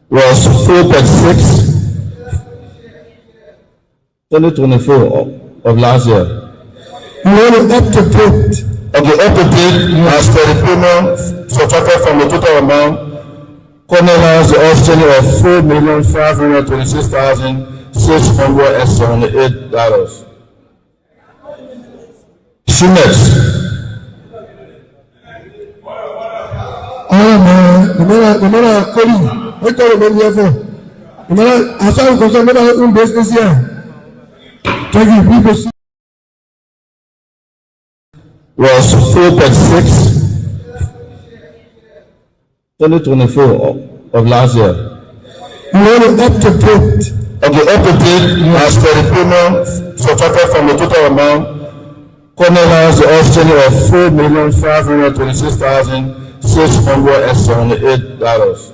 was 436, 2024 of last year. You want to up to date. Okay, up to date as per the payment subtracted from the total amount. Cornell has the outstanding of $4,526,678. Shemex. No matter calling, what call them here for? No matter as far as concerned, no matter who business here. Thank you. People was 436, 2024 of last year. You want to up to date. Okay, up to date as per the payment subtracted from the total amount. Cornell has the outstanding of $4,526,678.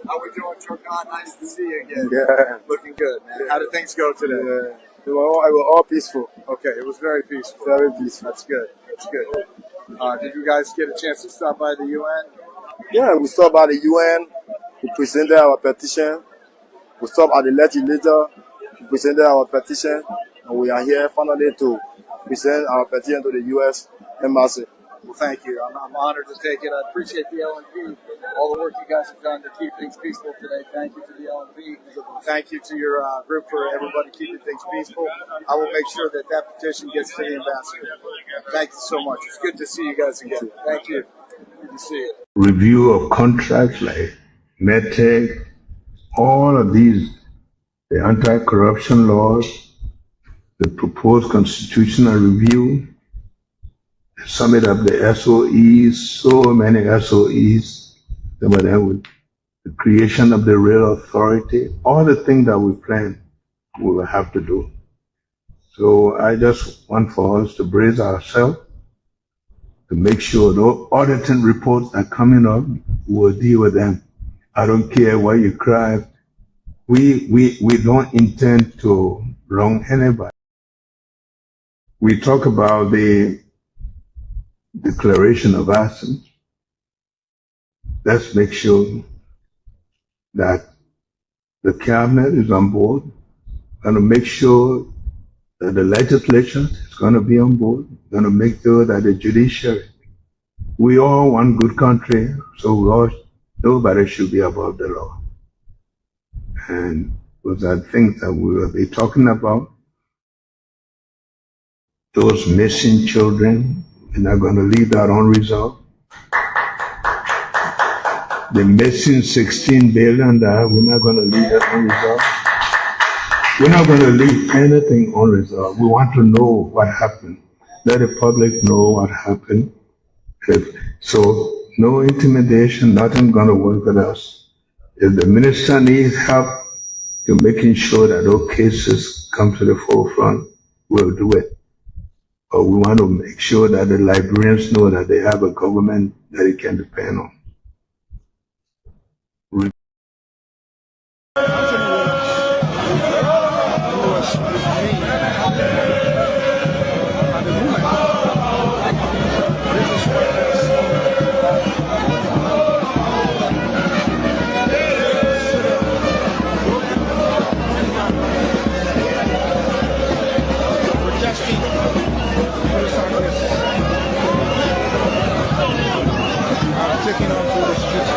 How we doing, Turcon? Nice to see you again. Yeah. Looking good, man. How did things go today? Yeah. They were all peaceful. Okay, it was very peaceful. Very peaceful. That's good. That's good. Did you guys get a chance to stop by the UN? Yeah, we stopped by the UN. We presented our petition. We stopped at the legislature. We presented our petition. And we are here finally to present our petition to the U.S. Embassy. Well, thank you. I'm honored to take it. I appreciate the LNP, all the work you guys have done to keep things peaceful today. Thank you to the LNP. Thank you to your group for everybody keeping things peaceful. I will make sure that that petition gets to the ambassador. Thank you so much. It's good to see you guys again. Thank you. Good to see you. Review of contracts like MedTech, all of these, the anti-corruption laws, the proposed constitutional review, the summit of the SOEs, so many SOEs, some of them with the creation of the rail authority, all the things that we plan, we will have to do. So I just want for us to brace ourselves to make sure those auditing reports that are coming up, we'll deal with them. I don't care what you cry. We don't intend to wrong anybody. We talk about the declaration of assets. Let's make sure that the cabinet is on board, and to make sure that the legislature is going to be on board, going to make sure that the judiciary, we all want good country, so nobody should be above the law. And those are things that we will be talking about. Those missing children, we're not going to leave that unresolved. The missing $16 billion, we're not going to leave that unresolved. We're not going to leave anything unresolved. We want to know what happened. Let the public know what happened. So no intimidation, nothing going to work with us. If the minister needs help to making sure that those cases come to the forefront, we'll do it. But we want to make sure that the librarians know that they have a government that they can depend on. Taking on to the streets.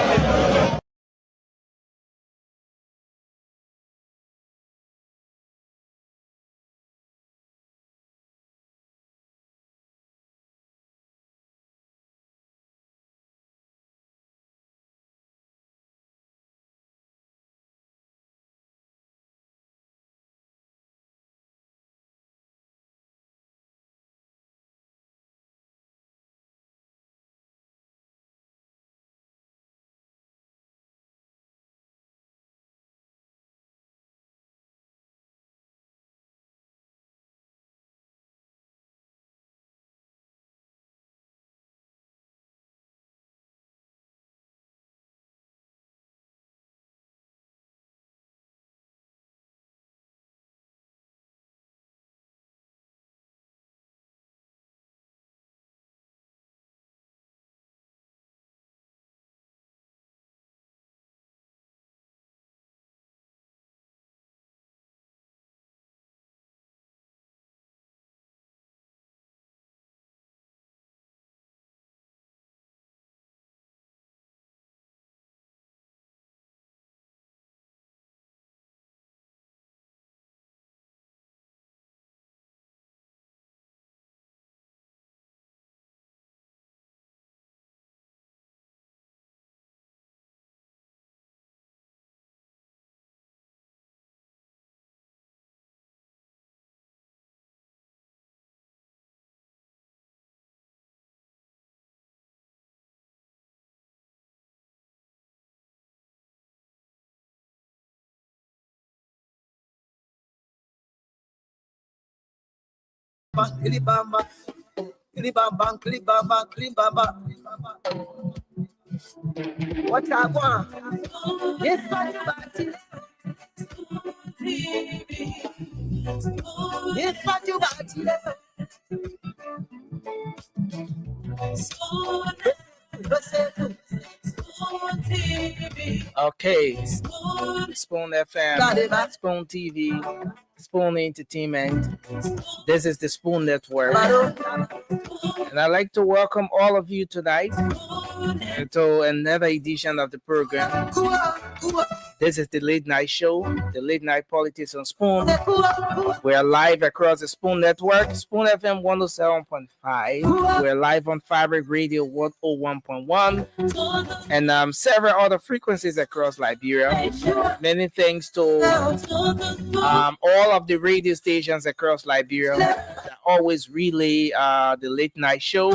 What I want? Yes, okay, Spoon FM, Spoon TV, Spoon Entertainment. This is the Spoon Network. And I'd like to welcome all of you tonight to another edition of the program. This is the late night show, the late night politics on Spoon. We are live across the Spoon Network, Spoon FM 107.5. We're live on Fabric Radio 101.1 and several other frequencies across Liberia. Many thanks to all of the radio stations across Liberia that always relay the late night show.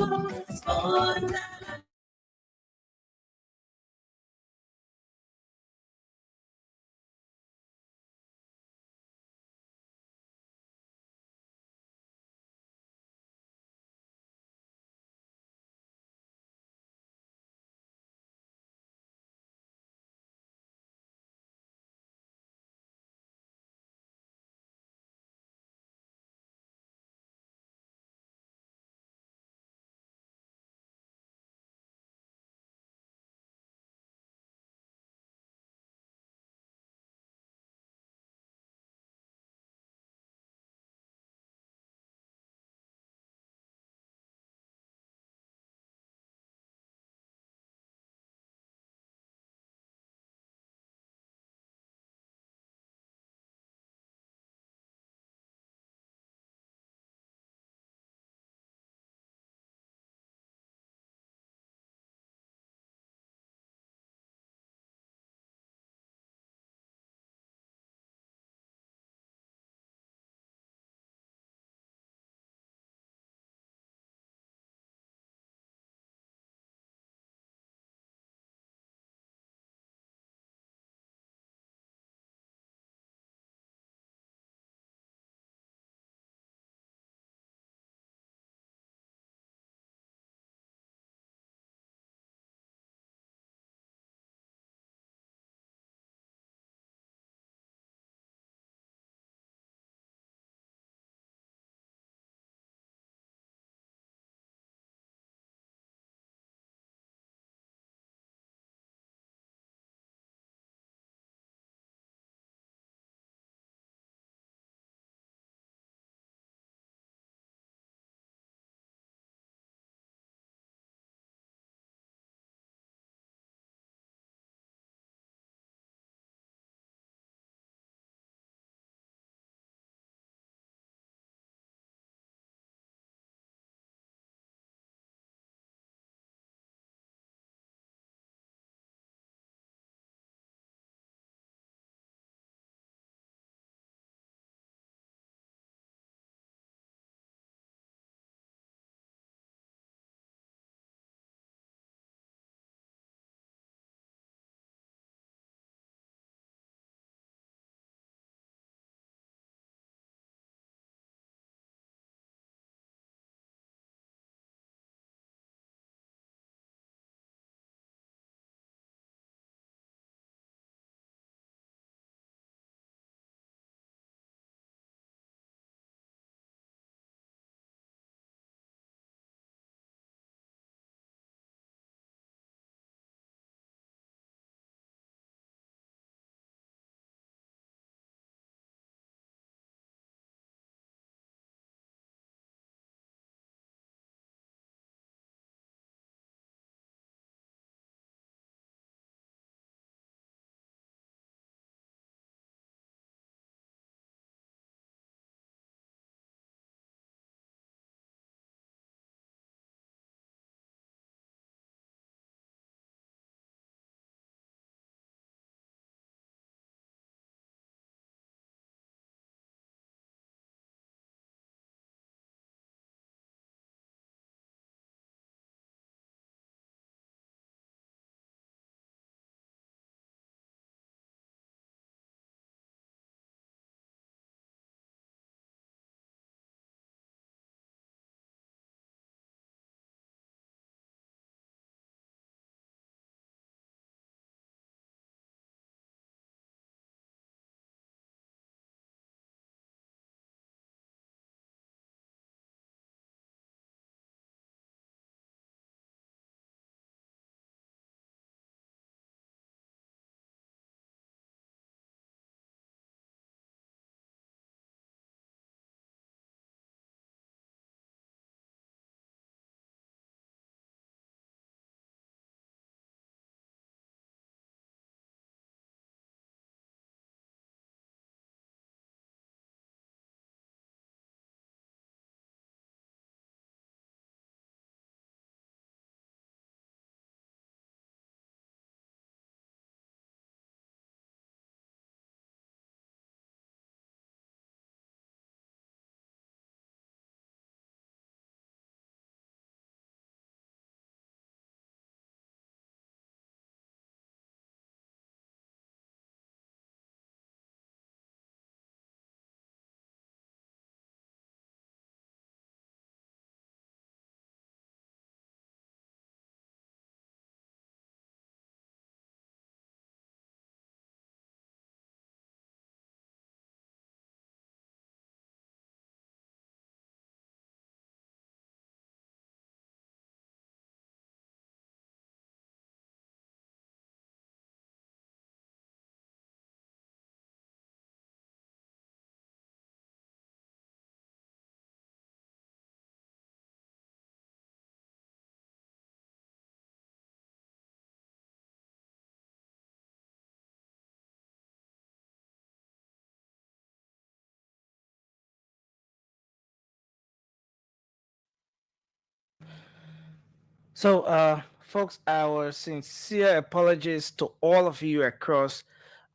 So, folks, our sincere apologies to all of you across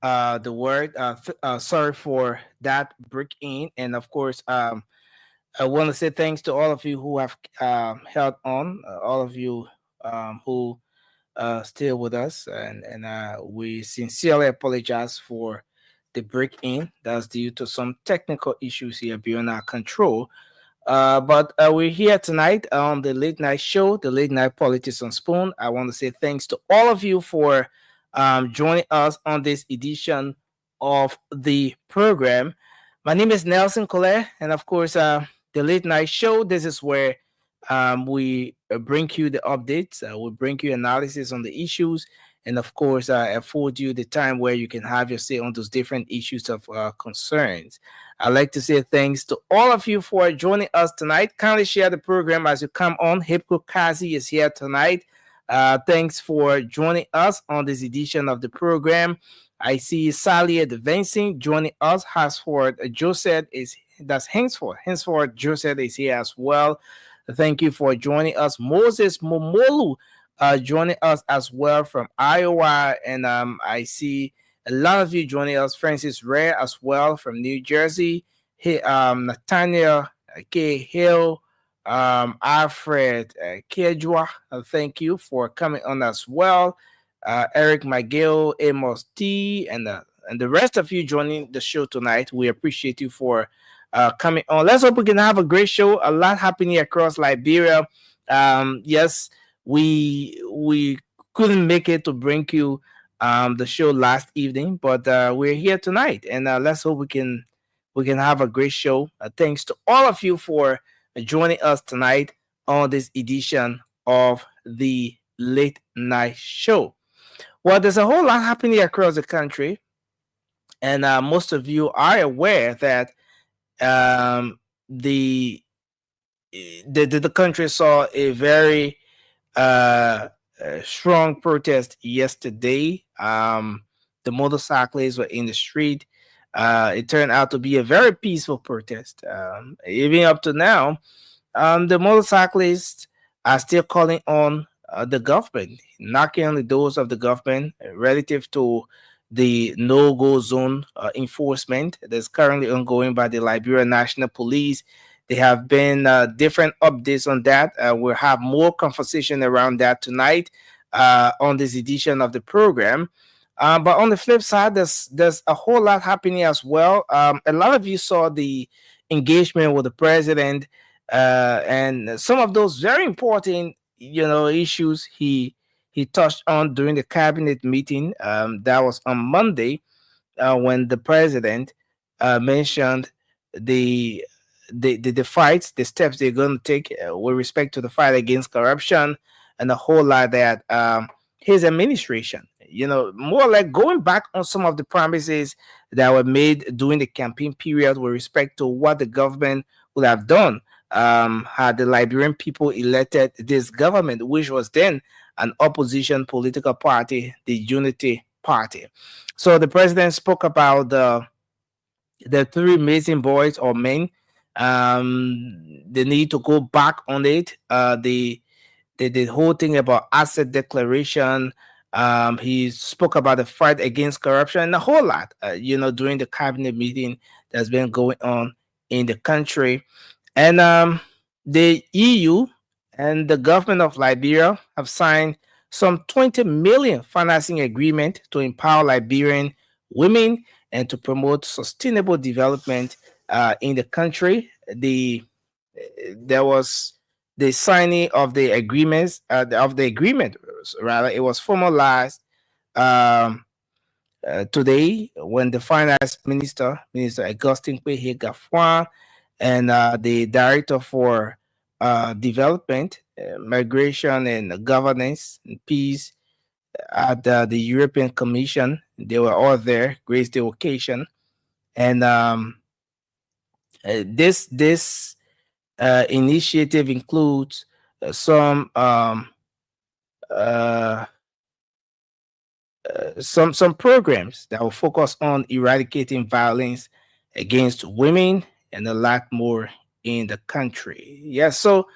the world. Sorry for that break in, and of course, I want to say thanks to all of you who have held on, all of you who still with us, and we sincerely apologize for the break in. That's due to some technical issues here beyond our control. But we're here tonight on the late night show, the late night politics on Spoon. I want to say thanks to all of you for joining us on this edition of the program. My name is Nelson Collet, and of course, the late night show. This is where we bring you the updates, we bring you analysis on the issues, and of course, afford you the time where you can have your say on those different issues of concerns. I'd like to say thanks to all of you for joining us tonight. Kindly share the program as you come on. Hipko Kazi is here tonight. Thanks for joining us on this edition of the program. I see Sally advancing, joining us. Henceforth, Joseph is henceforth Joseph is here as well. Thank you for joining us. Moses Momolu joining us as well from Iowa, and I see a lot of you joining us. Francis Ray as well from New Jersey. Hey, Nathaniel K. Hill, Alfred Kejwa, thank you for coming on as well. Eric McGill, Amos T, and the rest of you joining the show tonight. We appreciate you for coming on. Let's hope we can have a great show. A lot happening across Liberia. Yes, we couldn't make it to bring you the show last evening, but we're here tonight, and let's hope we can have a great show. Thanks to all of you for joining us tonight on this edition of the late night show. Well, there's a whole lot happening across the country, and most of you are aware that the country saw a very strong protest yesterday. The motorcyclists were in the street. It turned out to be a very peaceful protest. Even up to now, the motorcyclists are still calling on the government, knocking on the doors of the government relative to the no-go zone enforcement that's currently ongoing by the Liberia National Police. There have been different updates on that. We'll have more conversation around that tonight on this edition of the program. But on the flip side, there's a whole lot happening as well. A lot of you saw the engagement with the president and some of those very important, issues he touched on during the cabinet meeting. That was on Monday when the president mentioned the fights, the steps they're going to take with respect to the fight against corruption, and the whole lot that his administration, more like going back on some of the promises that were made during the campaign period with respect to what the government would have done had the Liberian people elected this government, which was then an opposition political party, the Unity Party. So the president spoke about the three missing boys or men. They need to go back on it. The whole thing about asset declaration. He spoke about the fight against corruption and a whole lot, during the cabinet meeting that's been going on in the country. And the EU and the government of Liberia have signed some 20 million financing agreement to empower Liberian women and to promote sustainable development in the country. There was the signing of the agreement. Rather, it was formalized today when the finance minister, Minister Augustine Kwehe Gafwan, and the director for development, migration, and governance and peace at the European Commission, they were all there, graced the occasion, and this initiative includes some programs that will focus on eradicating violence against women and a lot more in the country. Yes, so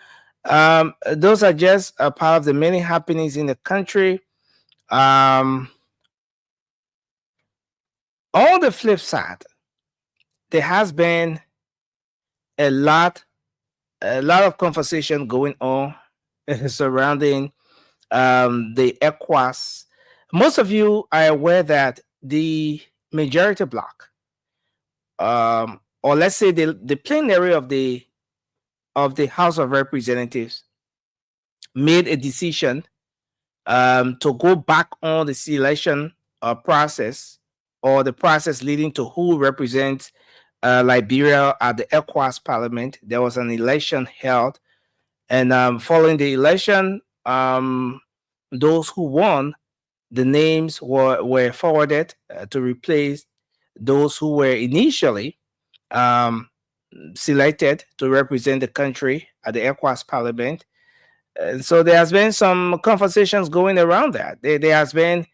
Those are just a part of the many happenings in the country. On the flip side, there has been a lot of conversation going on surrounding the ECOWAS. Most of you are aware that the majority bloc, or let's say the plenary of the House of Representatives, made a decision to go back on the selection process, or the process leading to who represents Liberia at the ECOWAS Parliament. There was an election held, and following the election, those who won, the names were forwarded to replace those who were initially selected to represent the country at the ECOWAS Parliament. And so there has been some conversations going around that. There has been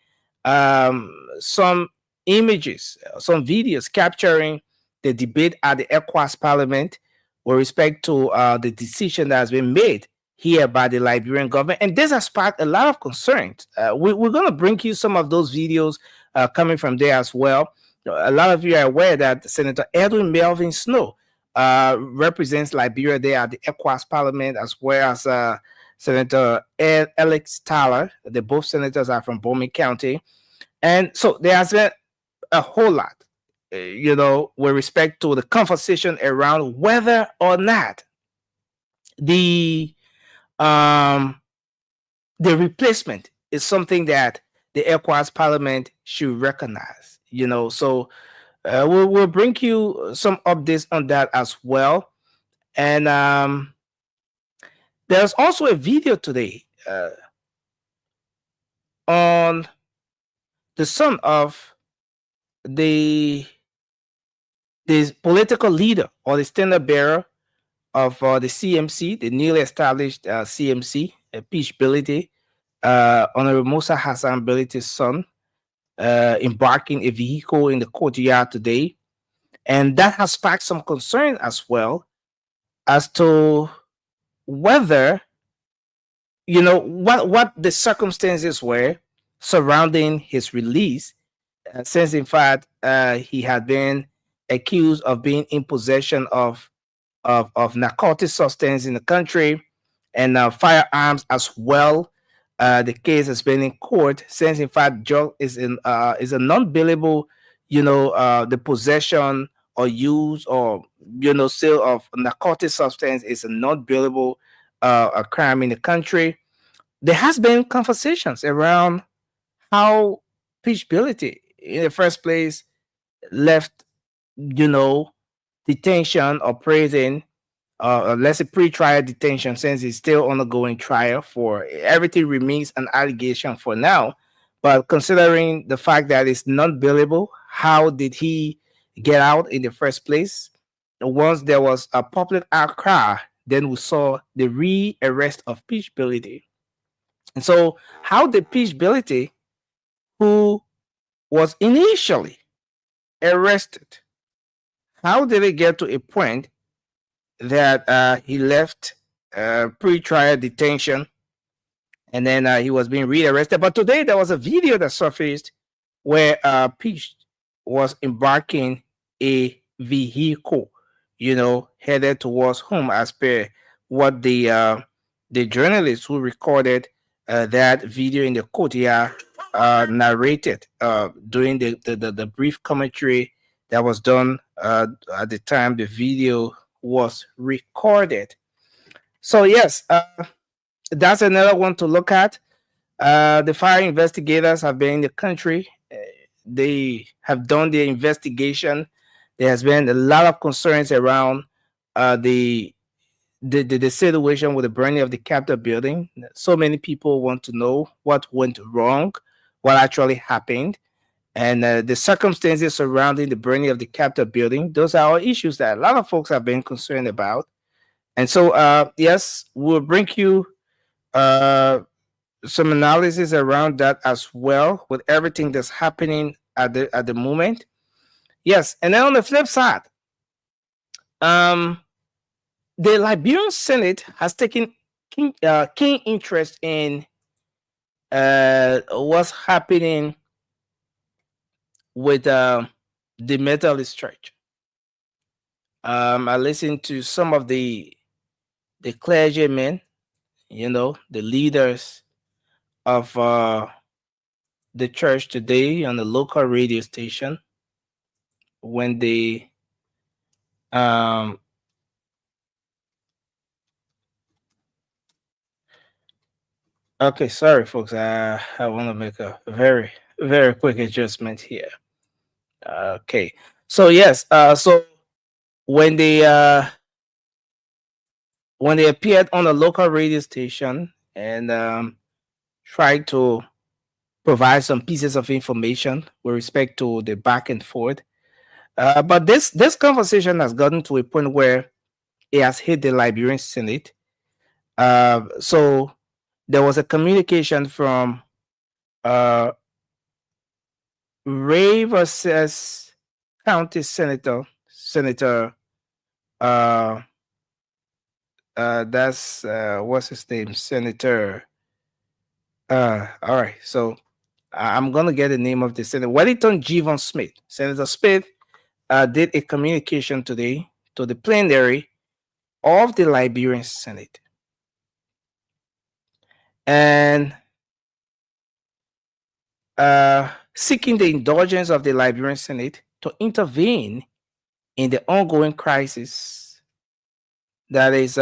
some images, some videos capturing the debate at the ECOWAS Parliament with respect to the decision that has been made here by the Liberian government. And this has sparked a lot of concerns. We're going to bring you some of those videos coming from there as well. A lot of you are aware that Senator Edwin Melvin Snow represents Liberia there at the ECOWAS Parliament, as well as Senator Alex Tyler. Both senators are from Bowman County. And so there has been a whole lot, with respect to the conversation around whether or not the replacement is something that the ECOWAS Parliament should recognize. So we'll bring you some updates on that as well. And there's also a video today on the son of the political leader, or the standard bearer of the CMC, the newly established CMC, Peach Bility, Honorable Musa Hassan Bility's son, embarking a vehicle in the courtyard today. And that has sparked some concern as well as to whether, what the circumstances were surrounding his release, since in fact he had been accused of being in possession of narcotic substance in the country, and firearms as well. The case has been in court, since in fact drug is a non-billable, the possession or use or sale of narcotic substance is a non-billable a crime in the country. There has been conversations around how Peach Bility in the first place left, detention or prison, let's say pre-trial detention, since it's still undergoing trial. For everything remains an allegation for now. But considering the fact that it's non-billable, how did he get out in the first place? Once there was a public outcry, then we saw the re-arrest of Peach Bility. And so how did Peach Bility, who was initially arrested, how did it get to a point that he left pre-trial detention, and then he was being rearrested? But today there was a video that surfaced where Peach was embarking a vehicle, headed towards home, as per what the journalist who recorded that video in the courtyard narrated during the brief commentary that was done at the time the video was recorded. So yes, that's another one to look at. The fire investigators have been in the country. They have done their investigation. There has been a lot of concerns around the situation with the burning of the Capitol building. So many people want to know what went wrong, what actually happened, and the circumstances surrounding the burning of the Capitol building. Those are all issues that a lot of folks have been concerned about. And so, yes, we'll bring you some analysis around that as well, with everything that's happening at the moment. Yes, and then on the flip side, the Liberian Senate has taken keen interest in what's happening with the Methodist Church. I listened to some of the clergymen, the leaders of the church today on the local radio station when they okay, sorry folks, I want to make a very, very quick adjustment here. Okay, so yes, so when they appeared on a local radio station and tried to provide some pieces of information with respect to the back and forth, but this conversation has gotten to a point where it has hit the Liberian Senate. So there was a communication from Ray versus County Senator that's what's his name, Senator. All right, so I'm gonna get the name of the Senator, Wellington Jevon Smith. Senator Smith did a communication today to the plenary of the Liberian Senate, and seeking the indulgence of the Liberian Senate to intervene in the ongoing crisis that is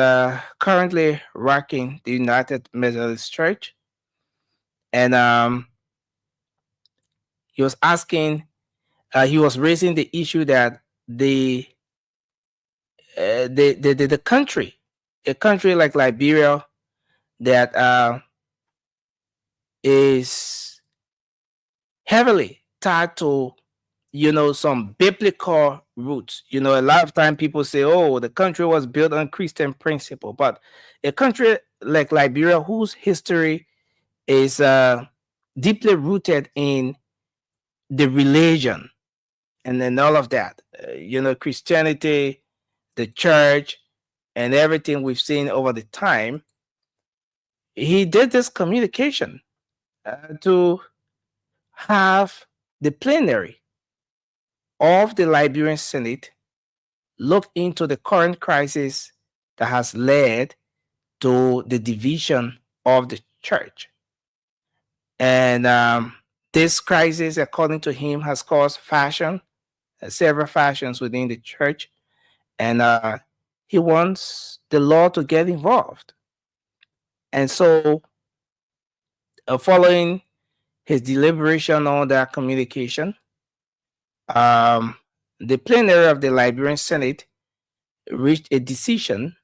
currently rocking the United Methodist Church. And he was asking, he was raising the issue that the country, a country like Liberia, that is heavily tied to some biblical roots. A lot of time people say, oh, the country was built on Christian principle, but a country like Liberia, whose history is deeply rooted in the religion and then all of that, Christianity, the church, and everything we've seen over the time, he did this communication to have the plenary of the Liberian Senate look into the current crisis that has led to the division of the church. And this crisis, according to him, has caused several factions within the church, and he wants the law to get involved. And so, following his deliberation on that communication, the plenary of the Liberian Senate reached a decision.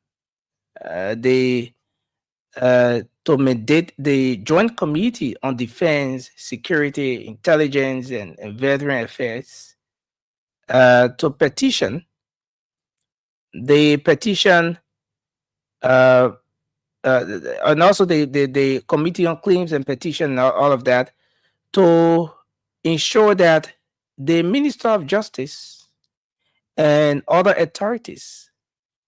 To mandate the Joint Committee on Defense, Security, Intelligence, and Veteran Affairs to petition. The petition, and also the Committee on Claims and Petition, and all of that, to ensure that the Minister of Justice and other authorities,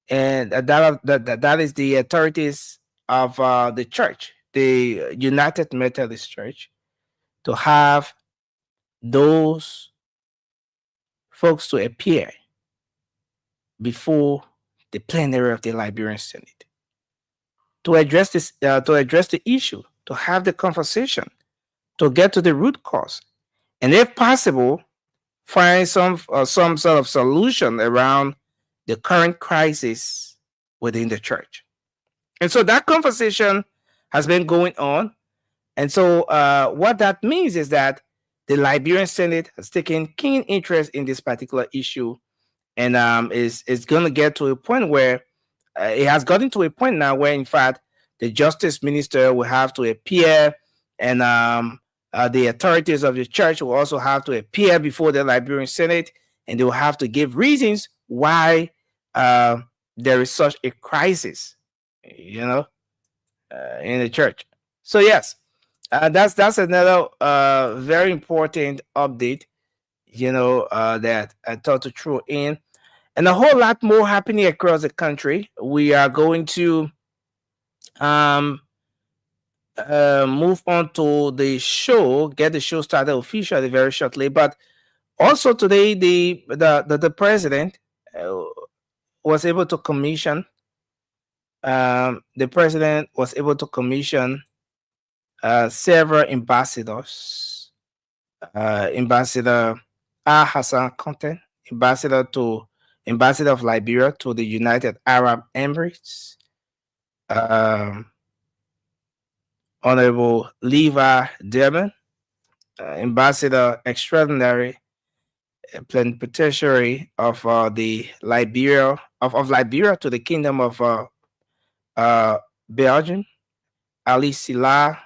and that is the authorities of the church, the United Methodist Church, to have those folks to appear before the plenary of the Liberian Senate to address this, to address the issue, to have the conversation, to get to the root cause, and if possible, find some sort of solution around the current crisis within the church. And so that conversation has been going on. And so what that means is that the Liberian Senate has taken keen interest in this particular issue, and is going to get to a point where it has gotten to a point now where, in fact, the Justice Minister will have to appear, and the authorities of the church will also have to appear before the Liberian Senate, and they will have to give reasons why there is such a crisis, in the church. So yes, that's another very important update, that I thought to throw in, and a whole lot more happening across the country. We are going to move on to the show, get the show started officially very shortly. But also today, the president was able to commission. The president was able to commission several ambassadors. Ambassador Hassan Conte, ambassador of Liberia to the United Arab Emirates. Honorable Levi Derman, ambassador extraordinary plenipotentiary of the Liberia of Liberia to the Kingdom of Belgium, Ali Silla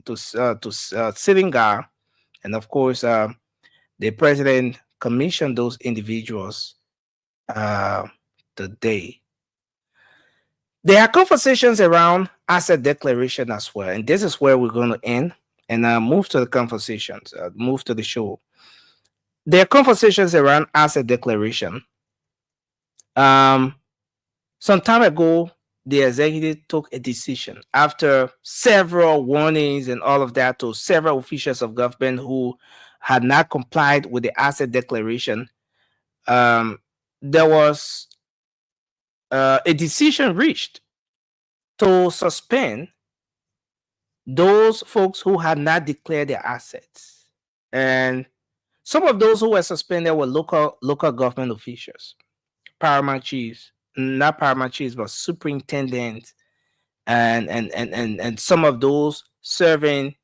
to Senegal, and of course the president commissioned those individuals today. There are conversations around asset declaration as well, and this is where we're going to end and move to the conversations, move to the show. There are conversations around asset declaration. Some time ago, the executive took a decision after several warnings and all of that to several officials of government who had not complied with the asset declaration. There was a decision reached to suspend those folks who had not declared their assets. And some of those who were suspended were local government officials, paramount chiefs, not paramount chiefs, but superintendents, and some of those serving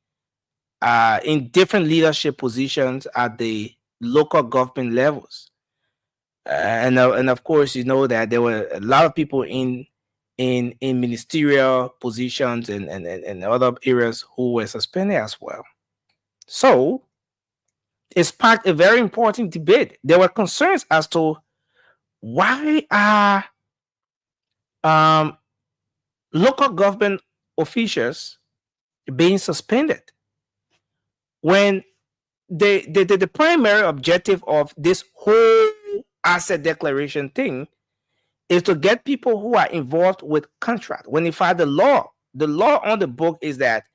in different leadership positions at the local government levels. And of course, you know that there were a lot of people in ministerial positions and other areas who were suspended as well. So it sparked a very important debate. There were concerns as to why are local government officials being suspended when the primary objective of this whole asset declaration thing is to get people who are involved with contract. When in fact the law on the book is that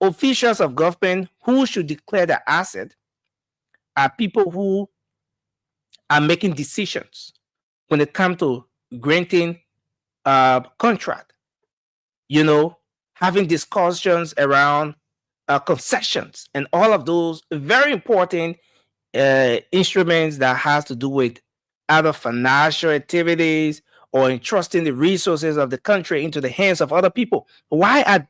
officials of government who should declare their asset are people who are making decisions when it comes to granting contract, having discussions around concessions and all of those very important instruments that has to do with either financial activities or entrusting the resources of the country into the hands of other people. In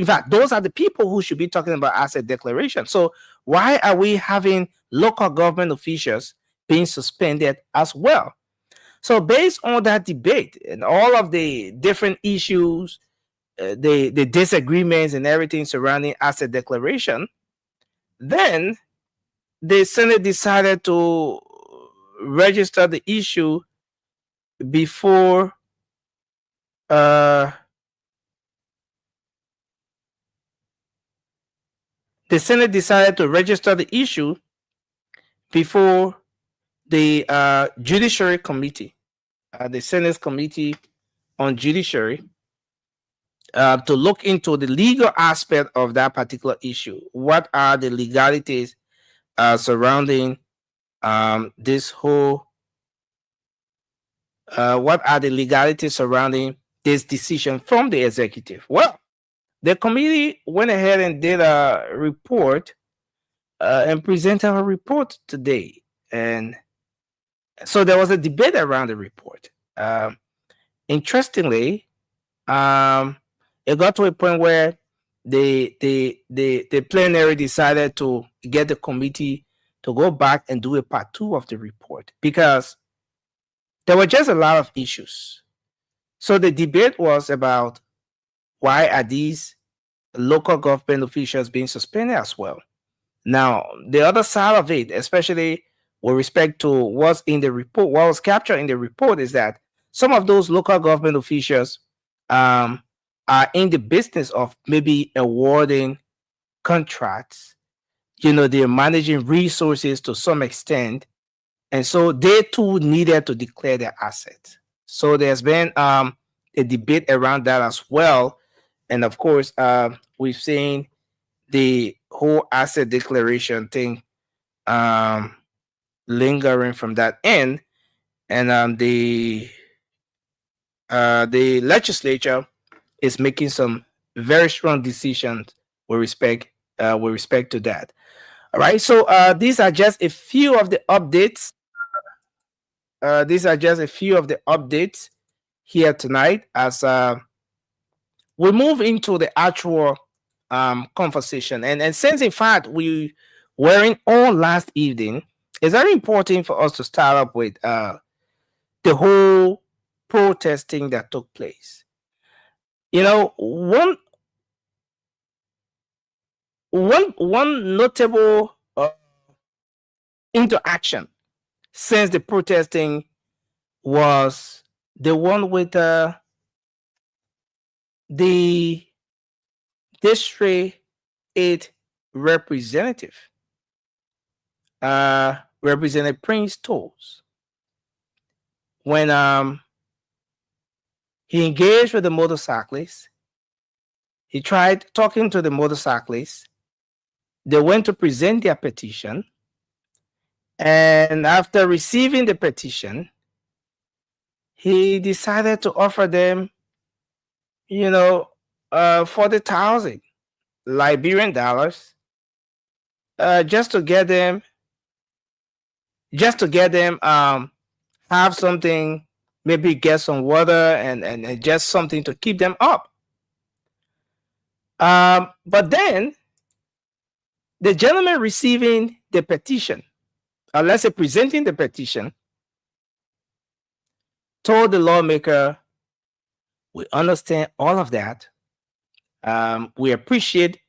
fact, those are the people who should be talking about asset declaration. So why are we having local government officials being suspended as well? So based on that debate and all of the different issues, the disagreements and everything surrounding asset declaration, then the Senate decided to register the issue before the Senate decided to register the issue before the Judiciary Committee, the Senate's Committee on Judiciary, to look into the legal aspect of that particular issue. What are the legalities surrounding this whole? What are the legalities surrounding this decision from the executive? Well, the committee went ahead and did a report and presented a report today, and so there was a debate around the report. Interestingly, it got to a point where the plenary decided to get the committee to go back and do a part 2 of the report because there were just a lot of issues. So the debate was about why are these local government officials being suspended as well. Now, the other side of it, especially with respect to what's in the report, what was captured in the report, is that some of those local government officials are in the business of maybe awarding contracts. They're managing resources to some extent, and so they too needed to declare their assets. So there's been a debate around that as well. And of course, we've seen the whole asset declaration thing lingering from that end. And the legislature is making some very strong decisions with respect to that. All right, so these are just a few of the updates. Here tonight as we move into the actual conversation. And since in fact we weren't on last evening, it's very important for us to start up with the whole protesting that took place. You know, one notable interaction since the protesting was the one with the District 8 representative, Representative Prince Tolls, when he engaged with the motorcyclists. He tried talking to the motorcyclists. They went to present their petition, and after receiving the petition, he decided to offer them, 40,000 Liberian dollars, just to get them have something, maybe get some water and just something to keep them up. But then the gentleman receiving the petition, or let's say presenting the petition, told the lawmaker, we understand all of that. We appreciate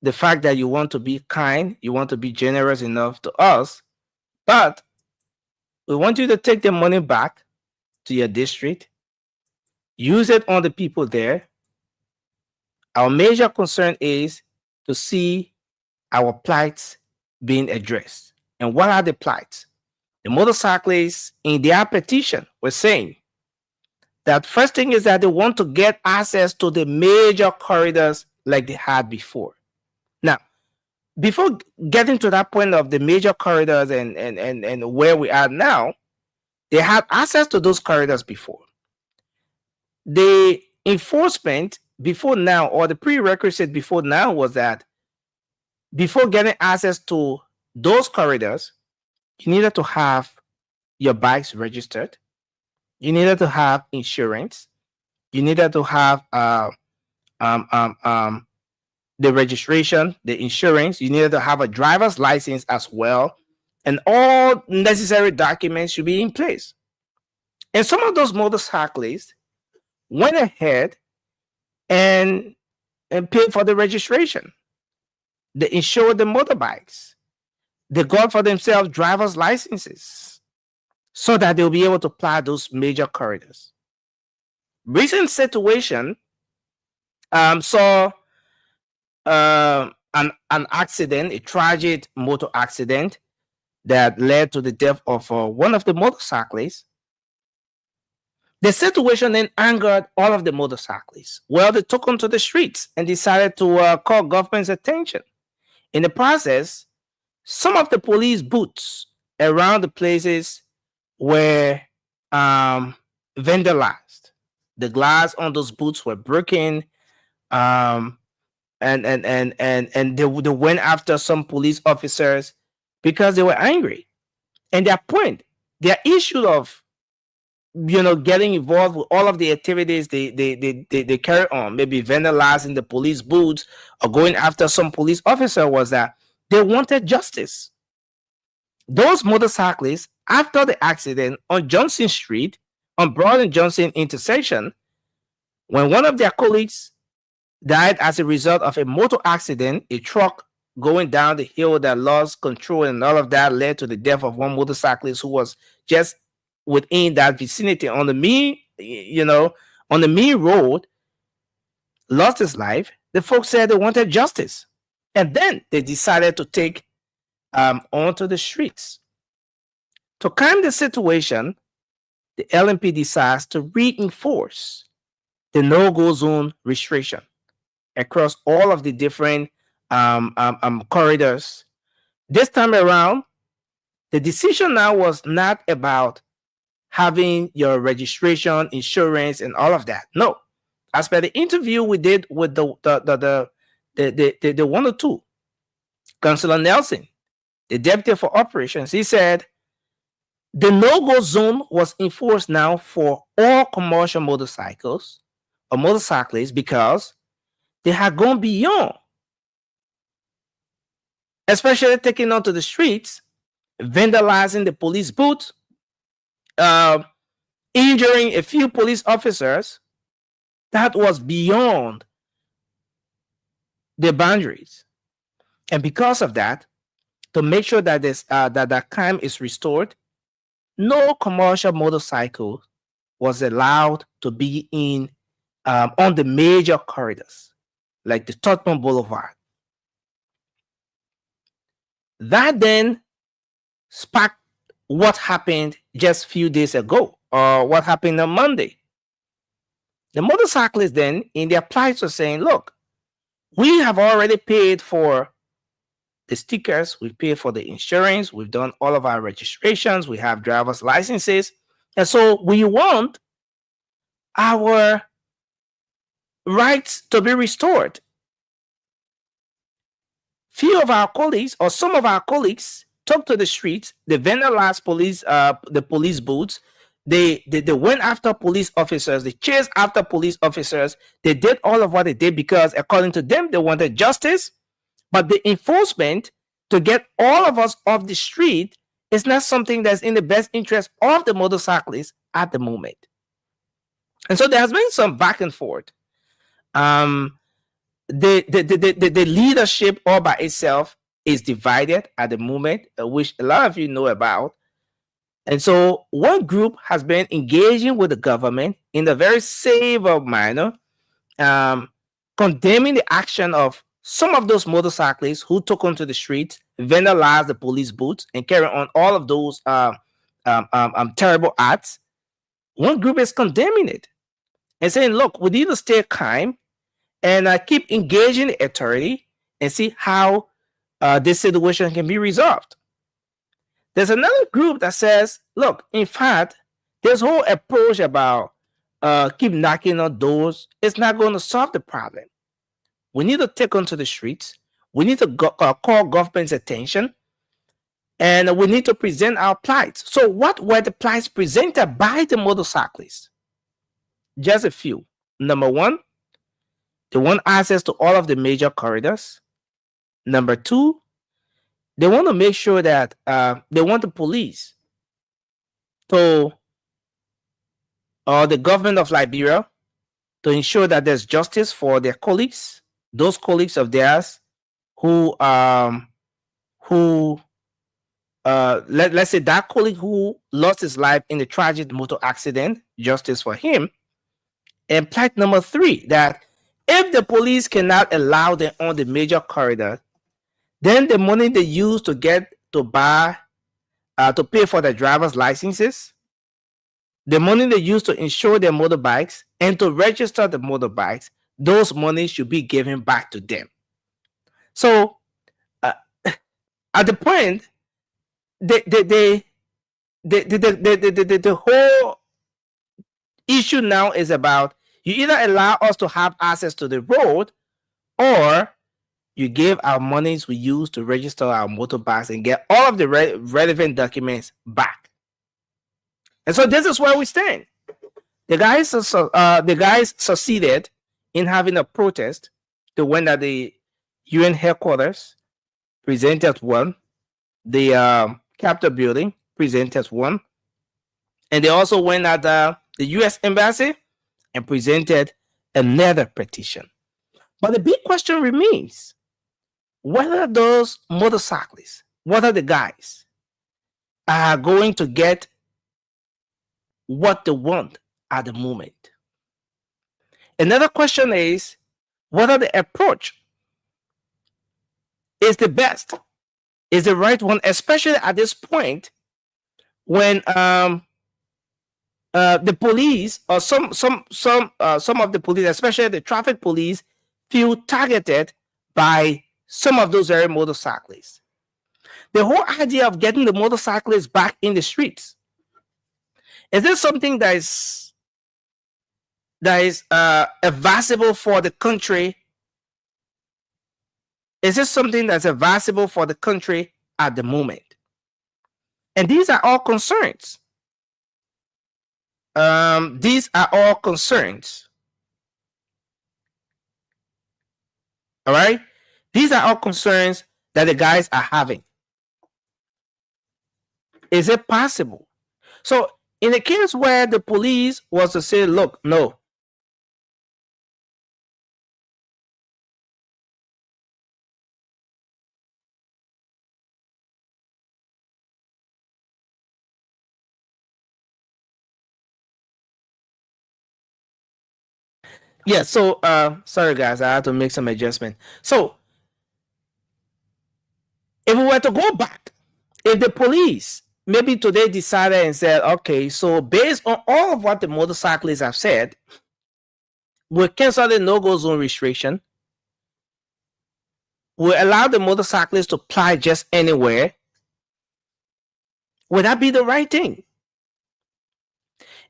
the fact that you want to be kind, you want to be generous enough to us, but we want you to take the money back to your district, use it on the people there. Our major concern is to see our plights being addressed. And what are the plights? The motorcyclists in their petition were saying that first thing is that they want to get access to the major corridors like they had before. Now, before getting to that point of the major corridors and where we are now, they had access to those corridors before. The enforcement before now, or the prerequisite before now, was that before getting access to those corridors, you needed to have your bikes registered. You needed to have insurance. You needed to have the registration, the insurance. You needed to have a driver's license as well. And all necessary documents should be in place. And some of those motorcyclists went ahead and paid for the registration. They insured the motorbikes. They got for themselves driver's licenses so that they'll be able to ply those major corridors. Recent situation saw an accident, a tragic motor accident that led to the death of one of the motorcyclists. The situation then angered all of the motorcyclists. Well, they took onto the streets and decided to call government's attention. In the process, some of the police booths around the places were vandalized. The glass on those booths were broken, and they went after some police officers because they were angry. And their issue of getting involved with all of the activities they carry on, maybe vandalizing the police booths or going after some police officer, was that they wanted justice. Those motorcyclists, after the accident on Johnson Street, on Broad and Johnson intersection, when one of their colleagues died as a result of a motor accident, a truck going down the hill that lost control and all of that led to the death of one motorcyclist who was just within that vicinity on the main road, lost his life. The folks said they wanted justice. And then they decided to take onto the streets. To calm the situation, the LMP decides to reinforce the no-go zone restriction across all of the different corridors. This time around, the decision now was not about having your registration, insurance, and all of that. No, as per the interview we did with the 102, Councillor Nelson, the deputy for operations, he said the no-go zone was enforced now for all commercial motorcycles or motorcyclists because they had gone beyond, especially taking onto the streets, vandalizing the police booth, injuring a few police officers. That was beyond the boundaries. And because of that, to make sure that that crime is restored, no commercial motorcycle was allowed to be in on the major corridors, like the Tottenham Boulevard. That then sparked what happened just a few days ago, or what happened on Monday. The motorcyclists then, in their plights, were saying, look, we have already paid for the stickers, we've paid for the insurance, we've done all of our registrations, we have driver's licenses, and so we want our rights to be restored. Few of our colleagues, or some of our colleagues, took to the streets, they vandalized the police booths, they went after police officers, they chased after police officers, they did all of what they did because, according to them, they wanted justice. But the enforcement to get all of us off the street is not something that's in the best interest of the motorcyclists at the moment. And so there has been some back and forth. The leadership all by itself is divided at the moment, which a lot of you know about. And so one group has been engaging with the government in a very severe manner, condemning the action of some of those motorcyclists who took onto the streets, vandalized the police booths, and carry on all of those terrible acts. One group is condemning it and saying, look, we need to stay calm and keep engaging the authority and see how this situation can be resolved. There's another group that says, look, in fact, this whole approach about keep knocking on doors is not going to solve the problem. We need to take onto the streets. We need to call government's attention, and we need to present our plights. So what were the plights presented by the motorcyclists? Just a few. Number one, they want access to all of the major corridors. Number two, they want to make sure that they want the police to, or the government of Liberia, to ensure that there's justice for their colleagues, those colleagues of theirs who let's say that colleague who lost his life in a tragic motor accident, justice for him. And plight number three, that if the police cannot allow them on the major corridor, then the money they use to get to buy, to pay for their driver's licenses, the money they use to insure their motorbikes and to register the motorbikes, those monies should be given back to them. So at the point, the whole issue now is about, you either allow us to have access to the road, or you give our monies we use to register our motorbikes and get all of the relevant documents back. And so this is where we stand. The guys succeeded in having a protest. They went at the UN headquarters, presented one. The Capitol building, presented one. And they also went at the US Embassy and presented another petition. But the big question remains whether those motorcyclists, whether the guys are going to get what they want at the moment. Another question is whether the approach is the best, is the right one, especially at this point when the police or some of the police, especially the traffic police, feel targeted by some of those very motorcyclists. The whole idea of getting the motorcyclists back in the streets, is this something that is advisable for the country? Is this something that's advisable for the country at the moment? And these are all concerns. These are all concerns. All right? These are all concerns that the guys are having. Is it possible? So, in a case where the police was to say, look, no. Yeah, so sorry guys, I had to make some adjustment. So if we were to go back, if the police maybe today decided and said, okay, so based on all of what the motorcyclists have said, we'll cancel the no-go zone restriction, we'll allow the motorcyclists to ply just anywhere, would that be the right thing?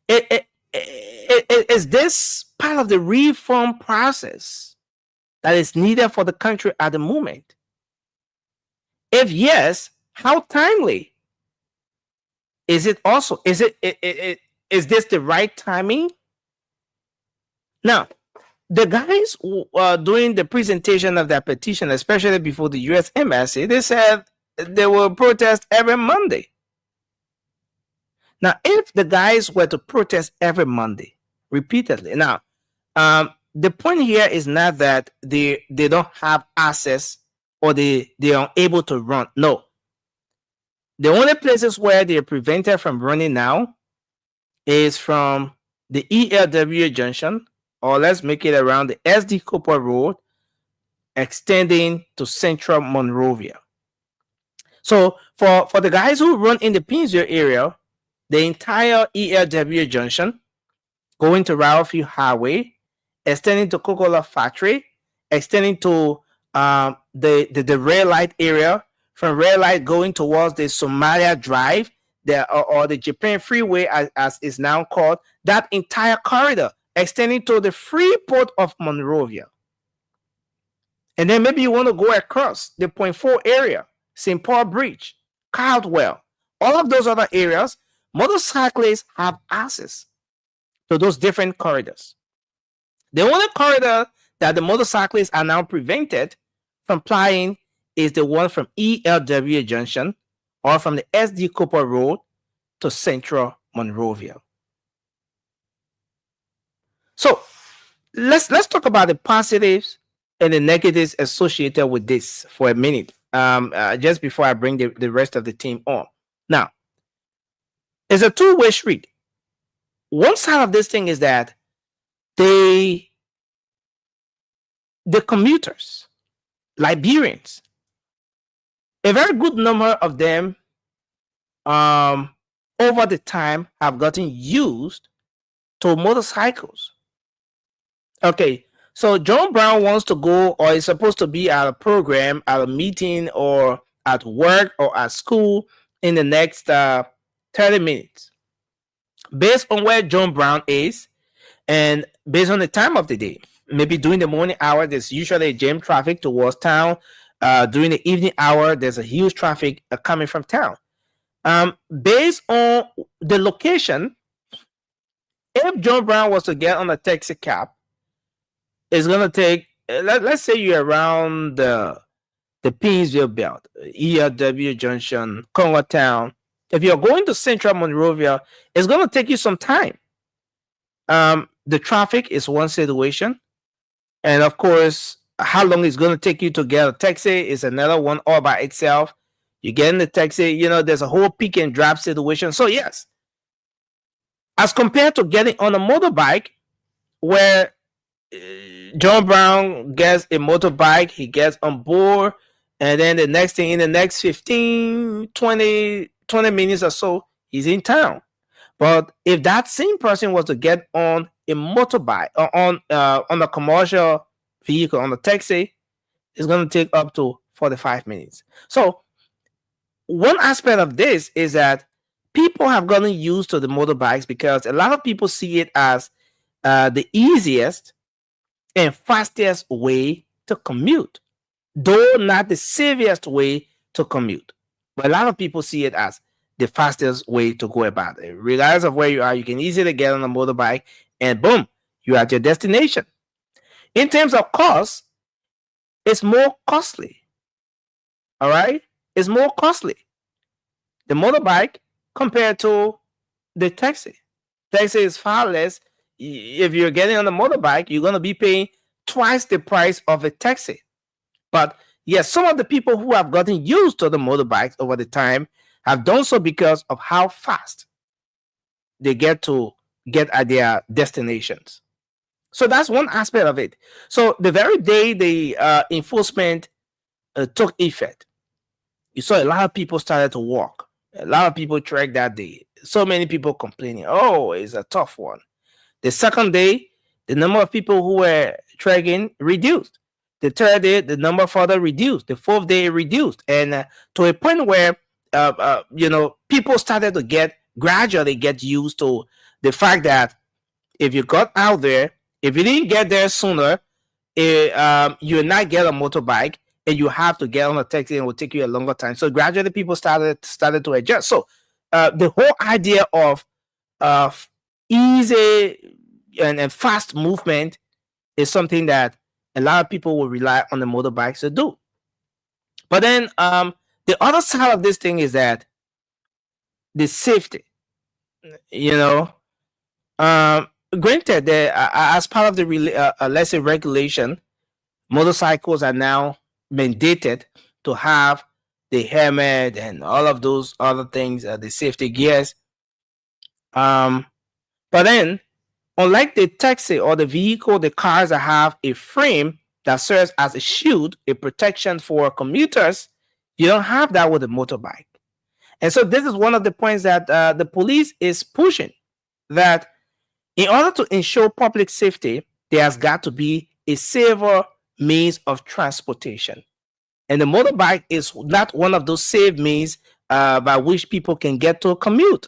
Is this part of the reform process that is needed for the country at the moment? If yes, how timely is it? Also, is this the right timing? Now, the guys doing the presentation of that petition, especially before the U.S. Embassy, they said they will protest every Monday. Now, if the guys were to protest every Monday repeatedly, now, the point here is not that they don't have access or they are unable to run. No. The only places where they are prevented from running now is from the ELW junction, or let's make it around the SD Cooper Road, extending to Central Monrovia. So for the guys who run in the Pinsville area, the entire ELW junction, going to Ralphie Highway, extending to Coca-Cola Factory, extending to the red light area, from red light going towards the Somalia Drive, or the Japan Freeway as is now called, that entire corridor extending to the Freeport of Monrovia. And then maybe you want to go across the Point 4 area, St. Paul Bridge, Caldwell, all of those other areas. Motorcyclists have access to those different corridors. The only corridor that the motorcyclists are now prevented from plying is the one from ELW Junction or from the SD Cooper Road to Central Monrovia. So let's talk about the positives and the negatives associated with this for a minute, just before I bring the rest of the team on. Now, it's a two-way street. One side of this thing is that the commuters, Liberians, a very good number of them over the time have gotten used to motorcycles. Okay, so John Brown wants to go, or is supposed to be at a program, at a meeting, or at work, or at school in the next 30 minutes. Based on where John Brown is, and based on the time of the day, maybe during the morning hour, there's usually jam traffic towards town. During the evening hour, there's a huge traffic coming from town. Based on the location, if John Brown was to get on a taxi cab, it's going to take, let's say you're around the Pinsville belt, ELW Junction, Congo Town. If you're going to Central Monrovia, it's going to take you some time. The traffic is one situation. And of course, how long it's going to take you to get a taxi is another one all by itself. You get in the taxi, there's a whole pick and drop situation. So yes, as compared to getting on a motorbike, where John Brown gets a motorbike, he gets on board, and then the next thing, in the next 15, 20 minutes or so, he's in town. But if that same person was to get on a motorbike or on a commercial vehicle, on a taxi, it's going to take up to 45 minutes. So one aspect of this is that people have gotten used to the motorbikes because a lot of people see it as the easiest and fastest way to commute, though not the safest way to commute. But a lot of people see it as the fastest way to go about it. Regardless of where you are, you can easily get on a motorbike and boom, you're at your destination. In terms of cost, it's more costly. All right? It's more costly. The motorbike compared to the taxi. Taxi is far less. If you're getting on the motorbike, you're going to be paying twice the price of a taxi. But yes, some of the people who have gotten used to the motorbikes over the time have done so because of how fast they get at their destinations. So that's one aspect of it. So the very day the enforcement took effect, you saw a lot of people started to walk. A lot of people trekked that day. So many people complaining, oh, it's a tough one. The second day, the number of people who were trekking reduced. The third day, the number further reduced. The fourth day, reduced. And to a point where, people started to gradually get used to the fact that if you got out there, if you didn't get there sooner, you'll not get a motorbike and you have to get on a taxi and it will take you a longer time. So gradually people started to adjust. So the whole idea of easy and fast movement is something that a lot of people will rely on the motorbikes to do. But then the other side of this thing is that the safety, granted, as part of the let's say regulation, motorcycles are now mandated to have the helmet and all of those other things, the safety gears. But then, unlike the taxi or the vehicle, the cars that have a frame that serves as a shield, a protection for commuters, you don't have that with a motorbike. And so this is one of the points that the police is pushing, that in order to ensure public safety, there has got to be a safer means of transportation. And the motorbike is not one of those safe means by which people can get to a commute.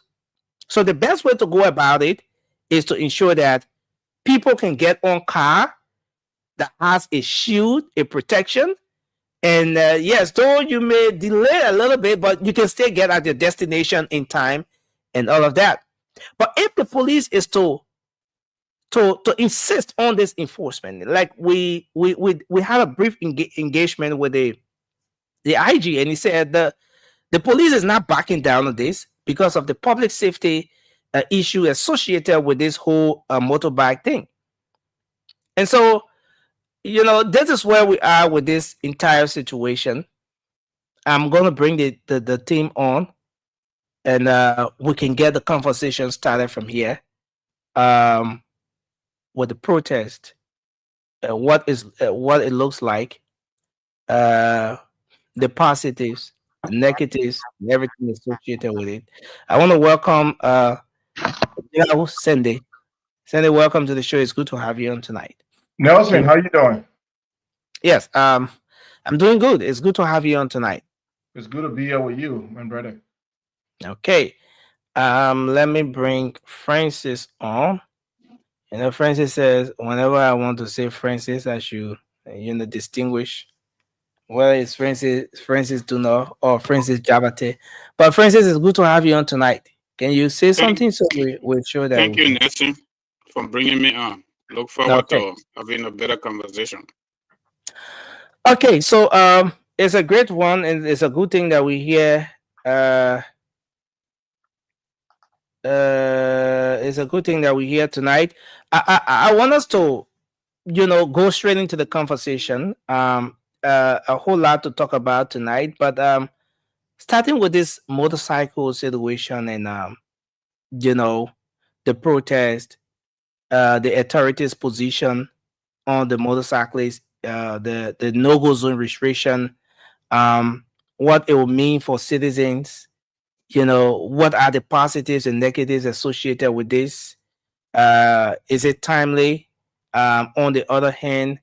So the best way to go about it is to ensure that people can get on car that has a shield, a protection. And yes, though you may delay a little bit, but you can still get at your destination in time and all of that. But if the police is to insist on this enforcement, like we had a brief engagement with the IG, and he said the police is not backing down on this because of the public safety issue associated with this whole motorbike thing. And so, this is where we are with this entire situation. I'm going to bring the team on, and we can get the conversation started from here with the protest, what it looks like, the positives, the negatives, and everything associated with it. I want to welcome Cindy. Cindy, welcome to the show. It's good to have you on tonight. Nelson, how you doing? Yes, I'm doing good. It's good to have you on tonight. It's good to be here with you, my brother. Okay. Let me bring Francis on. Francis says, whenever I want to say Francis, I should, distinguish whether it's Francis Duno or Francis Jabate. But Francis, it's good to have you on tonight. Can you say something so we'll show that? Thank you, Nelson, for bringing me on. Look forward to having a better conversation. Okay, so it's a great one, and it's a good thing that we hear. It's a good thing that we hear tonight. I want us to, go straight into the conversation. A whole lot to talk about tonight, but starting with this motorcycle situation and the protest, the authorities' position on the motorcyclists, the no-go zone restriction, what it will mean for citizens, what are the positives and negatives associated with this? Is it timely? On the other hand,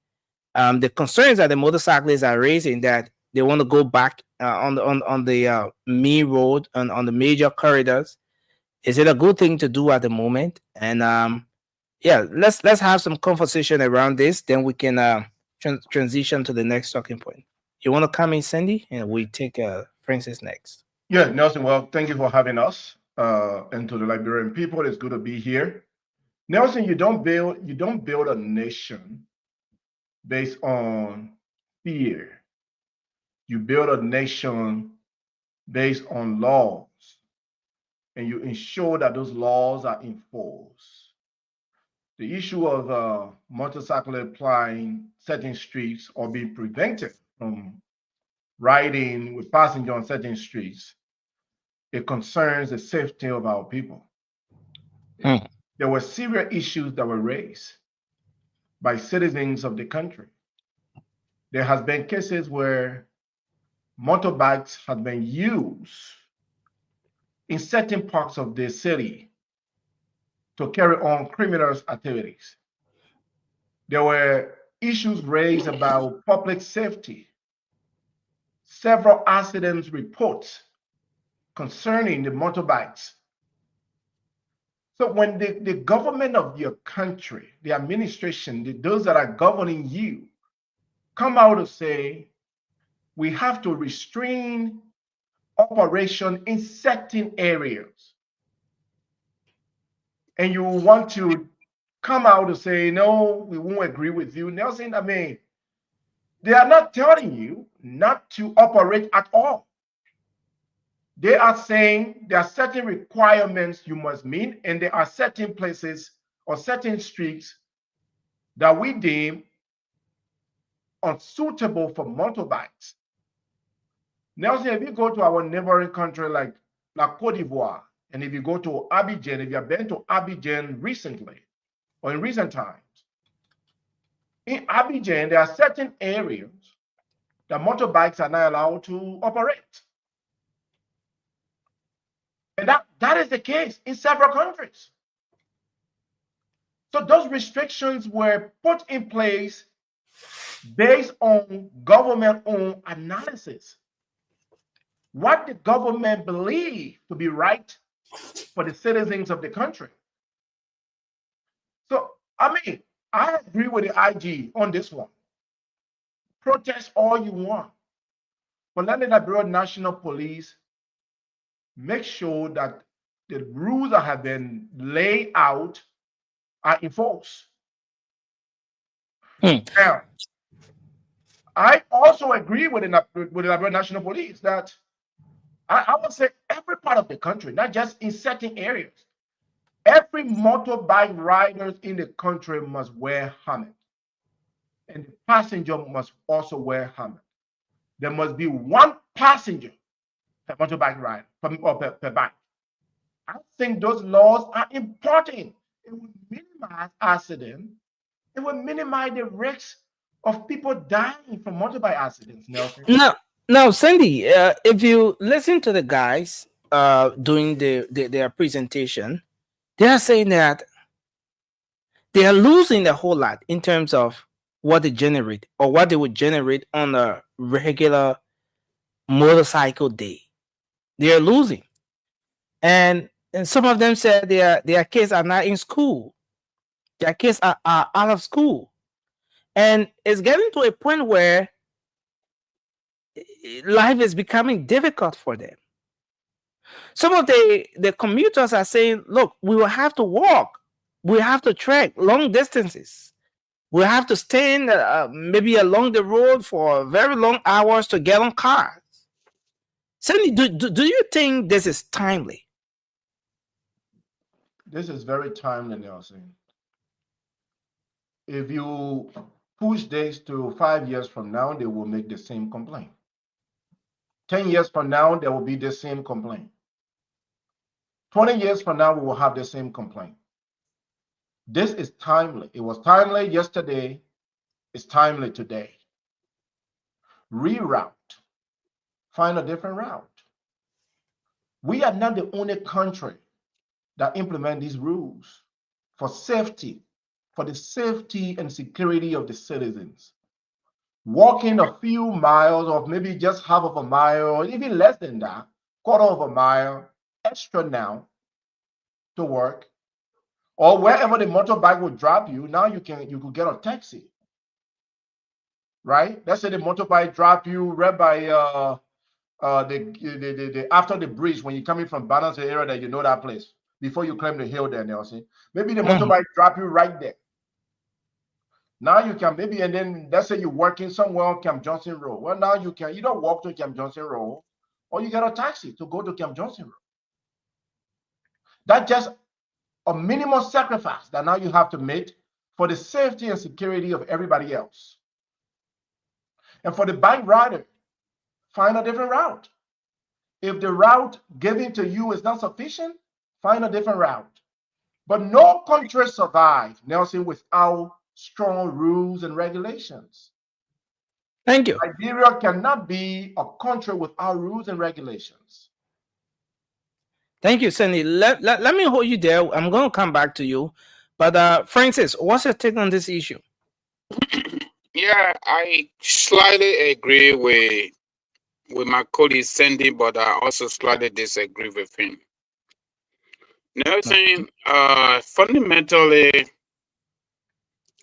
the concerns that the motorcyclists are raising, that they want to go back on the main road and on the major corridors. Is it a good thing to do at the moment? And yeah, let's have some conversation around this. Then we can transition to the next talking point. You want to come in, Sandy, and we take Francis next. Yeah, Nelson. Well, thank you for having us. And to the Liberian people, it's good to be here. Nelson, you don't build a nation based on fear. You build a nation based on laws, and you ensure that those laws are enforced. The issue of motorcyclists applying certain streets or being prevented from riding with passengers on certain streets, it concerns the safety of our people. There were serious issues that were raised by citizens of the country. There has been cases where motorbikes have been used in certain parts of the city to carry on criminal activities. There were issues raised about public safety. Several accident reports concerning the motorbikes. So when the government of your country, the administration, those that are governing you, come out to say, we have to restrain operation in certain areas, and you want to come out to say, no, we won't agree with you, Nelson, I mean, they are not telling you not to operate at all. They are saying there are certain requirements you must meet, and there are certain places or certain streets that we deem unsuitable for motorbikes. Nelson, if you go to our neighboring country like Cote d'Ivoire, and if you go to Abidjan, if you have been to Abidjan recently or in recent times, in Abidjan, there are certain areas that motorbikes are not allowed to operate. And that is the case in several countries. So those restrictions were put in place based on government-owned analysis. What the government believed to be right for the citizens of the country. So, I mean, I agree with the IG on this one. Protest all you want, but let the Liberian National Police make sure that the rules that have been laid out are enforced. Now, I also agree with the Liberian National Police that I would say every part of the country, not just in certain areas, every motorbike rider in the country must wear helmet, and the passenger must also wear helmet. There must be one passenger per motorbike rider per bike. I think those laws are important. It will minimize accidents. It will minimize the risk of people dying from motorbike accidents, Nelson. Now, Sandy, if you listen to the guys doing their presentation, they are saying that they are losing a whole lot in terms of what they generate or what they would generate on a regular motorcycle day. They are losing. And some of them said their kids are not in school. Their kids are out of school. And it's getting to a point where life is becoming difficult for them. Some of the commuters are saying, look, we will have to walk. We have to trek long distances. We have to stand maybe along the road for very long hours to get on cars. Sandy, do you think this is timely? This is very timely, Nelson. If you push this to 5 years from now, they will make the same complaint. 10 years from now, there will be the same complaint. 20 years from now, we will have the same complaint. This is timely. It was timely yesterday. It's timely today. Reroute. Find a different route. We are not the only country that implement these rules for safety, for the safety and security of the citizens. Walking a few miles or maybe just half of a mile or even less than that, quarter of a mile extra now to work, or wherever the motorbike will drop you, now you could get a taxi, right? Let's say the motorbike drop you right by the after the bridge when you're coming from Balance area that you know that place before you climb the hill there, Nelson. Maybe the motorbike drop you right there. Now you can maybe, and then let's say you're working somewhere on Camp Johnson Road. Well, now you can either walk to Camp Johnson Road or you get a taxi to go to Camp Johnson Road. That's just a minimal sacrifice that now you have to make for the safety and security of everybody else. And for the bike rider, find a different route. If the route given to you is not sufficient, find a different route. But no country survives, Nelson, without strong rules and regulations. Thank you. Nigeria cannot be a country without rules and regulations. Thank you, Sandy. Let me hold you there. I'm going to come back to you. But Francis, what's your take on this issue? Yeah, I slightly agree with my colleague Sandy, but I also slightly disagree with him. Nothing, fundamentally,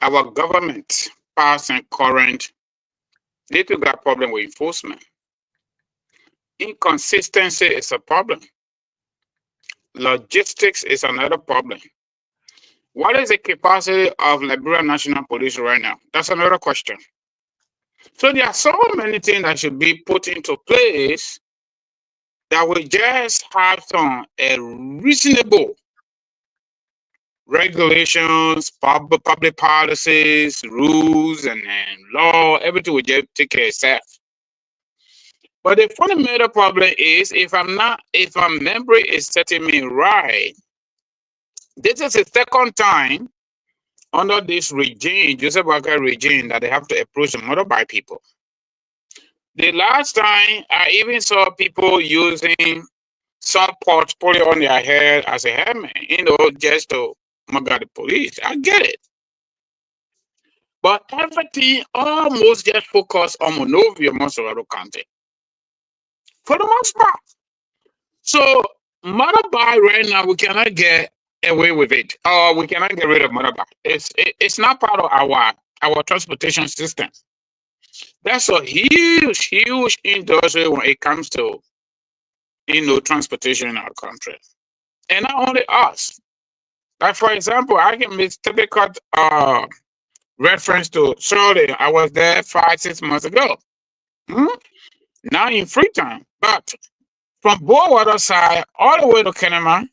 our government, past and current, they do got problem with enforcement. Inconsistency is a problem. Logistics is another problem. What is the capacity of Liberian National Police right now? That's another question. So there are so many things that should be put into place that will just have some reasonable regulations, public policies, rules, and law. Everything will just take care of itself. But the fundamental problem is if my memory is setting me right, this is the second time under this regime, Joseph Walker regime, that they have to approach the motorbike people. The last time I even saw people using some portfolio on their head as a helmet, just to mug the police. I get it. But everything almost just focused on Monrovia, Montserrat County. For the most part. So motorbike right now, we cannot get away with it. Or we cannot get rid of motorbike. It's not part of our transportation system. That's a huge, huge industry when it comes to transportation in our country. And not only us. Like for example, I can make typical reference to Shirley. I was there 5-6 months ago. Now in Freetown. But from Bowater side all the way to Kenema,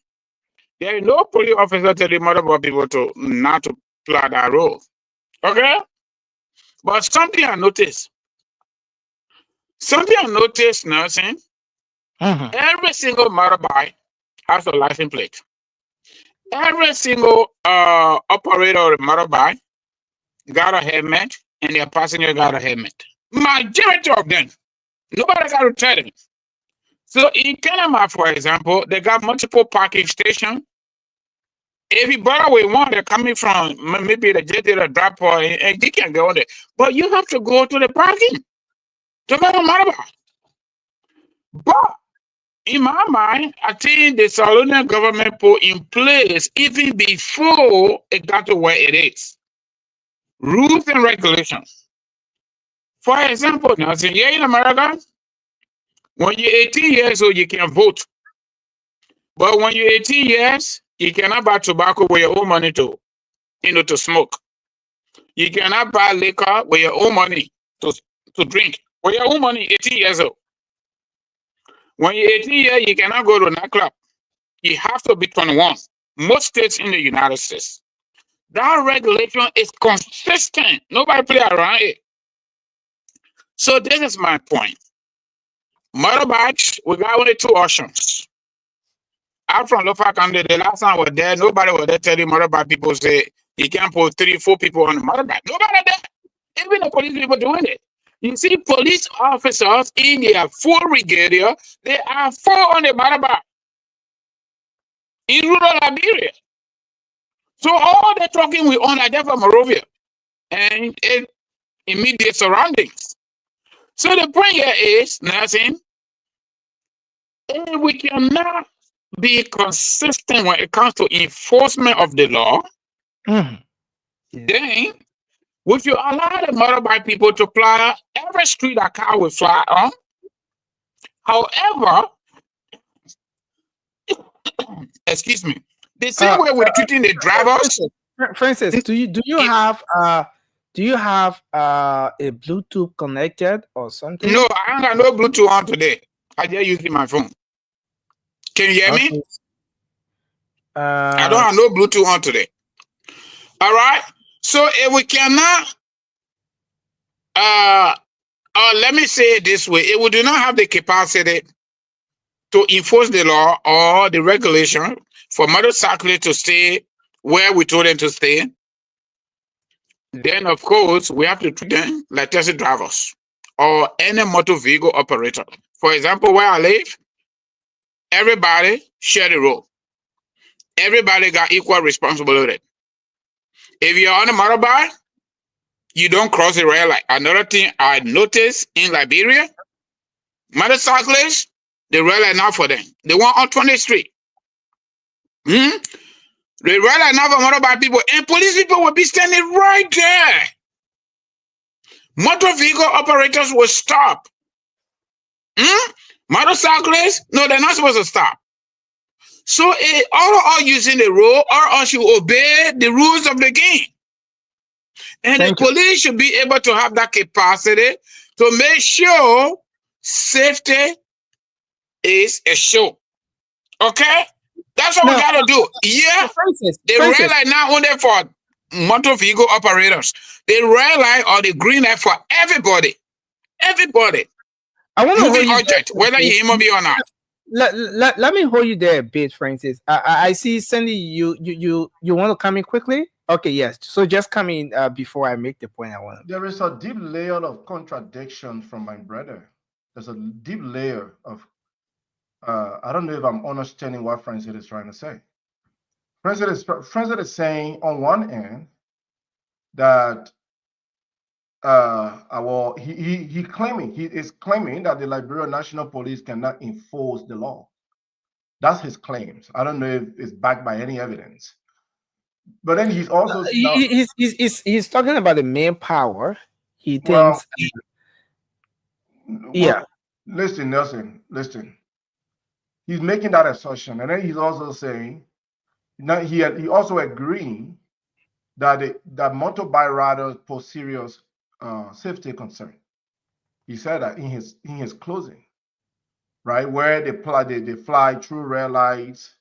there is no police officer telling motorbike people to not to plow that road. Okay? But something I noticed, Nelson, every single motorbike has a license plate. Every single operator of the motorbike got a helmet, and their passenger got a helmet. Majority of them. Nobody got to tell them. So in Kenema, for example, they got multiple parking stations. If you borrow with one, they're coming from maybe the jet or drop point, and you can go on there. But you have to go to the parking to get a motorbike. But in my mind, I think the Salonian government put in place even before it got to where it is. Rules and regulations. For example, now, here in America, when you're 18 years old, you can vote. But when you're 18 years, you cannot buy tobacco with your own money to smoke. You cannot buy liquor with your own money to drink. With your own money, 18 years old. When you're 18 years, you cannot go to a nightclub. You have to be 21. Most states in the United States. That regulation is consistent. Nobody play around it. So this is my point. Motorbikes, we got only two options. I'm from Lofa County. The last time I was there, nobody was there telling motorbike people say you can't put 3-4 people on the motorbike. Nobody there. Even the police people doing it. You see, police officers in their full regalia, they are 4 on the motorbike. in rural Liberia. So all the trucking we own are there from Monrovia and its immediate surroundings. So the point here is, Nelson, we cannot be consistent when it comes to enforcement of the law. Then we should allow the motorbike people to fly every street a car will fly on. However, excuse me, the same way we're treating the drivers. Francis, do you have a Bluetooth connected or something? No, I ain't got no Bluetooth on today. I just using my phone. Can you hear me? I don't have no Bluetooth on today. All right. So if we cannot, let me say it this way: if we do not have the capacity to enforce the law or the regulation for motorcyclists to stay where we told them to stay, then of course we have to treat them like taxi drivers or any motor vehicle operator. For example, where I live, everybody share the road. Everybody got equal responsibility. If you're on a motorbike, you don't cross the red light. Another thing I noticed in Liberia, motorcyclists, the red light not for them. They want on 20th Street. The red light not for motorbike people, and police people will be standing right there. Motor vehicle operators will stop. Motorcyclists, no, they're not supposed to stop. So all are using the road, or else you obey the rules of the game. And the police should be able to have that capacity to make sure safety is a show. Okay? That's what we gotta do. Yeah, the red light not only for motor vehicle operators. The red light or the green light for everybody. Everybody. I want to hold you there, whether you human being or not. Let me hold you there a bit, Francis. I see Sandy. You want to come in quickly? Okay, yes. So just come in before I make the point I want. There is a deep layer of contradiction from my brother. There's a deep layer of I don't know if I'm understanding what Francis is trying to say. Francis is saying on one end that he is claiming that the Liberian National Police cannot enforce the law. That's his claims. I don't know if it's backed by any evidence. But then he's also he's talking about the manpower. He thinks listen, Nelson, listen. He's making that assertion, and then he's also saying that he also agreeing that that motorbike riders pose serious safety concern. He said that in his closing, right, where they fly through red lights.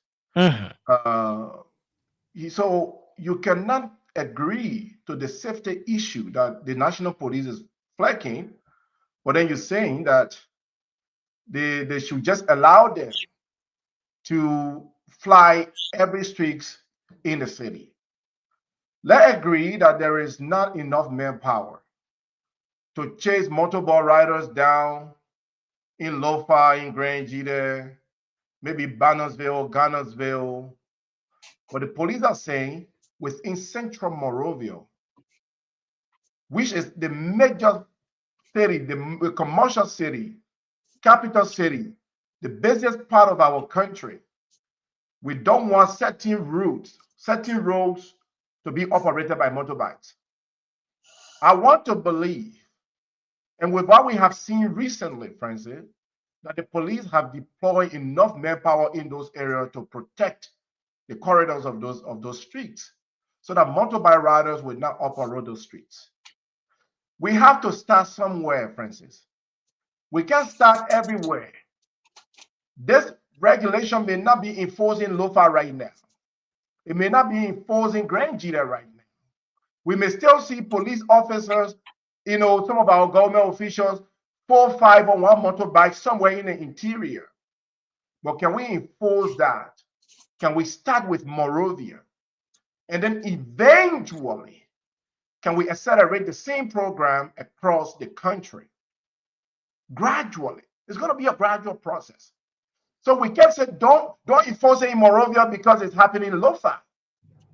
So you cannot agree to the safety issue that the national police is flagging, but then you're saying that they should just allow them to fly every street in the city. Let's agree that there is not enough manpower to chase motorbike riders down in Lofa, in Grand Jide, maybe Bannersville, Garnersville. But the police are saying within central Monrovia, which is the major city, the commercial city, capital city, the busiest part of our country, we don't want certain roads to be operated by motorbikes. I want to believe, and with what we have seen recently, Francis, that the police have deployed enough manpower in those areas to protect the corridors of those streets, so that motorbike riders will not operate those streets. We have to start somewhere, Francis. We can't start everywhere. This regulation may not be enforced in Lofa right now. It may not be enforced in Grand Jide right now. We may still see police officers, some of our government officials, 4 or 5 on one motorbike somewhere in the interior. But can we enforce that? Can we start with Monrovia? And then eventually, can we accelerate the same program across the country? Gradually. It's going to be a gradual process. So we can't say don't enforce it in Moravia because it's happening in Lofa.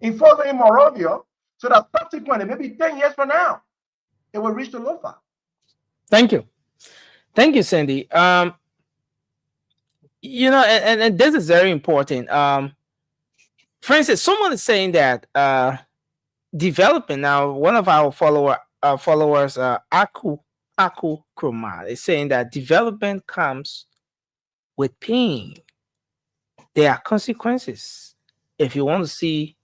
Enforce it in Moravia so that subsequently, maybe 10 years from now, it will reach to Lofa. Thank you. Thank you, Sandy. You know, and this is very important. For instance, someone is saying that development, now one of our followers, Aku Kroma, is saying that development comes with pain. There are consequences if you want to see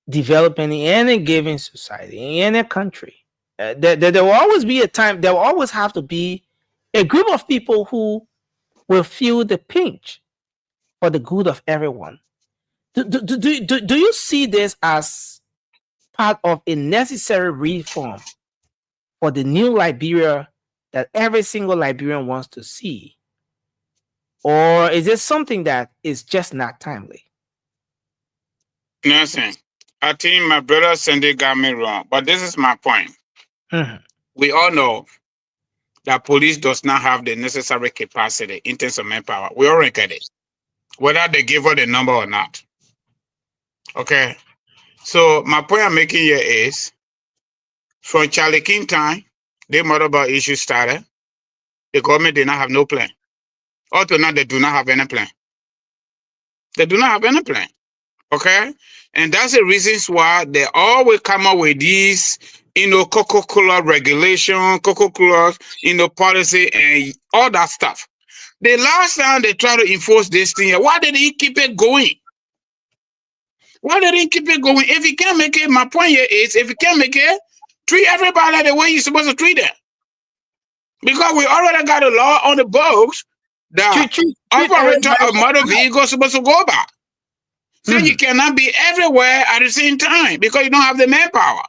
development in any given society, in any country. There will always be a time, there will always have to be a group of people who will feel the pinch for the good of everyone. Do you see this as part of a necessary reform for the new Liberia that every single Liberian wants to see? Or is it something that is just not timely? Listen, I think my brother Sandy got me wrong, but this is my point. We all know that police does not have the necessary capacity in terms of manpower. We already get it, whether they give her the number or not. Okay, so my point I'm making here is, from Charlie King time, the motorbike issue started, the government did not have no plan. Up to now, they do not have any plan. They do not have any plan. Okay, and that's the reasons why they always come up with these, Coca-Cola regulation, Coca-Cola, policy, and all that stuff. The last time they tried to enforce this thing, why did he keep it going? Why did he keep it going? If he can't make it, my point here is, if he can't make it, treat everybody the way you're supposed to treat them. Because we already got a law on the books that operator of motor vehicle is supposed to go by. So you cannot be everywhere at the same time because you don't have the manpower.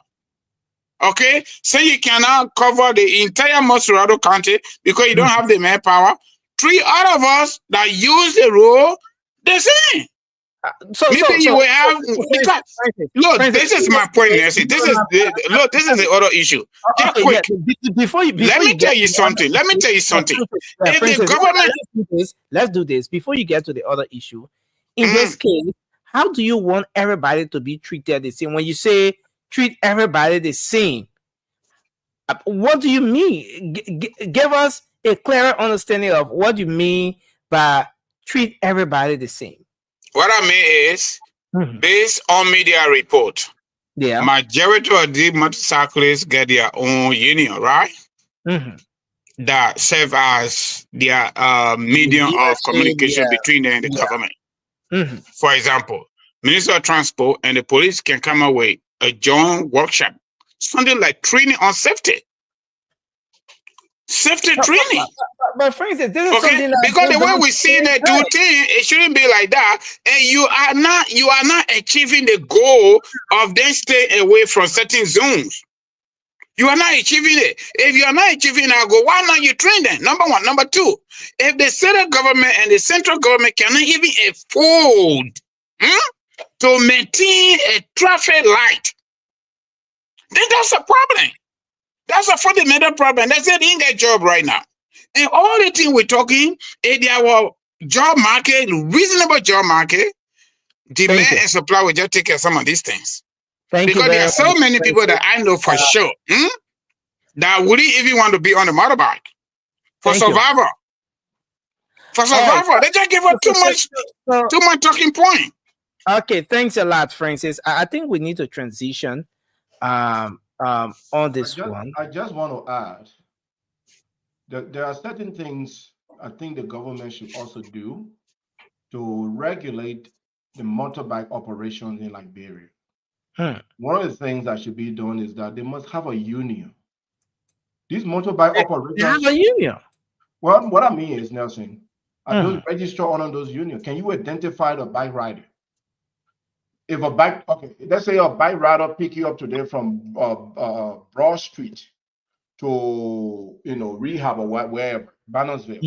Okay? So you cannot cover the entire Motorcyclist County because you don't have the manpower. Treat all of us that use the road the same. Maybe you will have, because, look, this is my point, Nancy. This is the other issue. Just quick. Let me tell you something. If the government, let's do this before you get to the other issue. In this case, how do you want everybody to be treated the same? When you say treat everybody the same, what do you mean? Give us a clearer understanding of what you mean by treat everybody the same. What I mean is, based on media report, majority of the motorcyclists get their own union, right? That serve as their medium of communication between them and the government. For example, Minister of Transport and the police can come up with a joint workshop, something like training on safety. Safety training. But for instance, this is something that because the way we see that do things, it shouldn't be like that. And you are not achieving the goal of them staying away from certain zones. You are not achieving it. If you are not achieving our goal, why not you train them? Number one. Number two, if the state government and the central government cannot even afford to maintain a traffic light, then that's a problem. That's a fundamental problem. They say they ain't got a job right now. And all the things we're talking, if our job market, reasonable job market, demand and supply will just take care of some of these things. Because there are so many people that I know for sure that wouldn't even want to be on the motorbike for survival. For survival, they just give us too much talking point. Okay, thanks a lot, Francis. I think we need to transition on this one. I just want to add that there are certain things I think the government should also do to regulate the motorbike operations in Liberia. One of the things that should be done is that they must have a union. These motorbike operators. They have a union. Well, what I mean is, Nelson, are those registered under those unions? Can you identify the bike rider? If a bike, let's say a bike rider pick you up today from Broad Street to Rehab or wherever, Bannersville.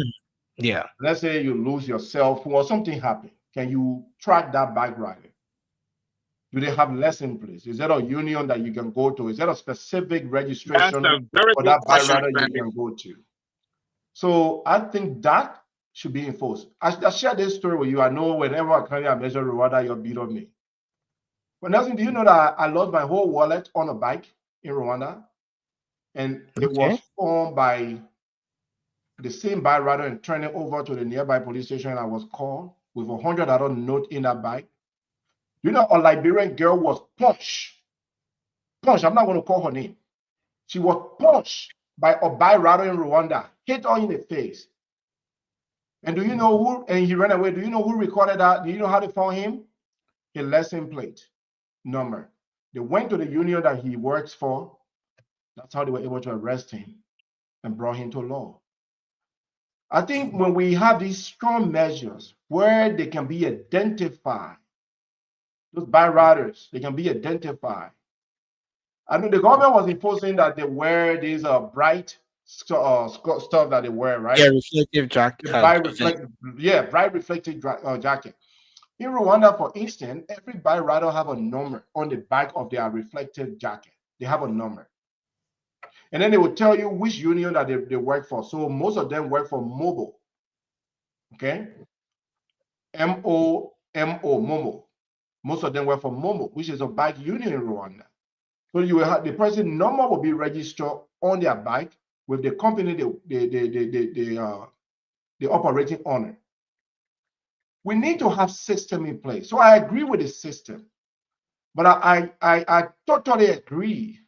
Yeah. Let's say you lose your cell phone or something happen. Can you track that bike rider? Do they have less in place? Is there a union that you can go to? Is there a specific registration for that bike rider you can go to? So I think that should be enforced. I share this story with you. I know whenever I carry a measure Rwanda, you'll beat on me. But Nelson, do you know that I lost my whole wallet on a bike in Rwanda? And it was found by the same bike rider and turned it over to the nearby police station. And I was called with $100 note in that bike. You know, a Liberian girl was punched. I'm not going to call her name. She was punched by a bike rider in Rwanda, hit her in the face. And do you know who? And he ran away. Do you know who recorded that? Do you know how they found him? His license plate number. They went to the union that he works for. That's how they were able to arrest him and brought him to law. I think when we have these strong measures where they can be identified, those bike riders, they can be identified. I mean, the government was enforcing that they wear these bright stuff that they wear, right? Yeah, reflective jacket. Bright reflective jacket. In Rwanda, for instance, every bike rider have a number on the back of their reflective jacket. They have a number. And then they will tell you which union that they work for. So most of them work for Mobile. Okay? Momo. Most of them work for Momo, which is a bike union in Rwanda. So you will have the person number will be registered on their bike with the company they operating on it. We need to have system in place. So I agree with the system, but I totally agree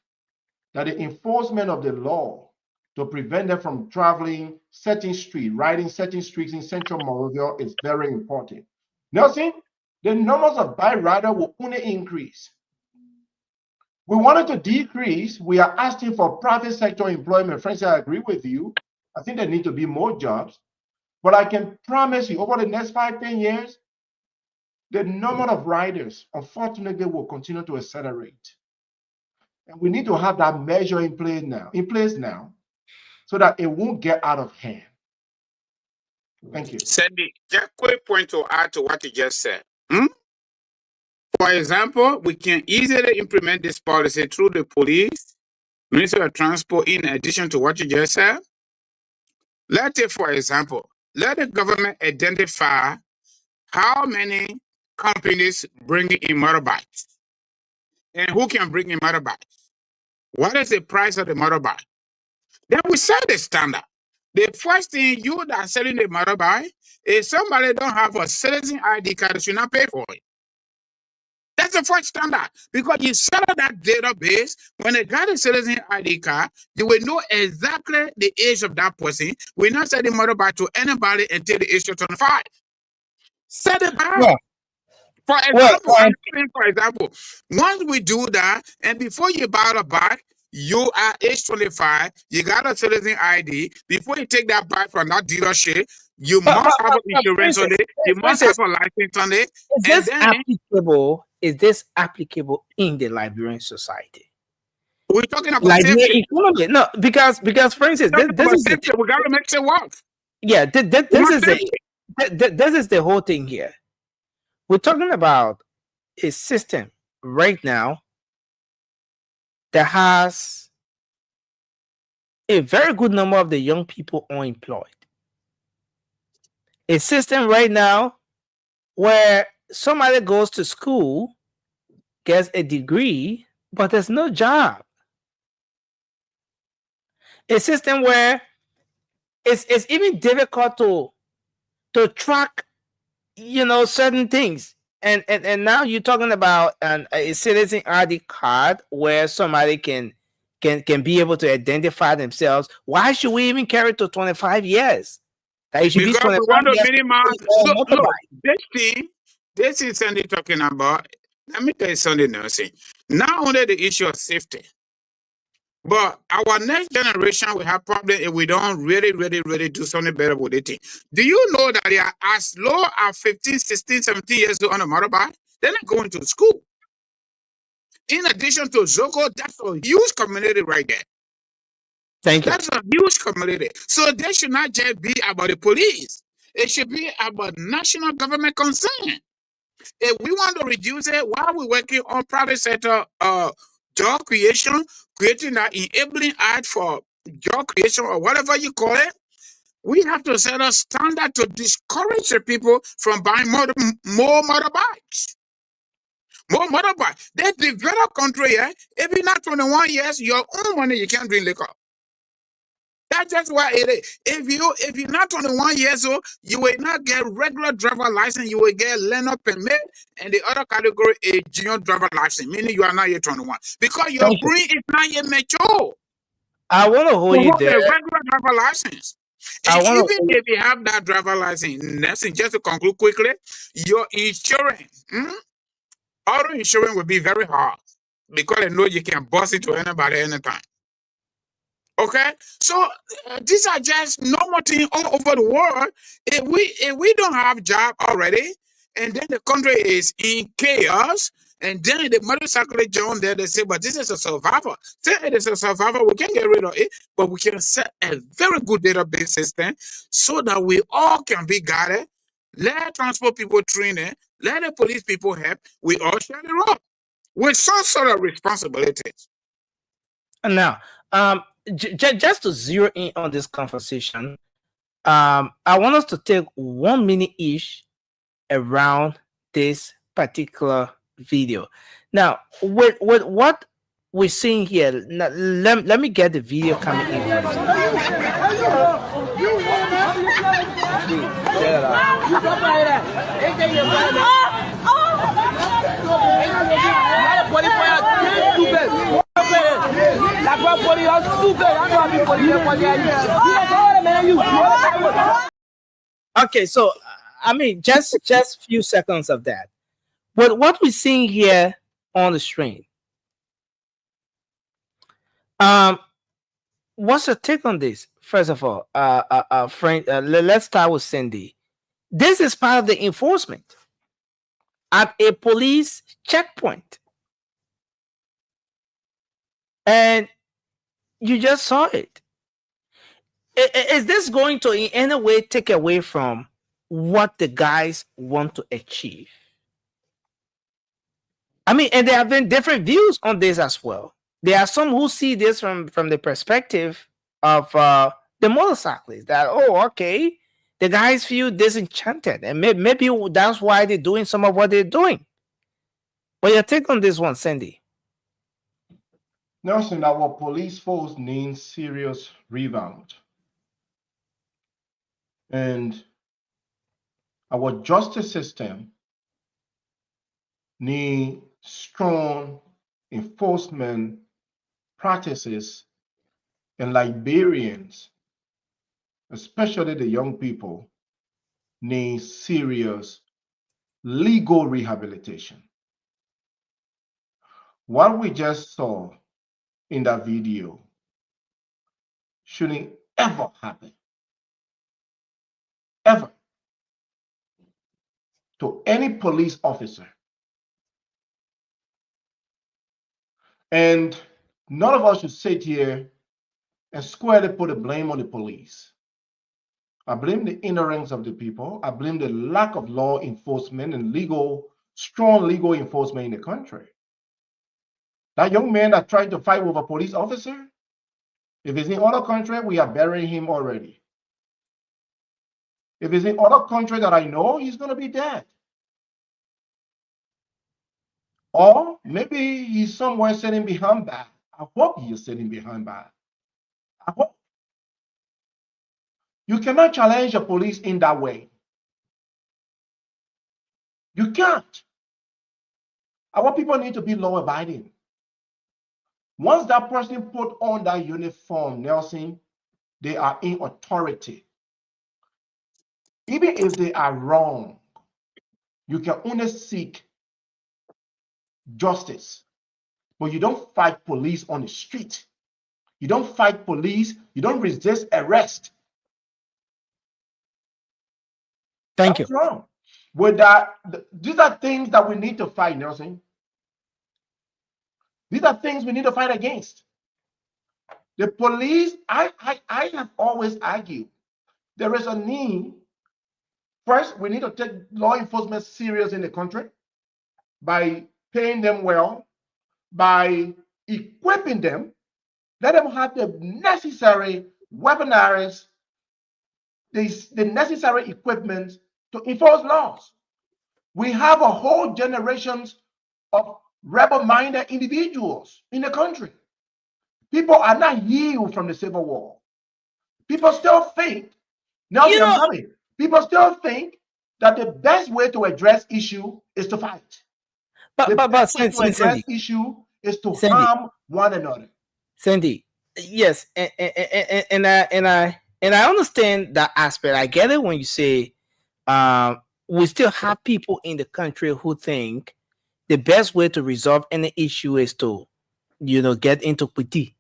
that the enforcement of the law to prevent them from traveling certain streets, riding certain streets in central Monrovia is very important. Nelson, the numbers of bike riders will only increase. We wanted to decrease. We are asking for private sector employment. Friends, I agree with you. I think there need to be more jobs. But I can promise you, over the next 5-10 years, the number of riders, unfortunately, will continue to accelerate. And we need to have that measure in place now, so that it won't get out of hand. Thank you. Sandy, just a quick point to add to what you just said. For example, we can easily implement this policy through the police, Ministry of Transport, in addition to what you just said. Let's say, for example, let the government identify how many companies bring in motorbikes and who can bring in motorbikes. What is the price of the motorbike? Then we set the standard. The first thing you that are selling the motorbike is somebody don't have a citizen ID card, they should not pay for it. That's the first standard. Because you set up that database, when they got a citizen ID card, you will know exactly the age of that person. We're not selling motorbike to anybody until the age of 25. Set it back. Yeah. For example, once we do that, and before you buy a bike, you are age 25, you got a citizen ID. Before you take that bike from that dealership, you must have insurance on it. You must have a license on it. Is this applicable in the Liberian society? We're talking about safety. No, because for instance, this is safety. We got to make it work. Yeah, this is the whole thing here. We're talking about a system right now that has a very good number of the young people unemployed. A system right now where somebody goes to school, gets a degree, but there's no job. A system where it's even difficult to track, certain things. And now you're talking about a citizen ID card where somebody can be able to identify themselves. Why should we even carry it to 25 years? That it should because be 25 we want to years. minimize. This is Sandy talking about. Let me tell you something, Nelson. Not only the issue of safety, but our next generation will have problems if we don't really do something better with it. Do you know that they are as low as 15, 16, 17 years old on a motorbike? They're not going to school. In addition to Zoko, that's a huge community right there. Thank you. That's a huge community. So they should not just be about the police. It should be about national government concern. If we want to reduce it, while we're working on private sector job creation, creating that enabling act for job creation or whatever you call it, We have to set a standard to discourage the people from buying more motorbikes. More motorbikes. They develop country, if you're not 21 years, your own money, you can't drink liquor. That's just why it is. If you're not 21 years old, you will not get regular driver license. You will get learner permit, and the other category is junior driver license, meaning you are not yet 21 because your brain is not yet mature. I want to hold you there. A regular driver license. And even if you have that driver license, nothing, just to conclude quickly, your insurance, auto insurance will be very hard because they know you can bust it to anybody anytime. Okay, so these are just normal things all over the world. If we don't have job already, and then the country is in chaos, and then the motorcyclist join there, they say, but this is a survivor. Say it is a survivor, we can get rid of it, but we can set a very good database system so that we all can be guided. Let transport people train it, let the police people help. We all share the road with some sort of responsibilities. Now, just to zero in on this conversation, I want us to take 1 minute each around this particular video. Now, with what we're seeing here, now, let me get the video coming in first. Okay, so I mean, just few seconds of that. But what we're seeing here on the screen, what's your take on this? First of all, friend, let's start with Cindy. This is part of the enforcement at a police checkpoint, and you just saw it. Is this going to in any way take away from what the guys want to achieve? I mean, and there have been different views on this as well. There are some who see this from the perspective of the motorcyclists, that, oh, okay, the guys feel disenchanted, and maybe that's why they're doing some of what they're doing. But your take on this one, Cindy? Nelson, our police force needs serious revamp. And our justice system needs strong enforcement practices, and Liberians, especially the young people, need serious legal rehabilitation. What we just saw in that video shouldn't ever happen, ever, to any police officer. And none of us should sit here and squarely put the blame on the police. I blame the ignorance of the people. I blame the lack of law enforcement and strong legal enforcement in the country. That young man that tried to fight with a police officer, if it's in other country, we are burying him already. If it's in other country that I know, he's going to be dead. Or maybe he's somewhere sitting behind bars. I hope he is sitting behind bars. I hope. You cannot challenge the police in that way. You can't. Our people need to be law-abiding. Once that person put on that uniform, Nelson, they are in authority. Even if they are wrong, you can only seek justice. But you don't fight police on the street. You don't fight police. You don't resist arrest. Thank you. That's wrong. With that, these are things that we need to fight, Nelson. These are things we need to fight against. The police, I have always argued, there is a need. First, we need to take law enforcement serious in the country by paying them well, by equipping them, let them have the necessary weaponaries the necessary equipment to enforce laws. We have a whole generations of rebel-minded individuals in the country. People are not healed from the Civil War. People still think, people still think that the best way to address issue is to fight. The best way to address issue is to harm one another. Sandy, yes, and I understand that aspect. I get it when you say we still have people in the country who think the best way to resolve any issue is to, get into pity,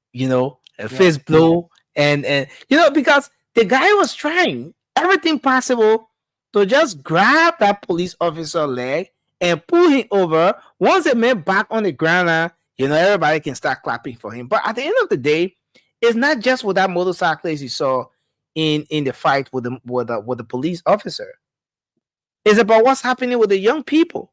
face blow, and because the guy was trying everything possible to just grab that police officer leg and pull him over. Once the man back on the ground, everybody can start clapping for him. But at the end of the day, it's not just with that motorcyclist you saw in the fight with the police officer. It's about what's happening with the young people.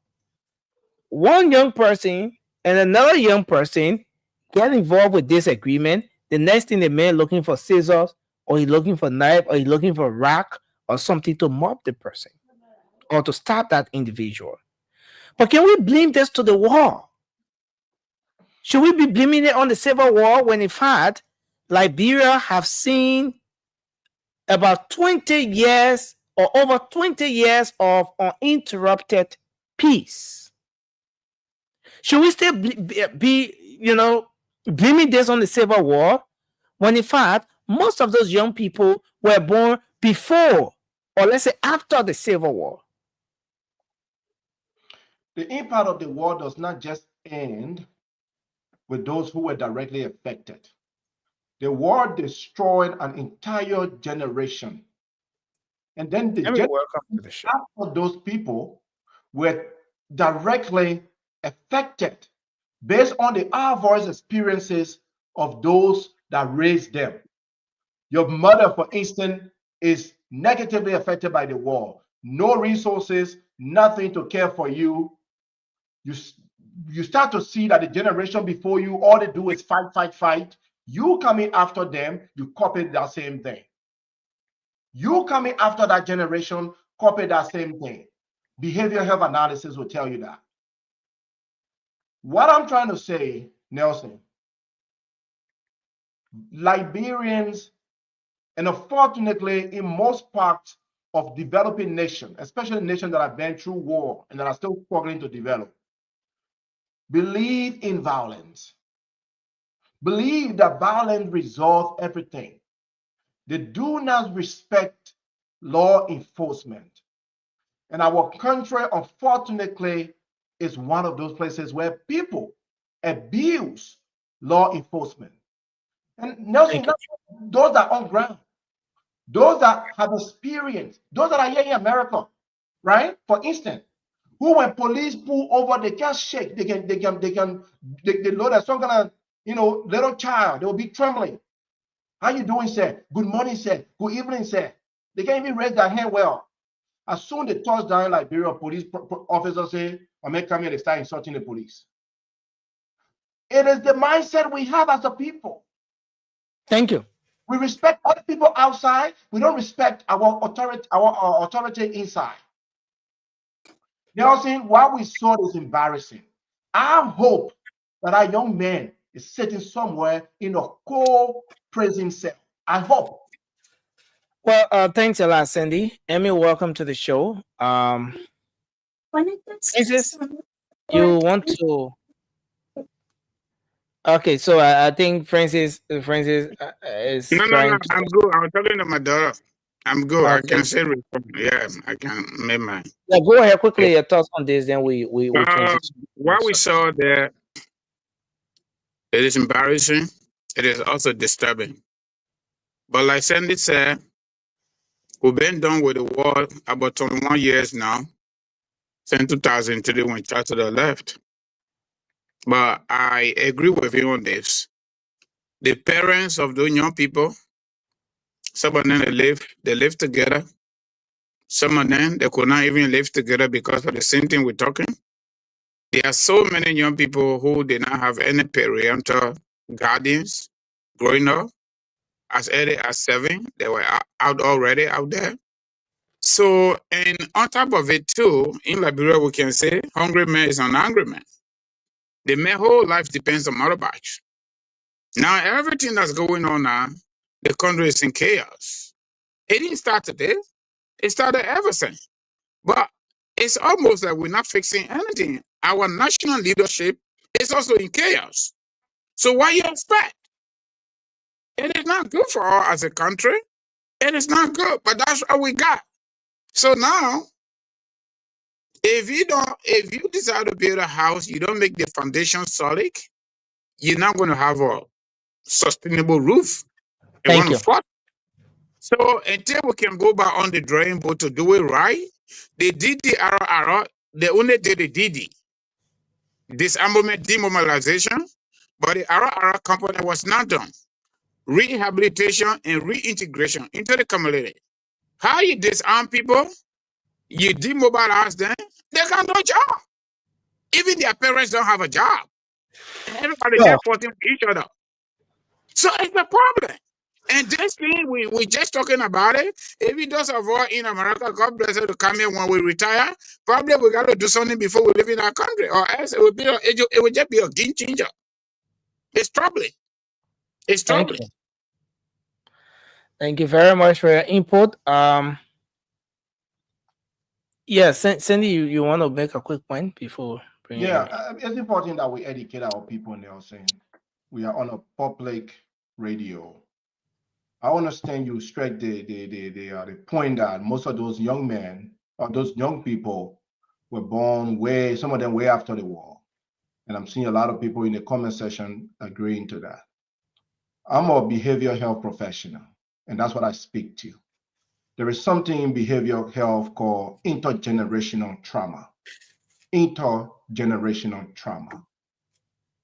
One young person and another young person get involved with disagreement. The next thing, the man looking for scissors, or he's looking for knife, or he's looking for rock or something to mob the person or to stop that individual. But can we blame this to the war? Should we be blaming it on the Civil War when in fact Liberia have seen about 20 years or over 20 years of uninterrupted peace? Should we still be blaming this on the Civil War when in fact most of those young people were born before, or let's say after, the Civil War? The impact of the war does not just end with those who were directly affected. The war destroyed an entire generation. And then after those people were directly affected based on the adverse experiences of those that raised them. Your mother, for instance, is negatively affected by the war. No resources, nothing to care for you. You start to see that the generation before you, all they do is fight, fight, fight. You coming after them, you copy that same thing. You coming after that generation, copy that same thing. Behavioral health analysis will tell you that. What I'm trying to say, Nelson, Liberians, and unfortunately in most parts of developing nations, especially nations that have been through war and that are still struggling to develop, believe in violence. Believe that violence resolves everything. They do not respect law enforcement. And our country, unfortunately, is one of those places where people abuse law enforcement. And Nelson, those that are on ground, those that have experience, those that are here in America, right? For instance, who when police pull over, they can't shake. They know that some kind of, little child, they will be trembling. How you doing, sir? Good morning, sir. Good evening, sir. They can't even raise their hand well. As soon as they touch down in Liberia, police officers say, "I may come here," they start insulting the police. It is the mindset we have as a people. Thank you. We respect other people outside. We don't respect our authority inside. Nelson, what we saw is embarrassing. I hope that our young man is sitting somewhere in a cold prison cell. I hope. Well, thanks a lot, Sandy. Emmy, welcome to the show. Francis, you want to? Okay, so I think Francis is No, I'm good. I'm talking to my daughter. I'm good. I can say, yeah, I can make mine. Yeah, go ahead quickly. Your thoughts on this, then we transition. What we saw there, it is embarrassing. It is also disturbing. But like Sandy said, we've been done with the war about 21 years now, since 2003 when Chancellor left. But I agree with you on this. The parents of those young people, some of them they live together. Some of them they could not even live together because of the same thing we're talking. There are so many young people who did not have any parental guardians growing up. as early as 7. They were out already out there. So, and on top of it too, in Liberia, we can say hungry man is an angry man. The man's whole life depends on motorbikes. Now, everything that's going on now, the country is in chaos. It didn't start today. It started ever since. But it's almost like we're not fixing anything. Our national leadership is also in chaos. So what you expect? It is not good for us as a country. It is not good, but that's what we got. So now, if you decide to build a house, you don't make the foundation solid, you're not going to have a sustainable roof. Thank you. So until we can go back on the drawing board to do it right, they did the RRR, they only did the DD, disarmament, demobilization, but the RRR component was not done. Rehabilitation and reintegration into the community. How you disarm people, you demobilize them, they got no job. Even their parents don't have a job. Everybody just fighting with each other. So it's a problem. And this thing, we just talking about it. Even those of us in America, God bless us to come here when we retire, probably we got to do something before we live in our country, or else it would just be a game changer. It's troubling. It's troubling. Thank you very much for your input. Yeah, Cindy, you want to make a quick point before bringing it's important that we educate our people, Nelson. We are on a public radio. I understand you stress the point that most of those young men or those young people were born some of them way after the war. And I'm seeing a lot of people in the comment section agreeing to that. I'm a behavioral health professional, and that's what I speak to. There is something in behavioral health called intergenerational trauma. Intergenerational trauma.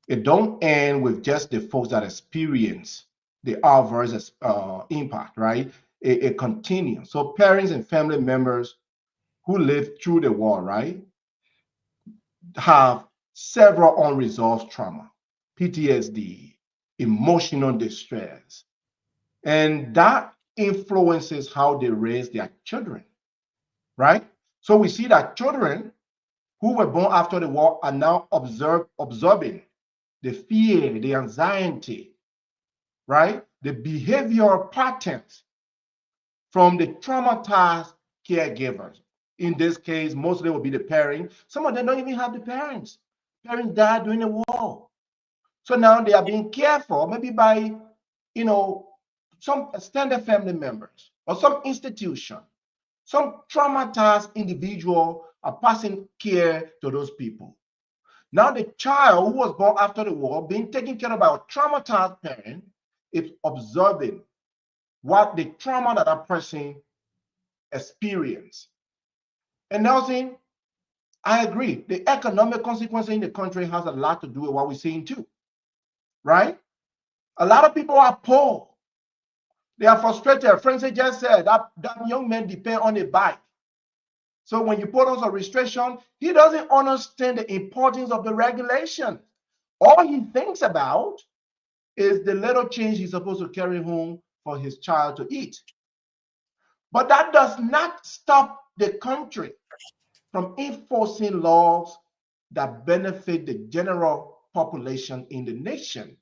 It don't end with just the folks that experience the adverse impact, right? It continues. So parents and family members who lived through the war, right, have several unresolved trauma, PTSD, emotional distress, and that influences how they raise their children, right? So we see that children who were born after the war are now observing the fear, the anxiety, right? The behavioral patterns from the traumatized caregivers. In this case, mostly will be the parents. Some of them don't even have the parents. Parents died during the war. So now they are being cared for, maybe by, some extended family members or some institution. Some traumatized individual are passing care to those people. Now the child who was born after the war, being taken care of by a traumatized parent, is observing what the trauma that that person experienced. And Nelson, I agree. The economic consequences in the country has a lot to do with what we're seeing too, right? A lot of people are poor. They are frustrated. Francis just said that young man depend on a bike. So when you put on a restriction, he doesn't understand the importance of the regulation. All he thinks about is the little change he's supposed to carry home for his child to eat. But that does not stop the country from enforcing laws that benefit the general population in the nation.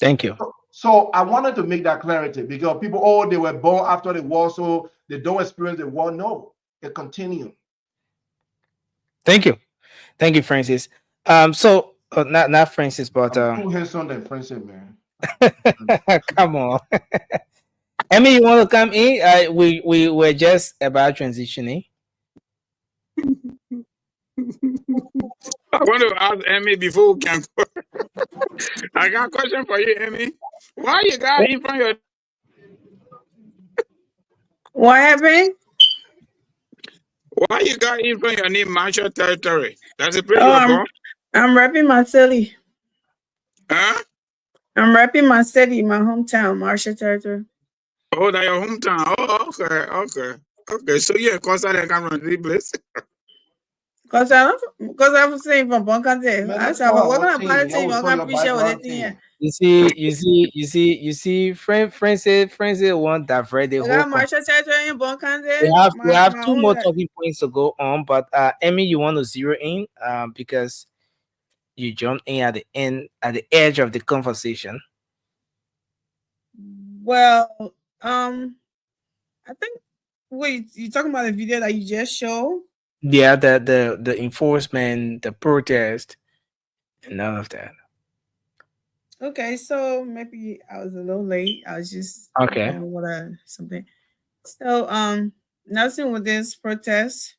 Thank you. So I wanted to make that clarity because people, they were born after the war, so they don't experience the war. No, it continues. Thank you. Thank you, Francis. So not Francis, but too handsome than Francis, man. come on. Emmy, you want to come in? We were just about transitioning. I want to ask Emmy before we can go. I got a question for you, Emmy. Why you got in front of your... What happened? Why you got in front of your name, Marshall Territory? That's a pretty good. I'm repping my city. Huh? I'm repping my city, my hometown, Marshall Territory. Oh, that's your hometown. Oh, okay. So you're in Costa Rica from the place? Because I was saying from one country. I said, what kind of politics you can appreciate with it here? You see, friends want to divert the I whole got Marshall Territory in one country. we have My two own more guy. talking points to go on, but Emmy, you want to zero in because you jumped in at the edge of the conversation. Well, I think wait, you talking about the video that you just showed? Yeah, the enforcement, the protest, and all of that. Okay, so maybe I was a little late. I was just Okay. something. So nothing with this protest.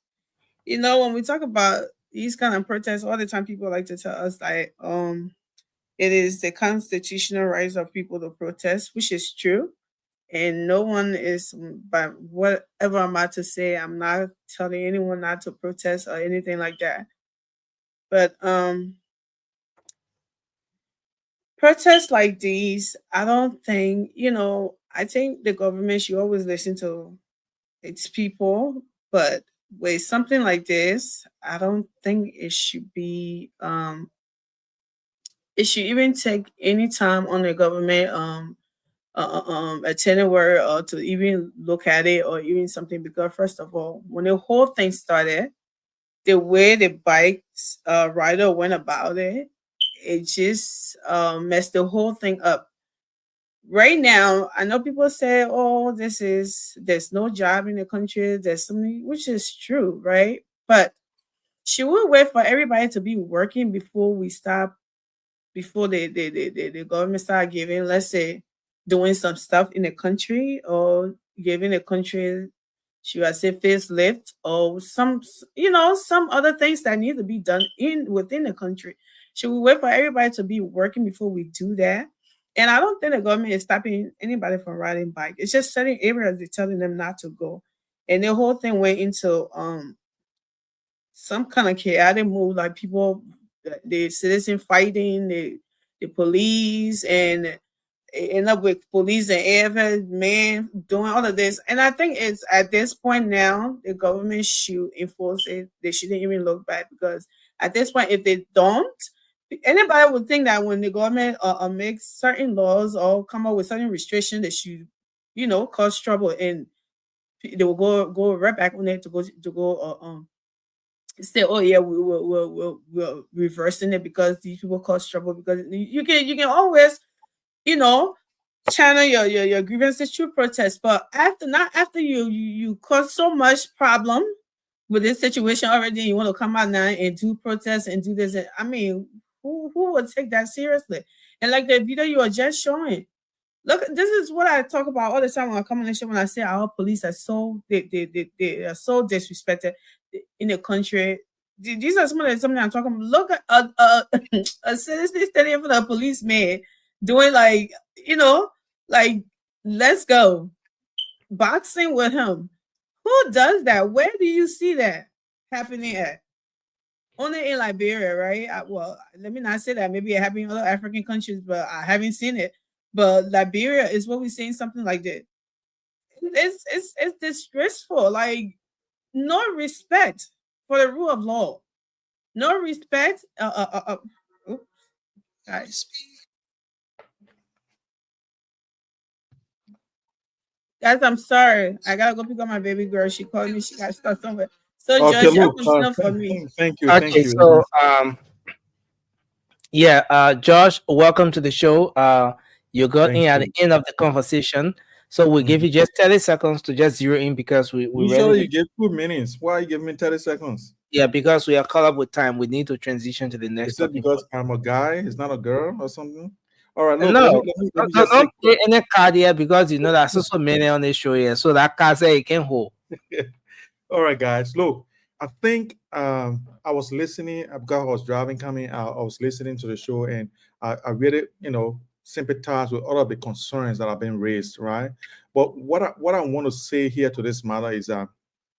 You know, when we talk about these kind of protests, all the time people like to tell us like it is the constitutional rights of people to protest, which is true. And no one is, by whatever I'm about to say, I'm not telling anyone not to protest or anything like that. But protests like these, I don't think, I think the government should always listen to its people, but with something like this, I don't think it should be it should even take any time on the government itinerary or to even look at it or even something, because first of all, when the whole thing started, the way the bikes rider went about it, it just messed the whole thing up. Right now, I know people say, "Oh, there's no job in the country. There's something," which is true, right? But should we wait for everybody to be working before we stop? Before the government start giving, let's say, doing some stuff in the country or giving the country, should I say, facelift or some other things that need to be done within the country. Should we wait for everybody to be working before we do that? And I don't think the government is stopping anybody from riding bike. It's just certain areas they're telling them not to go. And the whole thing went into some kind of chaotic move, like people, the citizen fighting the police, and end up with police and AFL man doing all of this. And I think it's at this point now the government should enforce it. They shouldn't even look back, because at this point, if they don't, anybody would think that when the government makes certain laws or come up with certain restrictions, they should, cause trouble, and they will go right back on it to go say, "Oh yeah, we're reversing it because these people cause trouble." Because you can always, channel your grievances through protest, but not after you cause so much problem with this situation already. You want to come out now and do protests and do this. I mean, who would take that seriously? And like the video you are just showing. Look, this is what I talk about all the time when I come on the show. When I say our police are they are so disrespected in the country. These are something I'm talking about. Look at a citizen standing for the policeman doing like, like, let's go boxing with him. Who does that? Where do you see that happening at? Only in Liberia, right? Well, let me not say that. Maybe it happened in other African countries, but I haven't seen it. But Liberia is what we're seeing, something like that. It's disgraceful. Like, no respect for the rule of law. No respect. Oops, guys. Guys, I'm sorry. I gotta go pick up my baby girl. She called me. She got stuck somewhere. So, Okay, Josh, look, continue for me. thank you. Okay, Thank you. so Josh, welcome to the show. You got Thank in at you. the end of the conversation, so we'll give you just 30 seconds to just zero in, because we Usually ready. you give 2 minutes. Why you give me 30 seconds? Yeah, because we are caught up with time. We need to transition to the next Is it topic. because I'm a guy? It's not a girl or something? All right, look, No, let me just say, don't play any card here, because there's so many on the show here, so that card say it can hold. all right, guys, look, I think I was listening because I was driving coming out. I was listening to the show, and I really, sympathize with all of the concerns that have been raised, right? But what I want to say here to this matter is that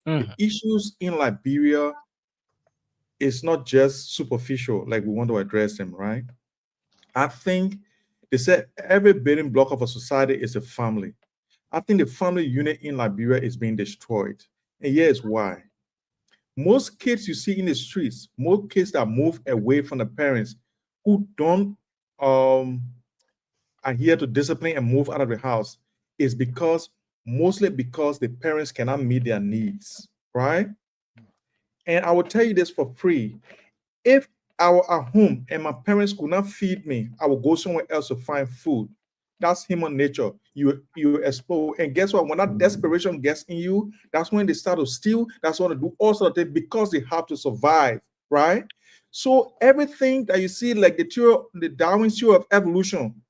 the issues in Liberia is not just superficial, like we want to address them, right? I think they said every building block of a society is a family. I think the family unit in Liberia is being destroyed. And here's why. Most kids you see in the streets, most kids that move away from the parents who don't adhere to discipline and move out of the house is mostly because the parents cannot meet their needs, right? And I will tell you this for free. If I were at home and my parents could not feed me, I would go somewhere else to find food. That's human nature. You explode. And guess what? When that desperation gets in you, that's when they start to steal. That's when they do all sorts of things because they have to survive, right? So everything that you see, like the Darwin's theory of evolution,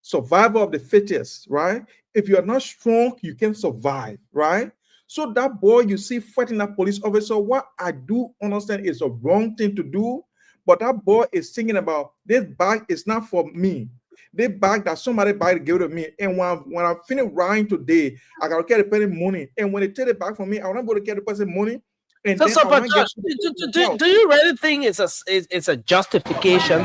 survival of the fittest, right? If you're not strong, you can survive, right? So that boy you see fighting that police officer, what I do understand is a wrong thing to do, but that boy is thinking about this bag is not for me. This bag that somebody buy to give to me. And when I finish riding today, I gotta get the person money. And when they take it back from me, I'm not going to get the person money. And So, but Josh, do you really think it's a justification?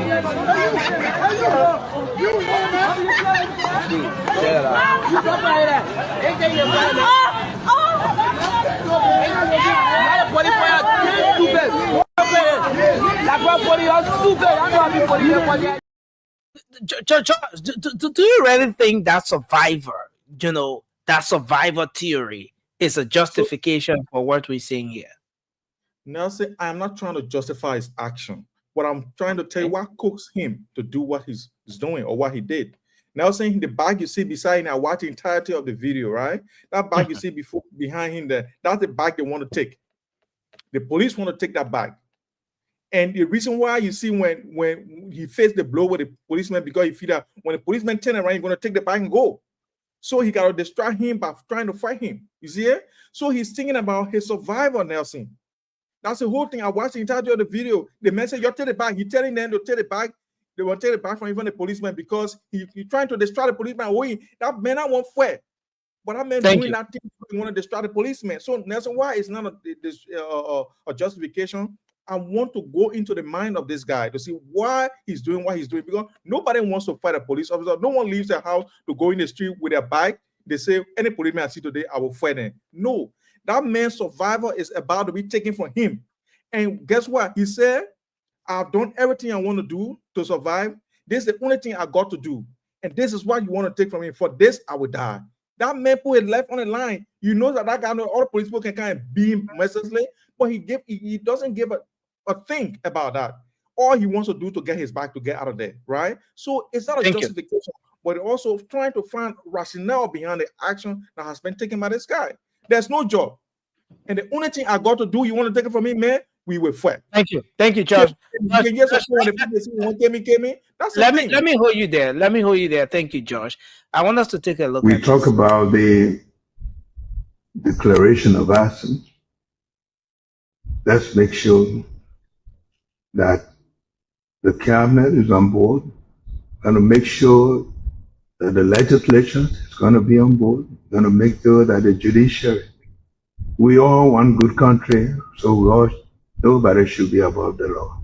Do you really think that survivor, that survivor theory is a justification for what we're saying here? Nelson, I'm not trying to justify his action. What I'm trying to tell you, what cooks him to do what he's doing or what he did. Nelson, the bag you see beside him, I watch the entirety of the video, right? That bag you see behind him there, that's the bag they want to take. The police want to take that bag. And the reason why you see when he faced the blow with the policeman, because he feel that when the policeman turn around, he's going to take the bag and go. So he got to distract him by trying to fight him. You see it? So he's thinking about his survival, Nelson. That's the whole thing. I watched the entirety of the video. The man said, "You take the bag." He's telling them to take the bag. They will take the bag from even the policeman because he's trying to distract the policeman away. That man, I won't fight. But that man doing that thing, he want to distract the policeman. So Nelson, why is not a justification? I want to go into the mind of this guy to see why he's doing what he's doing, because nobody wants to fight a police officer. No one leaves their house to go in the street with a bike. They say, any policeman I see today, I will fight him. No, that man's survival is about to be taken from him. And guess what? He said, I've done everything I want to do to survive. This is the only thing I got to do. And this is what you want to take from me. For this, I will die. That man put his life on the line. You know that guy, all the police people can kind of beat him mercilessly, but he doesn't give a thing about that. All he wants to do to get his back to get out of there, right? So it's not a justification, but also trying to find rationale behind the action that has been taken by this guy. There's no job. And the only thing I got to do, you want to take it from me, man? We will fight. Thank you, Josh. Let me hold you there. Thank you, Josh. I want us to take a look. We talk about the declaration of assent. Let's make sure that the cabinet is on board, and to make sure that the legislature is going to be on board, going to make sure that the judiciary. We all one good country, so nobody should be above the law.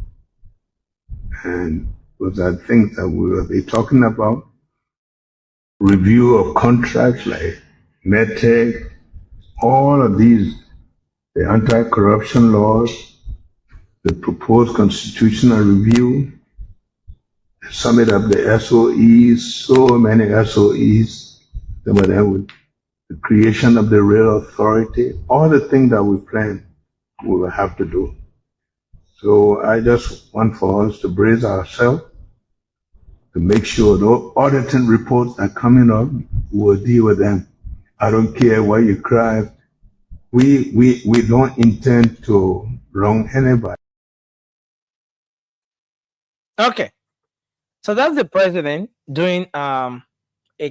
And those are things that we will be talking about. Review of contracts like Methodist, all of these, the anti-corruption laws, the proposed constitutional review, the summit of the SOEs, so many SOEs, some of them with the creation of the rail authority, all the things that we plan, we will have to do. So I just want for us to brace ourselves to make sure the auditing reports that are coming up, we'll deal with them. I don't care why you cry. We don't intend to wrong anybody. Okay. So that's the president doing a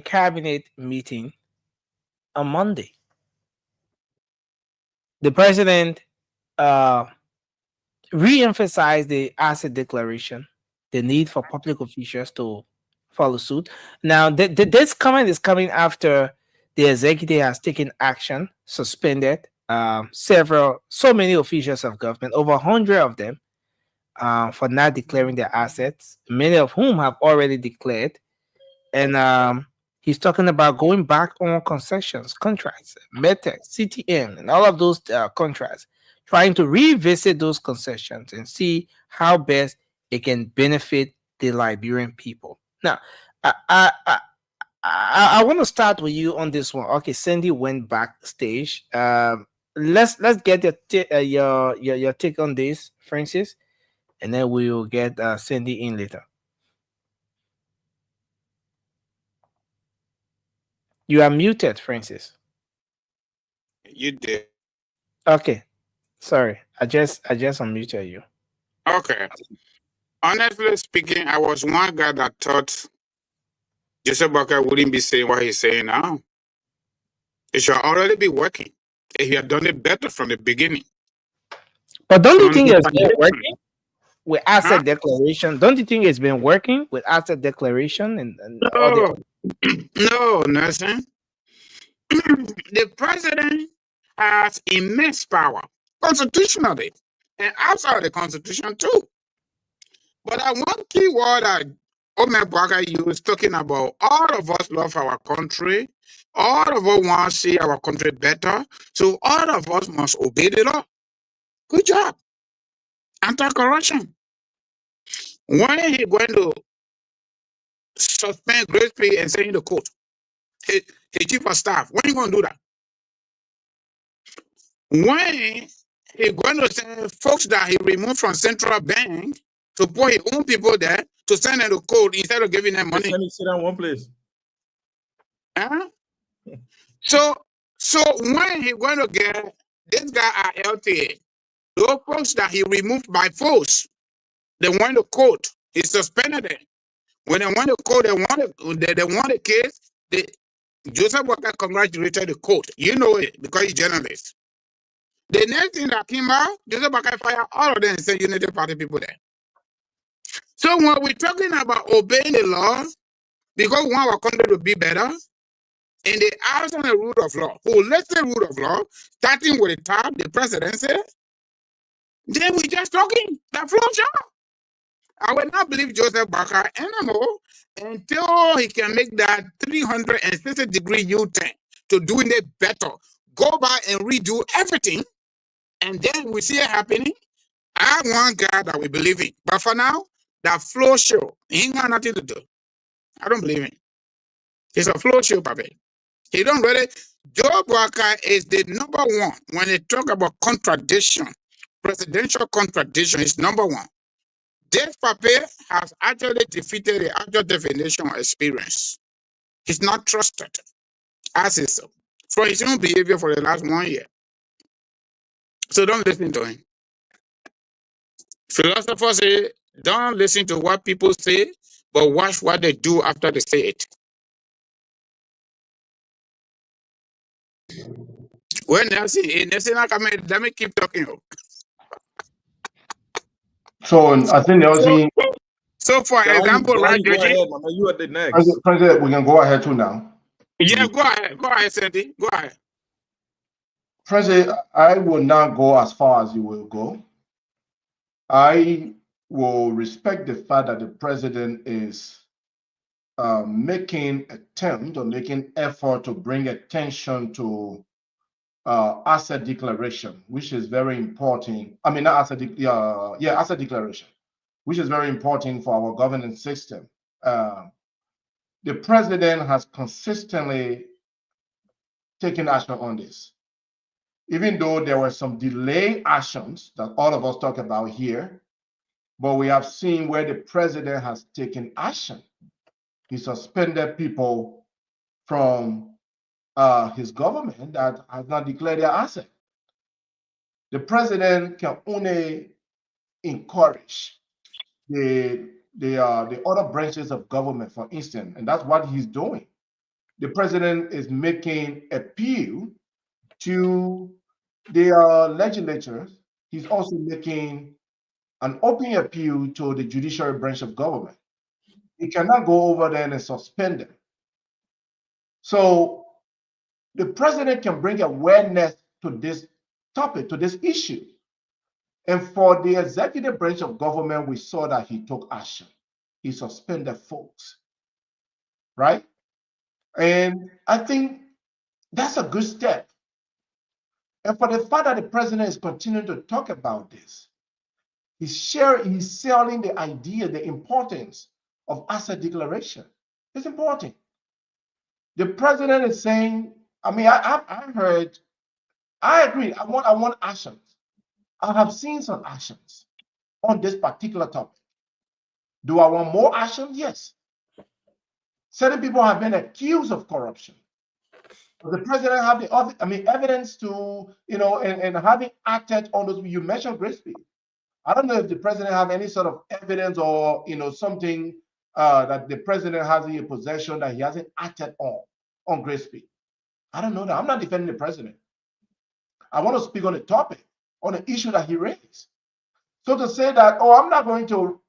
cabinet meeting on Monday. The president re-emphasized the asset declaration, the need for public officials to follow suit. Now, this comment is coming after the executive has taken action, suspended so many officials of government, over 100 of them, for not declaring their assets, many of whom have already declared. And he's talking about going back on concessions, contracts, Methodist, CTM, and all of those contracts trying to revisit those concessions and see how best it can benefit the Liberian people. Now, I want to start with you on this one. Okay, Sandy went backstage. Let's get your take on this, Francis, and then we will get Sandy in later. You are muted, Francis. You did. Okay, sorry. I just unmuted you. Okay. Honestly speaking, I was one guy that thought Joseph Barker wouldn't be saying what he's saying now. It should already be working. If he had done it better from the beginning. But don't you think it's been working with asset declaration? Don't you think it's been working with asset declaration and no, no, Nelson. The president has immense power constitutionally and outside the Constitution too. But one key word that Omer Bwaga used talking about all of us love our country, all of us want to see our country better, so all of us must obey the law. Good job. Anti-corruption. When he going to suspend Grace Pay and send in the court, his chief of staff, when you going to do that? When he going to send folks that he removed from central bank to put his own people there to send them the code instead of giving them money? Let me sit down one place. Huh? So when he going to get this guy at LTA, those folks that he removed by force, they want the court. He suspended them. When they want the court, they want the case. Joseph Walker congratulated the court. You know it because he's journalist. The next thing that came out, Joseph Walker fired all of them and sent Unity Party people there. So when we're talking about obeying the law, because we want our country to be better, in the house on the rule of law, holistic rule of law, starting with the top, the presidency, then we're just talking that flow chart. I will not believe Joseph Barker anymore until he can make that 360-degree U-turn to doing it better. Go back and redo everything, and then we see it happening. I have one guy that we believe in. But for now, that flow show, he ain't got nothing to do. I don't believe in. It's a flow show, Papi. He don't really. Joe Barker is the number one when they talk about contradiction. Presidential contradiction is number one. This paper has actually defeated the actual definition of experience. He's not trusted, as is for his own behavior for the last 1 year. So don't listen to him. Philosophers say, don't listen to what people say, but watch what they do after they say it. When Nelson, let me keep talking. So I think Nelson. So for example, right, go ahead, Mama, you are the next. President, we can go ahead too now. Yeah, go ahead, Sandy. Go ahead. President, I will not go as far as you will go. I will respect the fact that the president is making attempt or making effort to bring attention to asset declaration, which is very important. I mean, not asset, asset declaration, which is very important for our governance system. The president has consistently taken action on this, even though there were some delay actions that all of us talk about here, but we have seen where the president has taken action. He suspended people from his government that has not declared their asset. The president can only encourage the other branches of government, for instance, and that's what he's doing. The president is making appeal to the legislatures. He's also making an open appeal to the judiciary branch of government. He cannot go over there and suspend them. So the president can bring awareness to this topic, to this issue. And for the executive branch of government, we saw that he took action. He suspended folks, right? And I think that's a good step. And for the fact that the president is continuing to talk about this, he's selling the idea, the importance of asset declaration. It's important. The president is saying, I mean, I heard, I agree, I want actions. I have seen some actions on this particular topic. Do I want more actions? Yes. Certain people have been accused of corruption. Does the president have the evidence to, and having acted on those? You mentioned Grisby. I don't know if the president have any sort of evidence or something that the president has in possession that he hasn't acted on Grisby. I don't know that. I'm not defending the president. I want to speak on the topic, on the issue that he raised. So to say that, oh, I'm not going to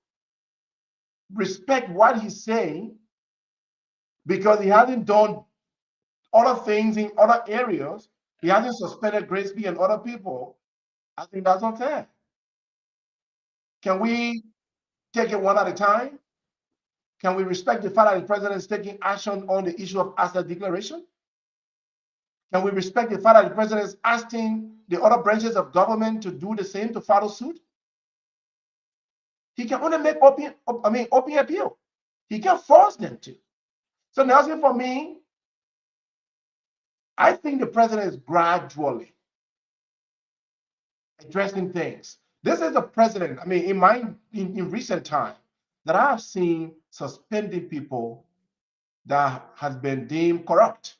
respect what he's saying because he hasn't done other things in other areas, he hasn't suspended Grisby and other people, I think that's unfair. Can we take it one at a time? Can we respect the fact that the president is taking action on the issue of asset declaration? Can we respect the fact that the president is asking the other branches of government to do the same, to follow suit? He can only make open appeal. He can't force them to. So now, for me, I think the president is gradually addressing things. This is the president, in recent time, that I have seen suspending people that has been deemed corrupt.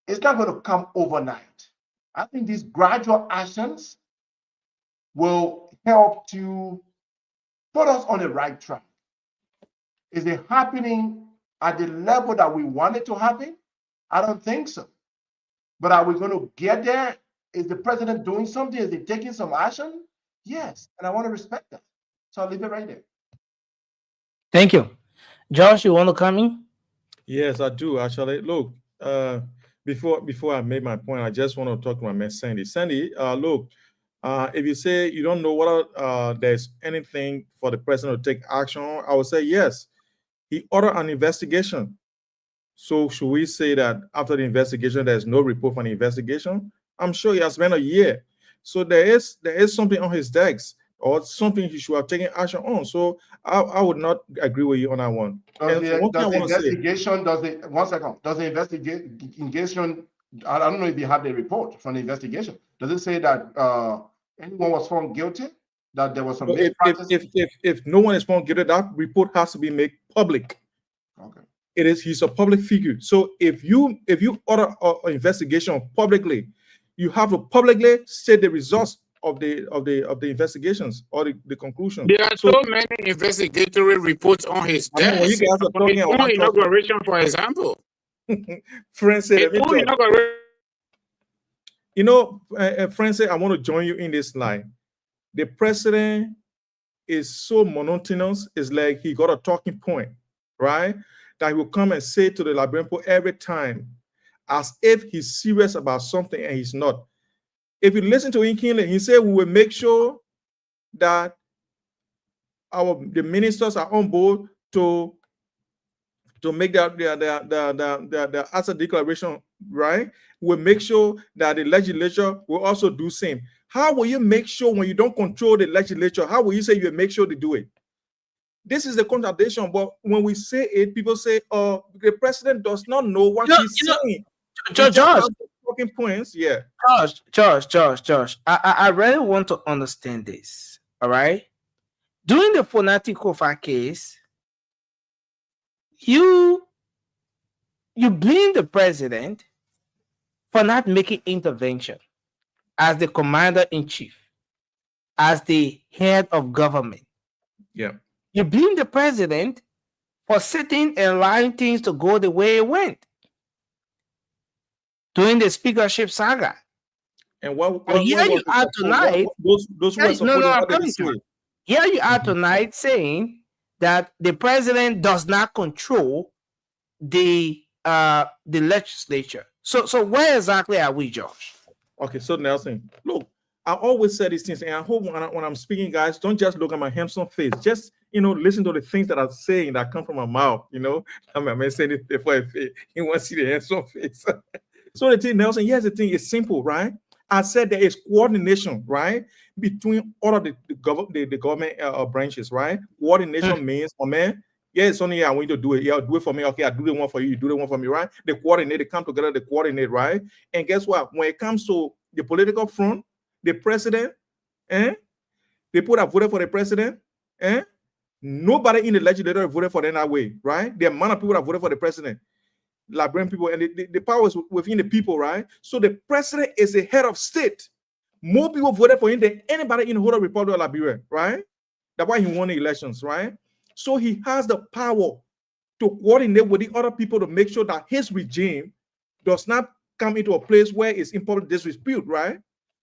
It's not going to come overnight. I think these gradual actions will help to put us on the right track. Is it happening at the level that we want it to happen? I don't think so. But are we going to get there? Is the president doing something? Is he taking some action? Yes, and I want to respect that. So I'll leave it right there. Thank you. Josh, you want to come in? Yes, I do, actually. Look, before I make my point, I just want to talk to my man Sandy. Sandy, look, if you say you don't know whether there's anything for the president to take action on, I would say yes. He ordered an investigation. So should we say that after the investigation, there's no report from the investigation? I'm sure he has spent a year. So there is something on his desk or something he should have taken action on. So I would not agree with you on that one. Does the investigation, does the investigation, I don't know if you have the report from the investigation. Does it say that anyone was found guilty? That there was some if no one is found guilty, that report has to be made public. Okay. He's a public figure. So if you order an investigation publicly, you have to publicly say the results of the investigations or the conclusion. There are so many investigatory reports on his desk. You guys are talking about inauguration, for example. Francis, Francis, I want to join you in this line. The president is so monotonous. It's like he got a talking point, right? That he will come and say to the Liberian people every time, as if he's serious about something and he's not. If you listen to him, he said we will make sure that the ministers are on board to make the asset declaration, right? We'll make sure that the legislature will also do same. How will you make sure when you don't control the legislature? How will you say you will make sure they do it? This is the contradiction. But when we say it, people say, "Oh, the president does not know what he's saying." Josh, talking points, yeah. Josh. I really want to understand this. All right. During the Fonati case, you blame the president for not making intervention as the commander-in-chief, as the head of government. Yeah. You blame the president for sitting and allowing things to go the way it went during the speakership saga. And what here you are tonight. Here you are tonight saying that the president does not control the legislature. So where exactly are we, Josh? Okay, so Nelson, look, I always say these things, and I hope when I'm speaking, guys, don't just look at my handsome face. Just listen to the things that I'm saying that come from my mouth. I may say it before he wants to see the handsome face. So the thing, Nelson, here's the thing, it's simple, right? I said there is coordination, right, between all of the government branches, right? Coordination means, oh man, yeah, it's only I want you to do it. Yeah, do it for me. Okay, I do the one for you. You do the one for me, right? They coordinate. They come together. They coordinate, right? And guess what? When it comes to the political front, the president, the people that voted for the president, nobody in the legislature voted for them that way, right? The amount of people that voted for the president, Liberian people, and the power is within the people, right? So the president is the head of state. More people voted for him than anybody in the whole Republic of Liberia, right? That's why he won the elections, right? So he has the power to coordinate with the other people to make sure that his regime does not come into a place where it's in public disrepute, right?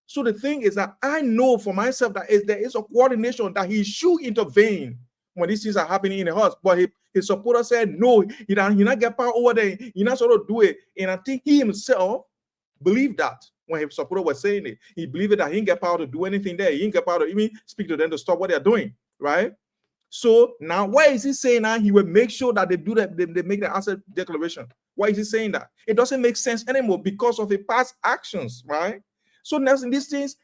So the thing is that I know for myself that there is a coordination that he should intervene when these things are happening in the house. But his supporter said, no, he not get power over there. He not sort of do it. And I think he himself believed that when his supporter was saying it. He believed that he didn't get power to do anything there. He didn't get power to even speak to them to stop what they're doing, right? So now, why is he saying that he will make sure that they do that, they make the asset declaration? Why is he saying that? It doesn't make sense anymore because of the past actions, right? So now in these things,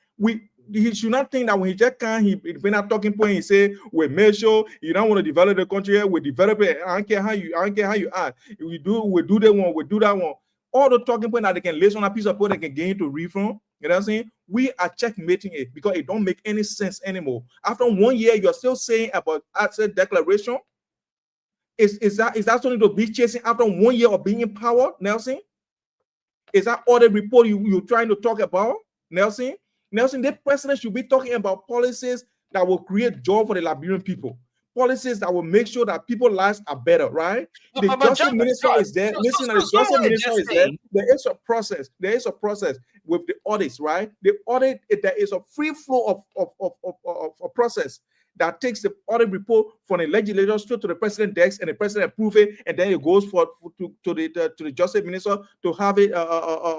he should not think that when he just can't, when I'm talking point, he say, we make sure you don't want to develop the country here, we develop it. I don't care how you act. We do that one, we do that one. All the talking point that they can list on a piece of paper they can gain to read from. You know what I'm saying? We are checkmating it because it don't make any sense anymore. After 1 year, you're still saying about asset declaration. Is that something to be chasing after 1 year of being in power, Nelson? Is that all the report you're trying to talk about, Nelson? Nelson, the president should be talking about policies that will create job for the Liberian people. Policies that will make sure that people's lives are better, right? The justice minister is there. Listen, the justice minister is there. There is a process. There is a process with the audits, right? The audit, there is a free flow of a process that takes the audit report from the legislature straight to the president desk, and the president approves it, and then it goes to the justice minister to have it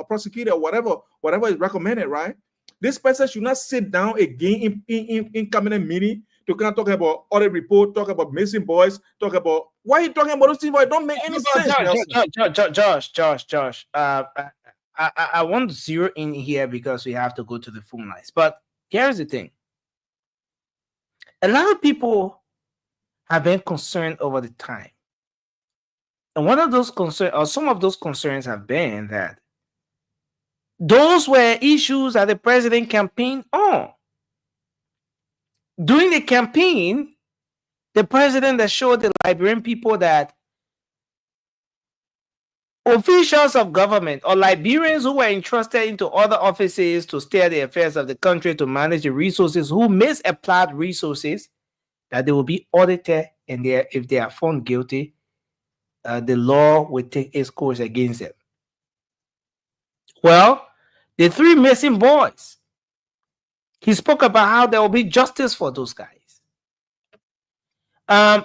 prosecuted or whatever is recommended, right? This person should not sit down again in cabinet meeting to kind of talk about audit report, talk about missing boys, talk about why are you talking about those things? It don't make any sense. Josh. I want to zero in here because we have to go to the phone lines. But here's the thing: a lot of people have been concerned over the time, and one of those concerns, or some of those concerns, have been that those were issues that the president campaigned on. During the campaign, the president assured the Liberian people that officials of government or Liberians who were entrusted into other offices to steer the affairs of the country, to manage the resources, who misapplied resources, that they will be audited, and if they are found guilty, the law will take its course against them. Well, the 3 missing boys, he spoke about how there will be justice for those guys.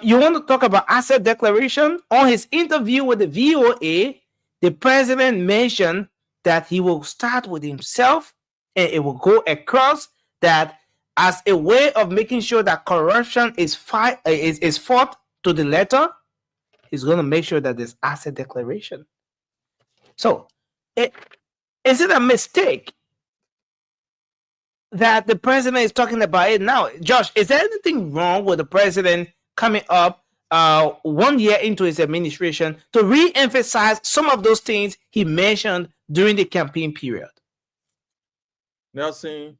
You want to talk about asset declaration? On his interview with the VOA, the president mentioned that he will start with himself, and it will go across, that as a way of making sure that corruption is fought to the letter. He's going to make sure that there's asset declaration. So, is it a mistake that the president is talking about it now? Josh, is there anything wrong with the president coming up 1 year into his administration to re-emphasize some of those things he mentioned during the campaign period? Nelson,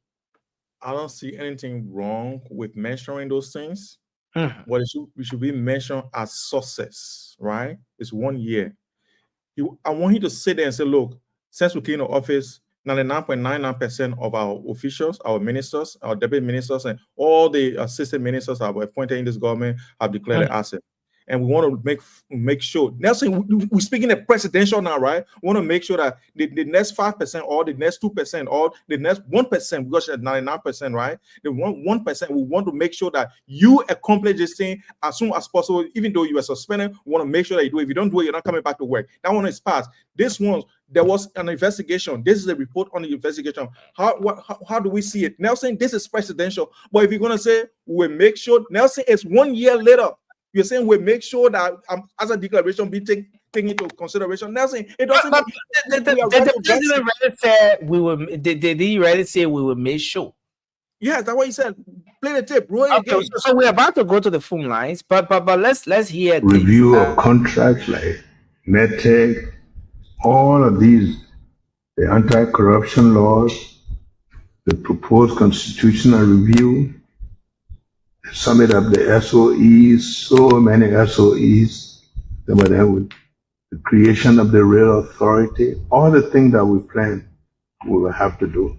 I don't see anything wrong with mentioning those things. What it should be mentioned as success, right? It's 1 year. I want you to sit there and say, look, since we came to office, 99.99% of our officials, our ministers, our deputy ministers, and all the assistant ministers that were appointed in this government have declared an asset. And we want to make sure. Nelson, we're speaking of presidential now, right? We want to make sure that the next 5% or the next 2% or the next 1%, because you're 99%, right? The 1%, we want to make sure that you accomplish this thing as soon as possible. Even though you are suspended, we want to make sure that you do it. If you don't do it, you're not coming back to work. That one is passed. This one, there was an investigation. This is a report on the investigation. How do we see it? Nelson, this is presidential. But if you're going to say, we'll make sure, Nelson, it's 1 year later. You're saying we'll make sure that as a declaration be taken into consideration. Nelson, it doesn't. But the president really said we will. Did he really say we will make sure? Yes, that's what he said. Play the tape, roll it again. So we're about to go to the phone lines, but let's hear review of contracts like Methodist, all of these, the anti-corruption laws, the proposed constitutional review, the summit of the SOEs, so many SOEs, some of them with the creation of the rail authority, all the things that we plan, we will have to do.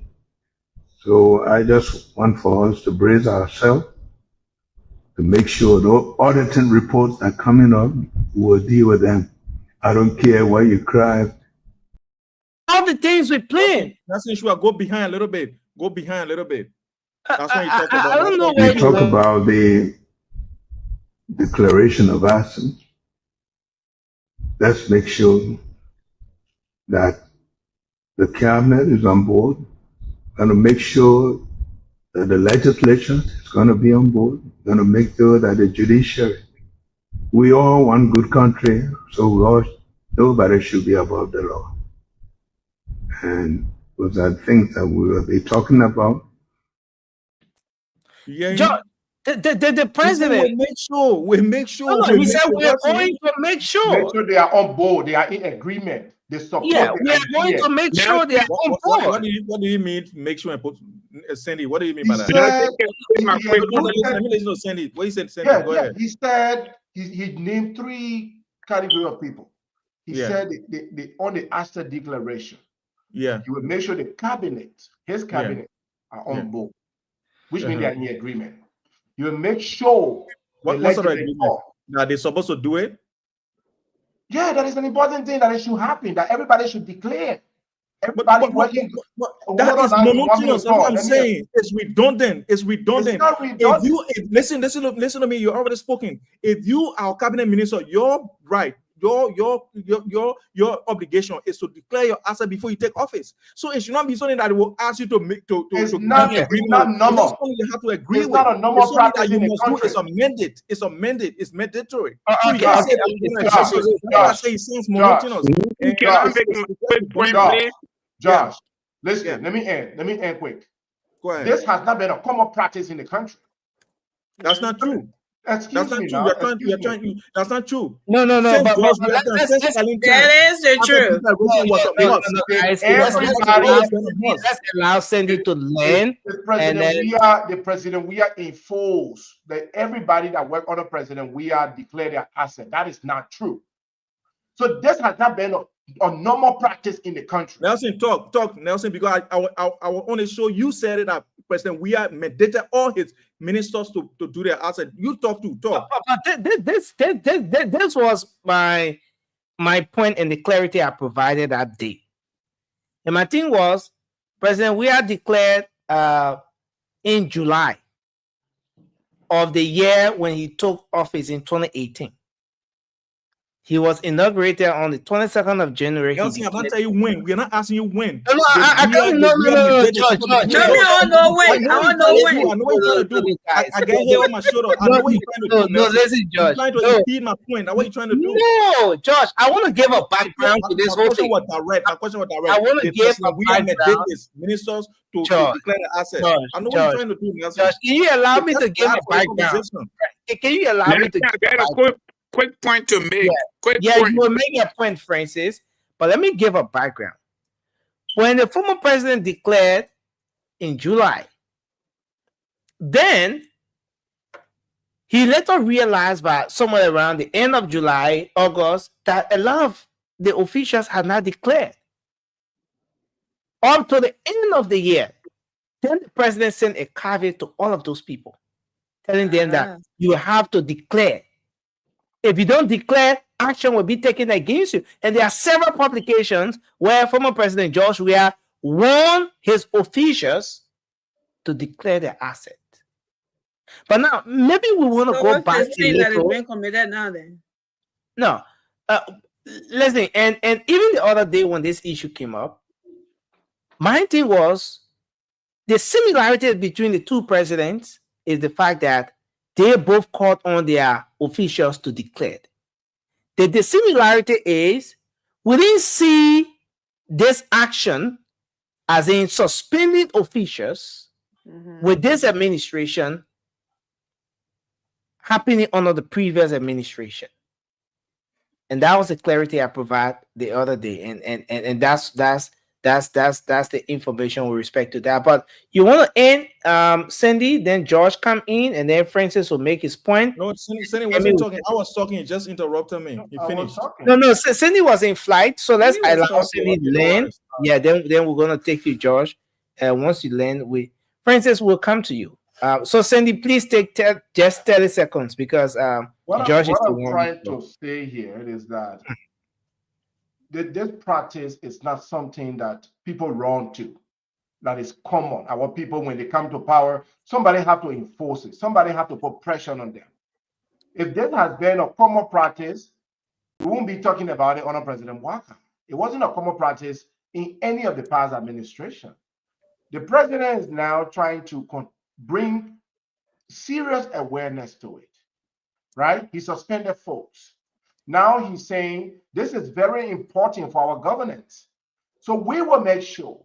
So I just want for us to brace ourselves to make sure those auditing reports that are coming up, we'll deal with them. I don't care what you cry. All the things we plan. That's the issue. Go behind a little bit. Go behind a little bit. That's what you talk about. I don't know We talk about the declaration of assent. Let's make sure that the cabinet is on board. Going to make sure that the legislature is going to be on board. Going to make sure that the judiciary. We all one good country, so nobody should be above the law. And those are things that we will be talking about. Yeah. The president we make sure. No, he said we are going to make sure. Make sure they are on board. They are in agreement. They support. Yeah, we are going to make sure they are on board. What do you mean? Make sure and put Sandy. What do you mean by that? Let me listen to Sandy. What he said, Sandy. Go ahead. He said he named 3 categories of people. He said they on the asset declaration. Yeah, you will make sure the cabinet, his cabinet, are on board, which means they are in agreement. You will make sure what's the agreement? That they're supposed to do it. Yeah, that is an important thing that it should happen. That everybody should declare. Everybody working. That is monotonous. That's what I'm saying. It's redundant. It's redundant. It's not redundant. Listen to me. You're already spoken. If you are cabinet minister, you're right. Your obligation is to declare your asset before you take office. So it should not be something that will ask you to make to it's not normal. It's something you have to agree it's with. Not a normal it's practice that you in must the do. country. It's amended. It's mandatory. Josh, it seems monotonous. Can I make a quick point, please? Josh, listen. Let me end quick. Go ahead. This has not been a common practice in the country. That's not true. That's not true. That's not true. No. That is the truth. Let's allow Sandy to learn. The president, we are enforced that everybody that work under president, we are declare their asset. That is not true. So this has not been a normal practice in the country. Nelson, talk, Nelson, because I will only show you said it that President we are mandated all his ministers to do their asset. You talk. But this was my point and the clarity I provided that day. And my thing was, President, we are declared in July of the year when he took office in 2018. He was inaugurated on the 22nd of January. Nelson, I'm not telling you when. We're not asking you when. No, George. Tell me I want to know when. I want to know when. I know what you're trying to do. I get here on my shoulder. I know what you're trying to do. No, listen, George. You're trying to impede my point. That's what you're trying to do. No, George, I want to give a background to this whole thing. My question was direct. I want to give a background. Ministers to declare the asset. I know what you're trying to do, Nelson. George, can you allow me to give a background? Can you allow me to give a quick point to make? You were making a point, Francis, but let me give a background. When the former president declared in July, then he later realized by somewhere around the end of July, August, that a lot of the officials had not declared. Up to the end of the year, then the president sent a caveat to all of those people, telling them that you have to declare. If you don't declare, action will be taken against you. And there are several publications where former President George Weah warned his officials to declare their asset. But now, maybe we want to go back to that is being committed now then. No. Listen, and even the other day when this issue came up, my thing was the similarity between the two presidents is the fact that they both called on their officials to declare. The similarity is we didn't see this action as in suspending officials with this administration happening under the previous administration. And that was the clarity I provided the other day. And that's the information with respect to that. But you want to end, Cindy, then George come in, and then Francis will make his point. No, Cindy wasn't talking. I was talking. He just interrupted me. He finished. No, Cindy was in flight. So let's allow Cindy to land. Yeah, then we're going to take you, George. Once you land, Francis will come to you. So Cindy, please take just 30 seconds because George is the one. What I'm trying to say here is that this practice is not something that people run to, that is common. Our people, when they come to power, somebody have to enforce it. Somebody have to put pressure on them. If this has been a common practice, we won't be talking about it under President Walker. It wasn't a common practice in any of the past administration. The president is now trying to bring serious awareness to it, right? He suspended folks. Now he's saying this is very important for our governance. So we will make sure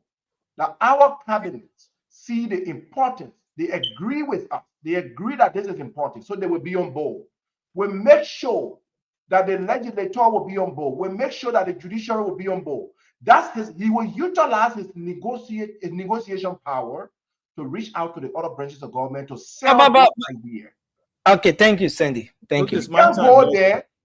that our cabinets see the importance. They agree with us. They agree that this is important. So they will be on board. We'll make sure that the legislature will be on board. We'll make sure that the judiciary will be on board. He will utilize his negotiation power to reach out to the other branches of government to sell this idea. Okay, thank you, Cindy. Thank you.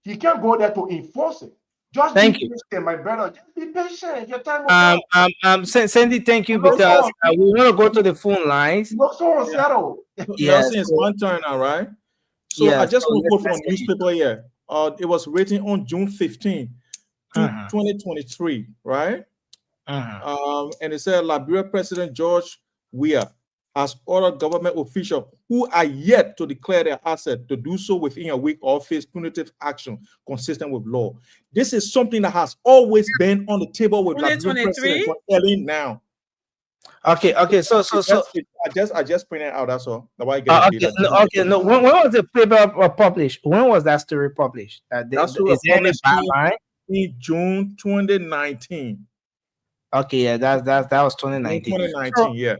He can't go there to enforce it. Just thank be patient, my brother. Just be patient. Your time will come. Cindy, thank you, because we want to go to the phone lines. Yes, it's one turn now, right? So I just want to quote from a newspaper here. It was written on June 15, 2023, right? And it said Liberia President George Weah has ordered government officials who are yet to declare their asset to do so within a week or face punitive action consistent with law. This is something that has always been on the table with Liberian president for early now. Okay. So I just printed out. That's all. When was the paper published? When was that story published? That's in June 2019. Okay, yeah, that was 2019. 2019, yeah.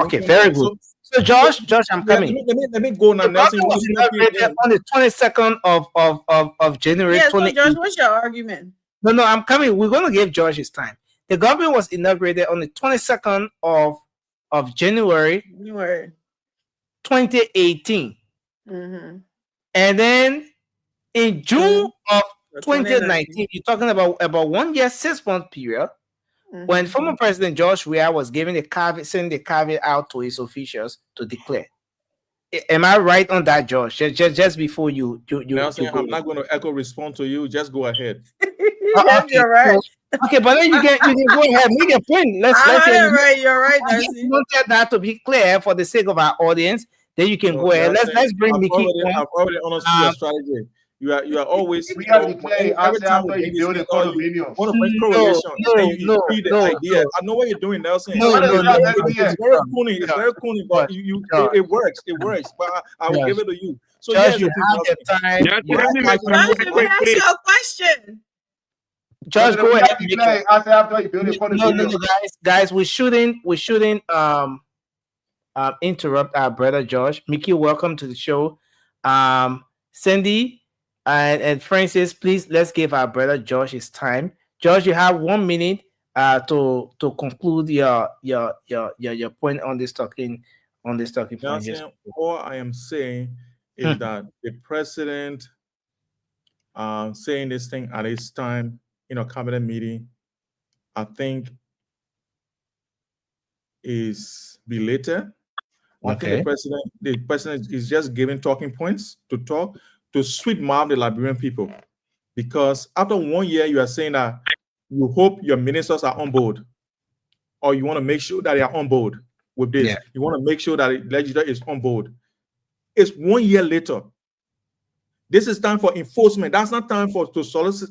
Okay, very good. So Josh, I'm coming. Let me go now. Nelson was inaugurated on the 22nd of January. Yes, so Josh, what's your argument? No, I'm coming. We're going to give George his time. The government was inaugurated on the 22nd of January 2018. And then in June of 2019, you're talking about 1 year, 6 month period. When former President George Weah was sending the caveat out to his officials to declare. Am I right on that, George? Just before you Nelson, I'm not going to echo respond to you. Just go ahead. Yes, you're right. Okay, but then you can go ahead, make a point. Let's you're right. I wanted that to be clear for the sake of our audience. Then you can go ahead. Let's bring Mickey. I've already understood your strategy. You are always every time you build a condominium. Want to bring correlation? You feed the idea. I know what you're doing, Nelson. It's very corny. It's very corny, but it works. It works. But I will give it to you. So Josh, you have the time. Ask your question. Josh, go ahead. Guys, we shouldn't interrupt our brother Josh. Mickey, welcome to the show. Cindy and Francis, please let's give our brother Josh his time. Josh, you have 1 minute to conclude your point on this talking point. All I am saying is that the president saying this thing at this time in a cabinet meeting, I think is belated. I think the president is just giving talking points to talk to sweet mouth the Liberian people, because after 1 year you are saying that you hope your ministers are on board, or you want to make sure that they are on board with this. You want to make sure that the legislature is on board. It's 1 year later. This is time for enforcement. That's not time to solicit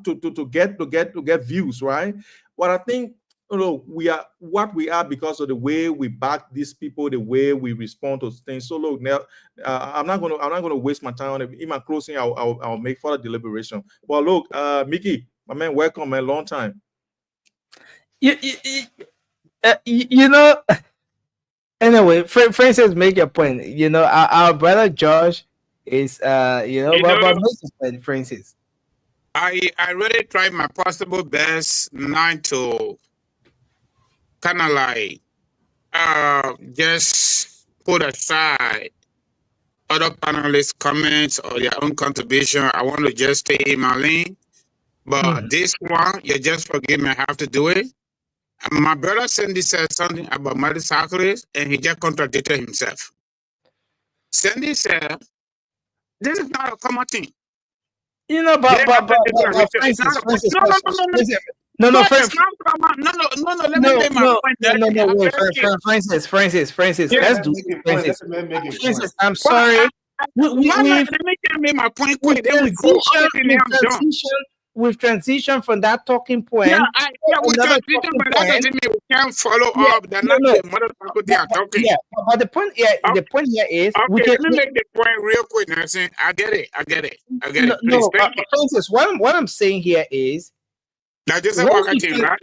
to get views, right? What I think we are what we are because of the way we back these people, the way we respond to things. So look, now I'm not gonna waste my time on it. In my closing, I'll make further deliberation. But look, Mickey, my man, welcome, man, long time. You know. Anyway, Francis, make your point. You know, our brother Josh is but make your point, Francis. I really tried my possible best not to kind of like just put aside other panelists' comments or their own contribution. I want to just stay in my lane. But this one, you just forgive me, I have to do it. My brother Sandy said something about Motorcyclist, and he just contradicted himself. Sandy said, this is not a common thing. You know, but Francis, let me make my point. Francis, let's do it. Francis, I'm sorry. Let me make my point quick. Then we go. We've transitioned from that talking point. We transition, but that doesn't mean we can't follow up. They're not the motherfucker they are talking. Yeah, but the point here is let me make the point real quick, Nelson. I get it. Francis, what I'm saying here is not Joseph Boakate, right?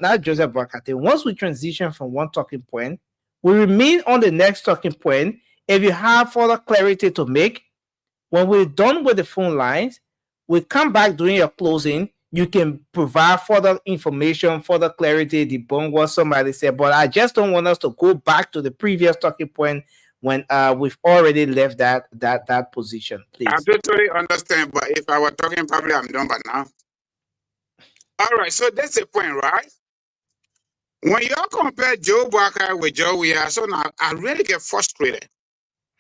Not Joseph Boakate. Once we transition from one talking point, we remain on the next talking point. If you have further clarity to make, when we're done with the phone lines, we come back during your closing. You can provide further information, further clarity, debunk what somebody said. But I just don't want us to go back to the previous talking point when we've already left that position. Please. I totally understand, but if I were talking probably I'm done by now. All right, so that's the point, right? When you all compare Joe Barker with Joe Weir, so now I really get frustrated.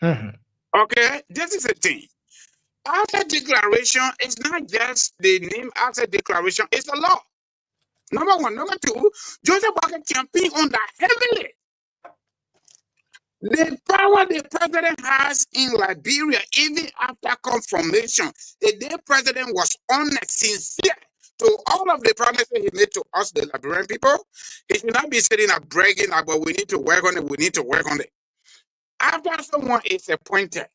Okay, this is the thing. Asset declaration is not just the name asset declaration, it's the law. Number one. Number two, Joseph Barker campaigned on that heavily. The power the president has in Liberia, even after confirmation, the president was honest, sincere to all of the promises he made to us, the Liberian people. He should not be sitting and bragging about we need to work on it. After someone is appointed,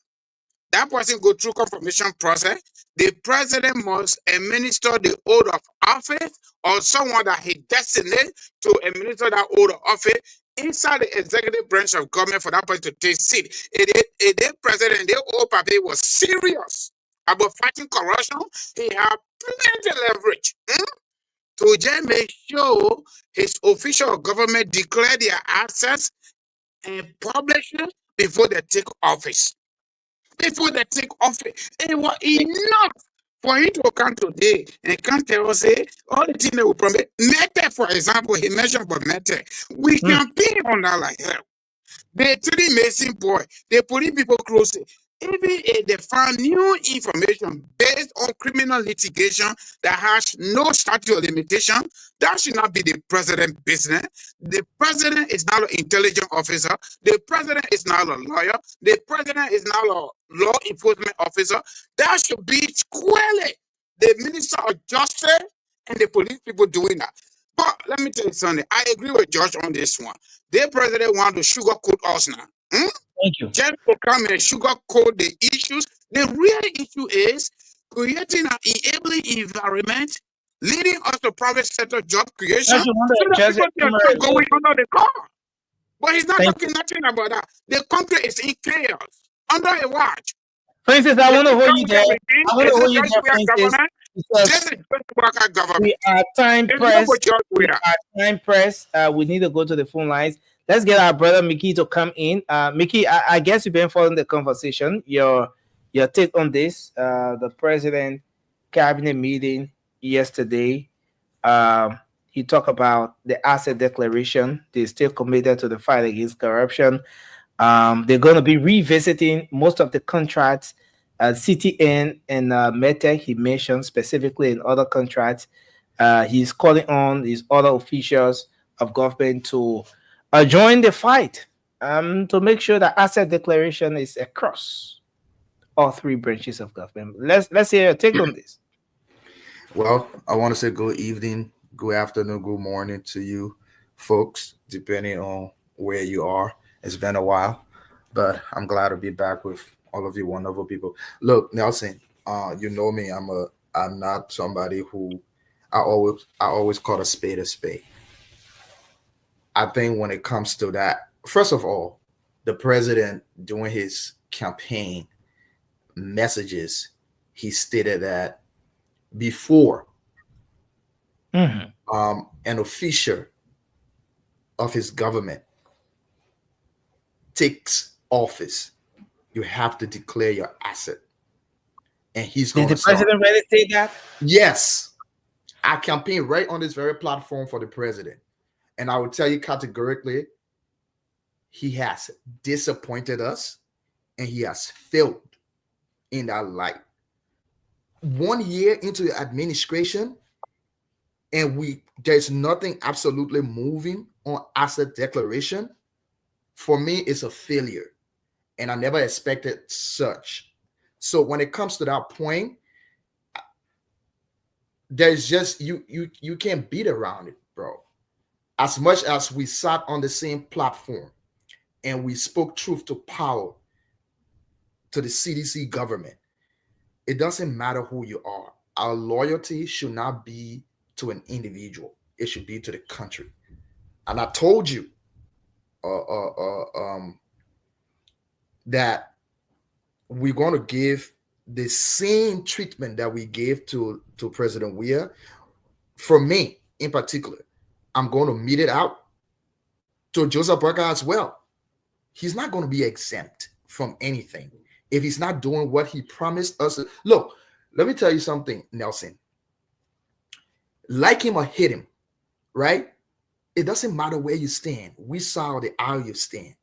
that person go through confirmation process. The president must administer the oath of office or someone that he designated to administer that oath of office inside the executive branch of government for that person to take seat. The president, the old party was serious about fighting corruption. He had plenty leverage to just make sure his official government declare their assets and publish it before they take office. It was enough for him to come today and come tell us all the things that we promise. Mete, for example, he mentioned about Mete. We campaign on that like hell. The three Mason boy, they putting people closer. Even if they found new information based on criminal litigation that has no statute of limitation, that should not be the president's business. The president is not an intelligence officer. The president is not a lawyer. The president is not a law enforcement officer. That should be squarely the minister of justice and the police people doing that. But let me tell you something. I agree with George on this one. The president want to sugarcoat us now. Thank you. Just to come and sugarcoat the issues. The real issue is creating an enabling environment, leading us to private sector job creation. So that people are going under the car. But he's not talking nothing about that. The country is in chaos, under a watch. Francis, I want to hold you there. Because we are time pressed. We need to go to the phone lines. Let's get our brother Mickey to come in. Mickey, I guess you've been following the conversation. Your take on this, the president cabinet meeting yesterday. He talked about the asset declaration. They're still committed to the fight against corruption. They're going to be revisiting most of the contracts, CTN and Metec, he mentioned specifically in other contracts. He's calling on his other officials of government to join the fight to make sure that asset declaration is across all three branches of government. Let's hear your take on this. Well, I want to say good evening good afternoon, good morning to you folks, depending on where you are. It's been a while, but I'm glad to be back with all of you wonderful people. Look, Nelson, you know me. I'm not somebody who I always call a spade a spade. I think when it comes to that, first of all, the president during his campaign messages, he stated that before an official of his government takes office, you have to declare your asset. And he's going Did to the president really say that? Yes. I campaign right on this very platform for the president. And I will tell you categorically, he has disappointed us and he has failed in that light. 1 year into the administration, and there's nothing absolutely moving on asset declaration. For me, it's a failure. And I never expected such. So when it comes to that point, there's just you can't beat around it, bro. As much as we sat on the same platform and we spoke truth to power to the CDC government, it doesn't matter who you are. Our loyalty should not be to an individual. It should be to the country. And I told you that we're going to give the same treatment that we gave to President Weah. For me, in particular, I'm going to mete it out to Joseph Burger as well. He's not going to be exempt from anything if he's not doing what he promised us. Look, let me tell you something, Nelson. Like him or hate him, right? It doesn't matter where you stand. We saw the aisle you stand.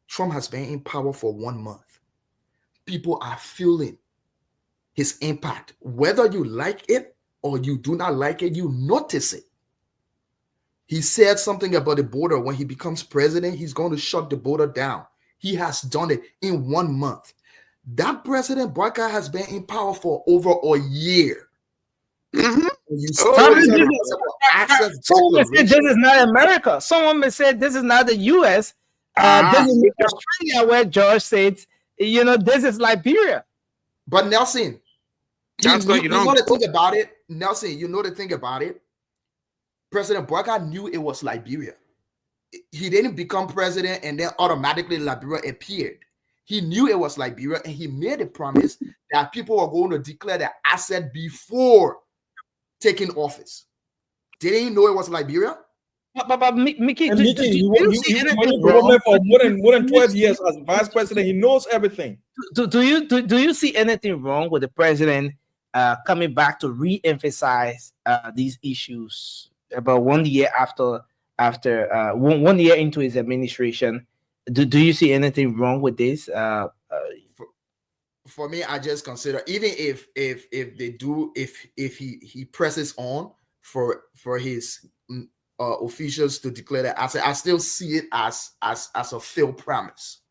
Trump has been in power for 1 month. People are feeling his impact. Whether you like it or you do not like it, you notice it. He said something about the border. When he becomes president, he's going to shut the border down. He has done it in 1 month. That President Barker has been in power for over a year. Someone may say this is not America. Someone may say this is not the U.S. This is Australia, where George said, this is Liberia. But Nelson, you know the thing about it. Nelson, you know the thing about it. President Barker knew it was Liberia. He didn't become president and then automatically Liberia appeared. He knew it was Liberia, and he made a promise that people were going to declare their asset before taking office. Did he know it was Liberia? But Mickey, do you see anything wrong for more than 12 years as vice president? He knows everything. Do you see anything wrong with the president coming back to re-emphasize these issues about 1 year after 1 year into his administration? Do you see anything wrong with this? For me, I just consider, even if he presses on for his officials to declare that asset, I still see it as a failed promise.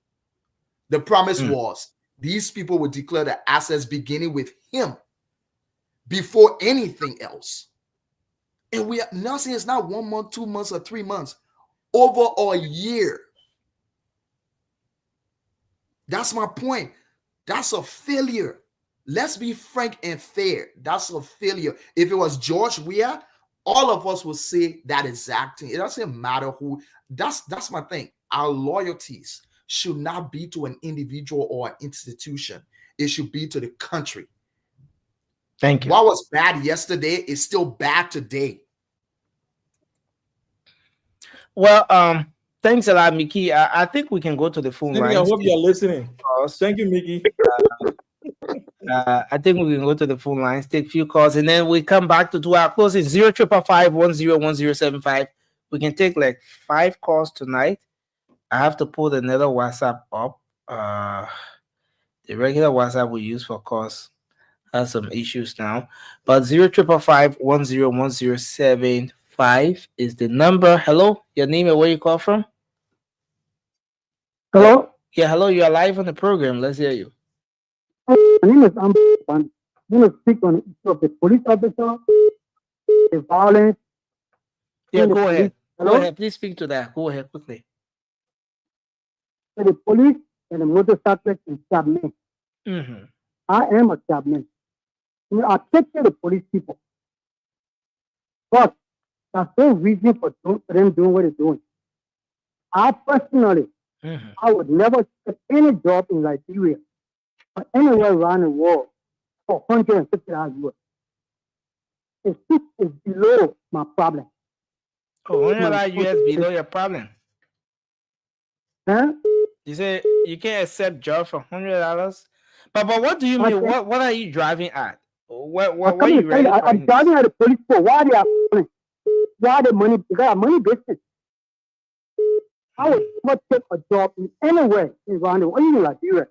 The promise was these people would declare the assets beginning with him before anything else. And we are now saying it's not 1 month, 2 months, or 3 months, over a year. That's my point. That's a failure. Let's be frank and fair. That's a failure. If it was George Weah, all of us would say that exact thing. It doesn't matter who. That's my thing. Our loyalties should not be to an individual or an institution. It should be to the country. Thank you. What was bad yesterday is still bad today. Well, thanks a lot, Mickey. I think we can go to the phone line. I hope you're listening. Thank you, Mickey. I think we can go to the phone lines, take a few calls, and then we come back to do our closing. 0555-101075. We can take like 5 calls tonight. I have to put another WhatsApp up. The regular WhatsApp we use for calls has some issues now. But 0555-101075 is the number. Hello, your name and where you call from? Hello? Yeah, hello, you are live on the program. Let's hear you. My name is Amber. I want to speak on the issue of the police officer, the violence Yeah, the go police. ahead. Hello? Go ahead. Please speak to that. Go ahead quickly. The police and the motorcyclist and cabmen. Mm-hmm. I am a cabman. I take care of the police people. But that's no reason for them doing what they're doing. I personally, I would never take any job in Liberia or anywhere around the world for $150 US. It's below my problem. Oh, $100 US below your problem. Huh? You say you can't accept job for $100, but what do you mean? What are you driving at? What are you ready for? I'm driving at the police for why they are money. Why the money? Because money business. I would never take a job in anywhere around the world, even Liberia.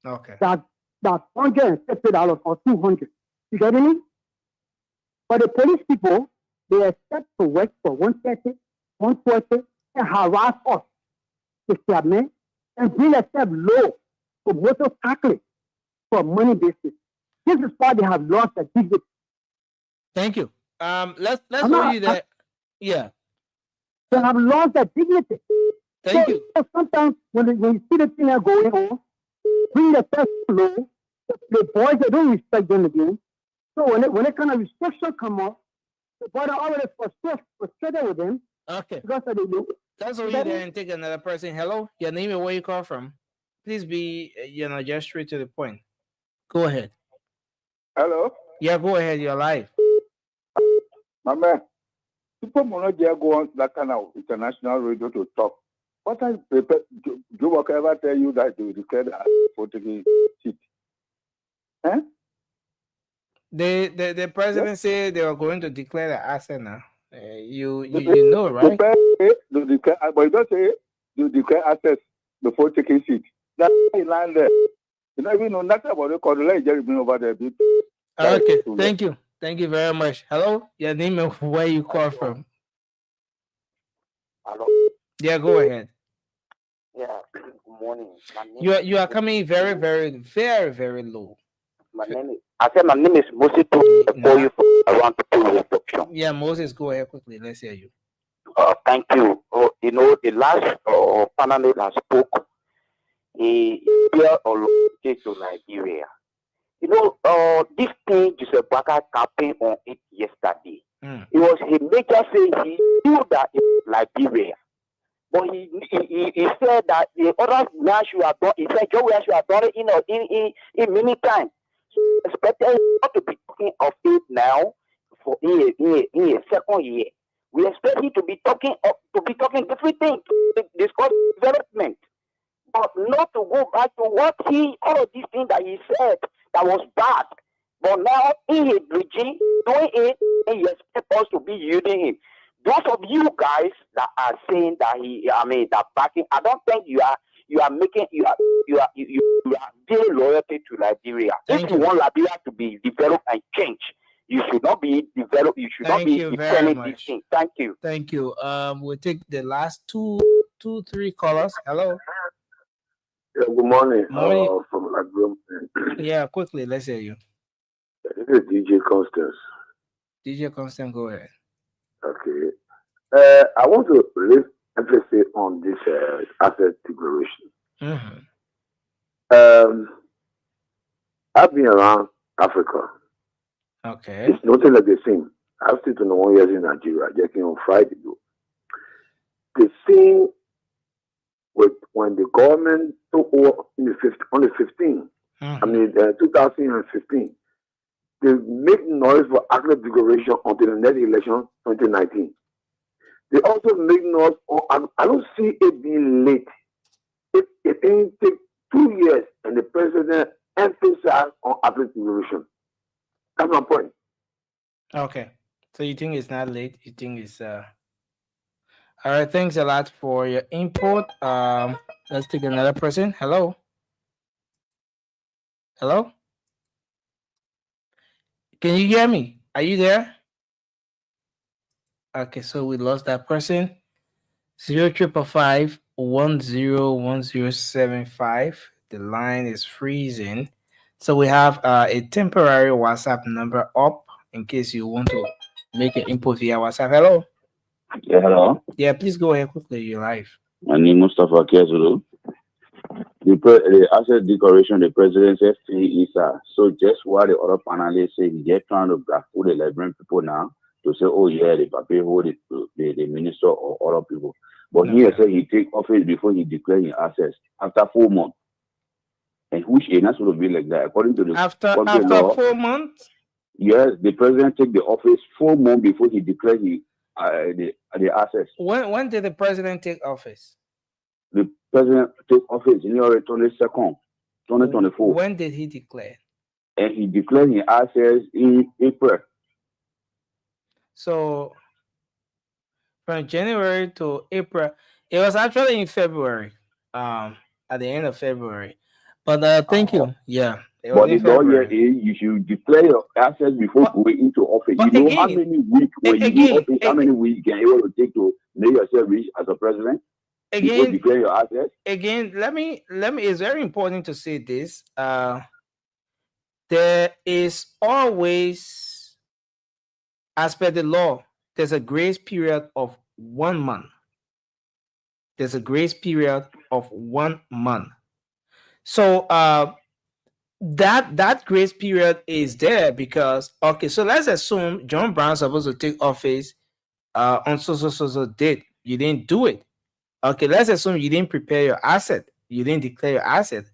Okay. That's $150 or $200. You get me? But the police people, they accept to work for 130, 140, and harass us, the cabmen, and bring themselves low for motorcyclists for money business. This is why they have lost their dignity. Thank you. Let's hold you there. Yeah. They have lost their dignity. Thank you. Sometimes when you see the thing going on, bring themselves low, the boys, they don't respect them again. So when that kind of restriction come up, the boys are already frustrated with them. Okay. Because they do. Let's hold you there and take another person. Hello, your name and where you call from. Please be, just straight to the point. Go ahead. Hello? Yeah, go ahead. You're live. My man, people will not dare go on that kind of international radio to talk. What are you prepared? Do Walker ever tell you that they will declare that for taking seat? Huh? The president said they were going to declare the asset now. You know, right? But you don't say you declare assets before taking seat. That's why you land there. You don't even know nothing about it. Because let Jerry bring over there. Okay, thank you. Thank you very much. Hello, your name and where you call from. Hello. Yeah, go ahead. Yeah, good morning. You are coming very, very, very, very low. My name is Moses. For you around the instruction. Yeah, Moses, go ahead quickly. Let's hear you. Thank you. The last panelist that spoke, he here to Nigeria. This thing is a Baka campaign on it yesterday. It was a major saying he knew that it was Liberia. But he said that the other man should have done. He said Joe should have done it in many times. So expected not to be talking of it now for in a second year. We expect him to be talking different things, to discuss development, but not to go back to all of these things that he said that was bad. But now in his regime doing it, and he expects us to be using him. Those of you guys that are saying that that backing, I don't think you are giving loyalty to Liberia. If you want Liberia to be developed and change, you should not be developed. You should not be defending this thing. Thank you. Thank you. We'll take the last three callers. Hello. Yeah, good morning. Morning. From Lagrom. Yeah, quickly. Let's hear you. This is DJ Constance. DJ Constance, go ahead. Okay. I want to raise emphasis on this asset declaration. I've been around Africa. Okay. It's nothing like the same. I've stayed 21 years in Nigeria, just on Friday. The same with when the government took over on the 15th, 2015, they make noise for asset declaration until the next election, 2019. They also make noise on, I don't see it being late. It didn't take 2 years and the president emphasized on asset declaration. That's my point. Okay. So you think it's not late? You think it's all right, thanks a lot for your input. Let's take another person. Hello. Hello? Can you hear me? Are you there? Okay, so we lost that person. 0555-101075. The line is freezing. So we have a temporary WhatsApp number up in case you want to make an input via WhatsApp. Hello. Yeah, hello. Yeah, please go ahead quickly. You're live. My name is Mustafa Kezulu. The asset declaration, the president says is so just what the other panelists say, they're trying to blackfoot the Liberian people now to say, oh yeah, the paper hold it to the minister or other people. But here say he take office before he declare his assets after 4 months. And which is not supposed to be like that. According to the after law, 4 months? Yes, the president take the office 4 months before he declare the assets. When did the president take office? The president took office in January 22nd, 2024. When did he declare? And he declared his assets in April. So from January to April, it was actually in February, at the end of February. But thank you. Yeah. But the law here is you should declare your assets before going into office. You know how many weeks when you do office, how many weeks you can able to take to make yourself rich as a president? Before declare your assets? Again, let me it's very important to say this. There is always, as per the law, there's a grace period of 1 month. There's a grace period of 1 month. So that grace period is there because so let's assume John Brown's supposed to take office on so date. You didn't do it. Okay, let's assume you didn't prepare your asset. You didn't declare your asset.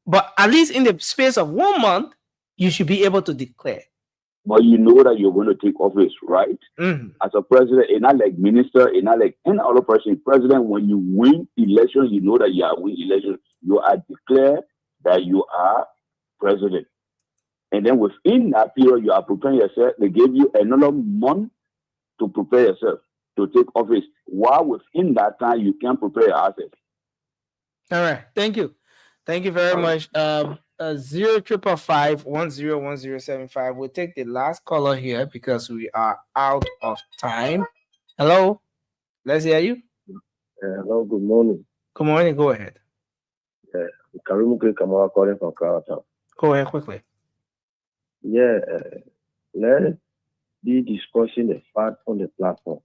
But at least in the space of 1 month, you should be able to declare. But you know that you're going to take office, right? Mm-hmm. As a president, it's not like minister, it's not like any other person. President, when you win elections, you know that you are winning elections. You are declared that you are president. And then within that period, you are preparing yourself. They give you another month to prepare yourself to take office. While within that time, you can prepare your assets. All right. Thank you. Thank you very much. 0555-101075. We'll take the last caller here because we are out of time. Hello. Let's hear you. Hello. Good morning. Good morning. Go ahead. Karimu Kamara calling from Karatam. Go ahead quickly. Yeah. Let's be discussing the fact on the platform.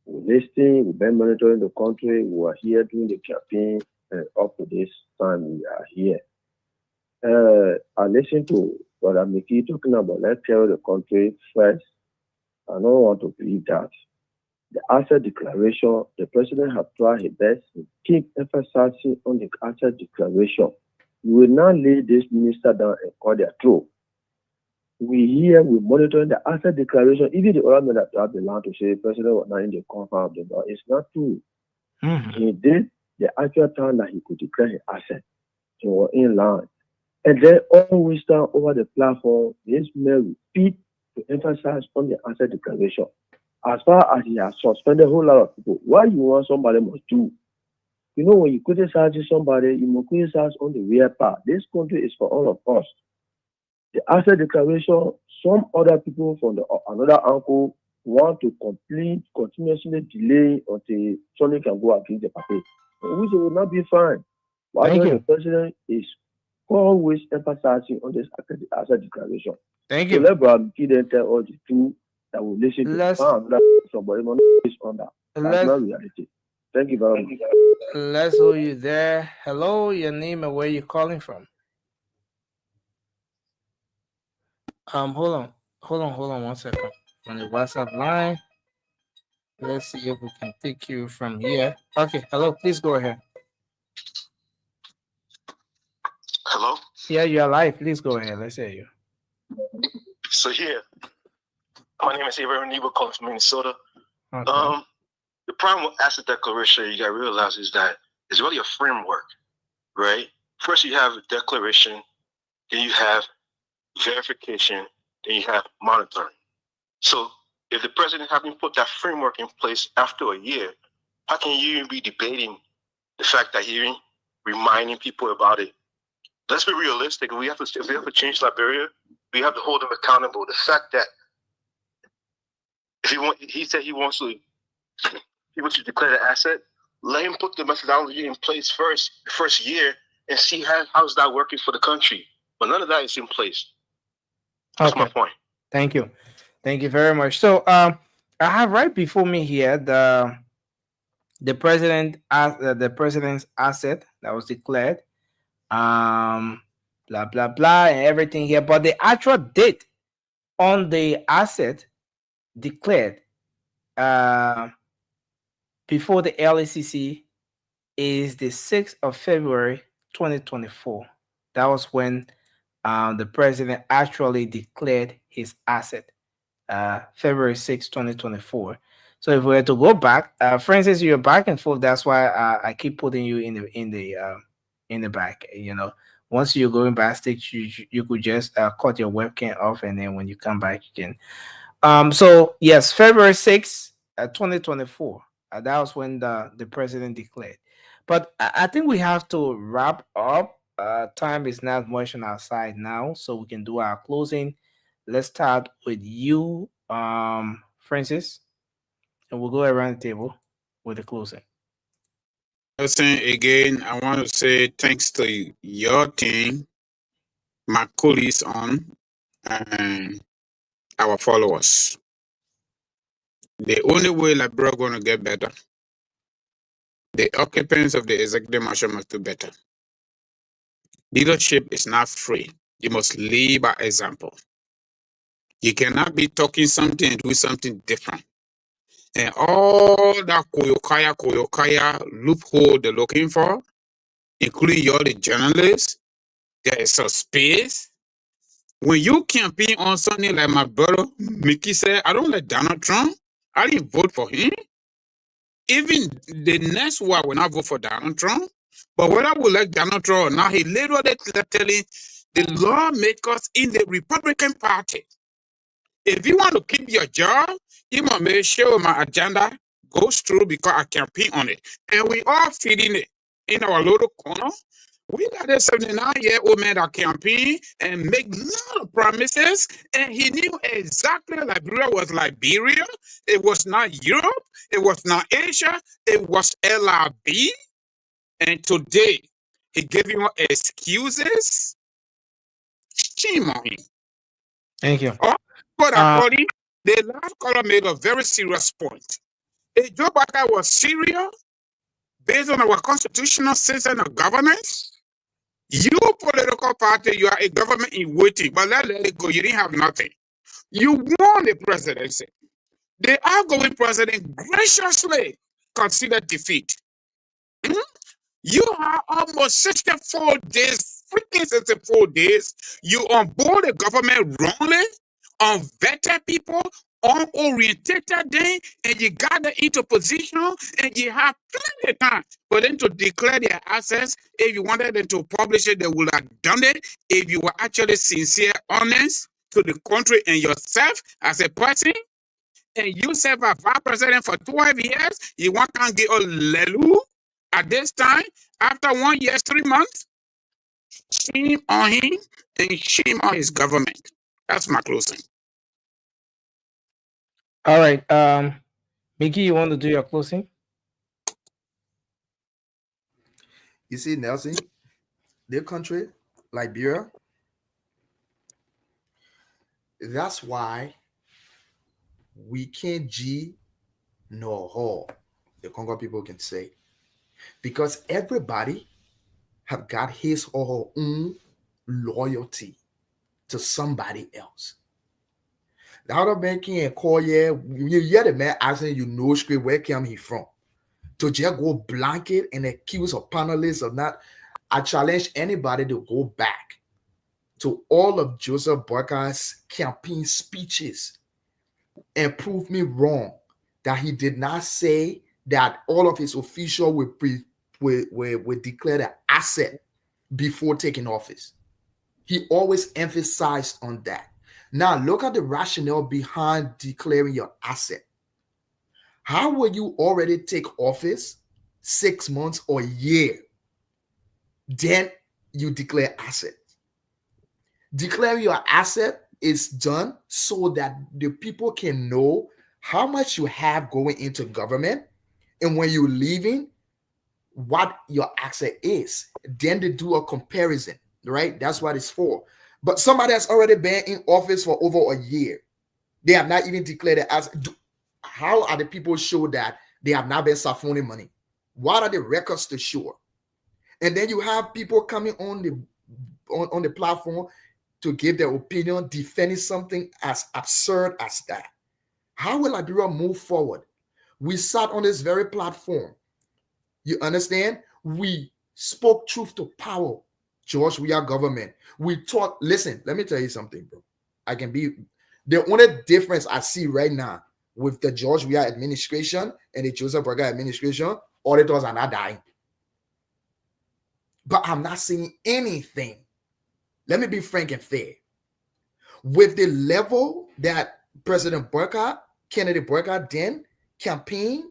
We're listening, we've been monitoring the country, we are here doing the campaign, and up to this time we are here. I listened to what I'm talking about. Let's carry the country first. I don't want to believe that. The asset declaration, the president has tried his best to keep emphasizing on the asset declaration. You will not lay this minister down and call their throat. We monitoring the asset declaration. Even the other men that have the land to say the president was not in the confirm of the law. It's not true. Mm-hmm. He did the actual time that he could declare his asset. He was in line. And then always down over the platform, this man repeat to emphasize on the asset declaration. As far as he has suspended a whole lot of people, what you want somebody must do. You know, when you criticize somebody, you must criticize on the real part. This country is for all of us. The asset declaration, some other people from another uncle want to continuously delay until something can go against the party, which will not be fine. Why the president is always emphasizing on this asset declaration. Thank you. So let Brother then tell all the two that will listen to somebody is on that. That's not reality. Thank you very much. Let's hold you there. Hello, your name and where you're calling from. Hold on 1 second. On the WhatsApp line. Let's see if we can take you from here. Okay, hello, please go ahead. Hello? Yeah, you're live. Please go ahead. Let's hear you. So here, my name is Abraham Nebo, calling from Minnesota. Okay. The problem with asset declaration, you gotta realize, is that it's really a framework, right? First you have a declaration, then you have verification, then you have monitoring. So if the president hasn't put that framework in place after a year, how can you even be debating the fact that he ain't reminding people about it? Let's be realistic. If we have to change Liberia, we have to hold him accountable. The fact that he said he wants to declare the asset, let him put the methodology in place first year, and see how's that working for the country. But none of that is in place. That's my point. Thank you very much. So I have right before me here the president's asset that was declared, blah blah blah, and everything here. But the actual date on the asset declared before the LACC is the 6th of February 2024. That was when the president actually declared his asset, February 6, 2024. So if we were to go back, Francis, you're back and forth. That's why I keep putting you in the back. You know, once you're going backstage, you could just cut your webcam off, and then when you come back, you can. So yes, February 6, 2024. That was when the president declared. But I think we have to wrap up. Time is not much on our side now, so we can do our closing. Let's start with you, Francis, and we'll go around the table with the closing. Listen, again, I want to say thanks to your team, my colleagues and our followers. The only way Liberia is going to get better, the occupants of the executive mansion must do better. Leadership is not free. You must lead by example. You cannot be talking something and doing something different. And all that koyokaya loophole they're looking for, including you, the journalists, there is a space. When you campaign on something like my brother Mickey said, I don't like Donald Trump. I didn't vote for him. Even the next one will not vote for Donald Trump. But whether we like Donald Trump or not, he literally telling the lawmakers in the Republican Party, if you want to keep your job, you must make sure my agenda goes through because I campaign on it. And we all feeding it in our little corner. We got a 79-year-old man that campaign and make a lot of promises, and he knew exactly Liberia was Liberia. It was not Europe. It was not Asia. It was LRB. And today, he gave you excuses. Shame on him. Thank you. According, the last caller made a very serious point. If Joe Biden was serious, based on our constitutional system of governance, you political party, you are a government in waiting, but let it go. You didn't have nothing. You won the presidency. The outgoing president graciously considered defeat. You are almost 64 days, freaking 64 days. You on board the government wrongly, unvetted people, unorientated them, and you got them into position, and you have plenty of time for them to declare their assets. If you wanted them to publish it, they would have done it. If you were actually sincere, honest to the country and yourself as a person, and you serve as vice president for 12 years, you want to get a lelu at this time, after 1 year, 3 months, shame on him and shame on his government. That's my closing. All right. Mickey, you want to do your closing? You see, Nelson, their country, Liberia, that's why we can't G nor haul, the Congo people can say. Because everybody have got his or her own loyalty to somebody else. The other man can't call you hear the man asking you no script, where came he from? To just go blanket and accuse a panelist of not. I challenge anybody to go back to all of Joseph Boyka's campaign speeches and prove me wrong that he did not say that all of his officials would declare the asset before taking office. He always emphasized on that. Now, look at the rationale behind declaring your asset. How will you already take office 6 months or a year? Then you declare asset. Declaring your asset is done so that the people can know how much you have going into government, and when you're leaving, what your asset is. Then they do a comparison, right? That's what it's for. But somebody has already been in office for over a year. They have not even declared it as. How are the people show that they have not been siphoning money? What are the records to show? And then you have people coming on the platform to give their opinion, defending something as absurd as that. How will Liberia move forward? We sat on this very platform. You understand? We spoke truth to power. George, we are government. We taught, listen, let me tell you something, bro. The only difference I see right now with the George Weah administration and the Joseph Burger administration, auditors are not dying. But I'm not seeing anything. Let me be frank and fair. With the level that President Burger, Kennedy Burger then campaigned,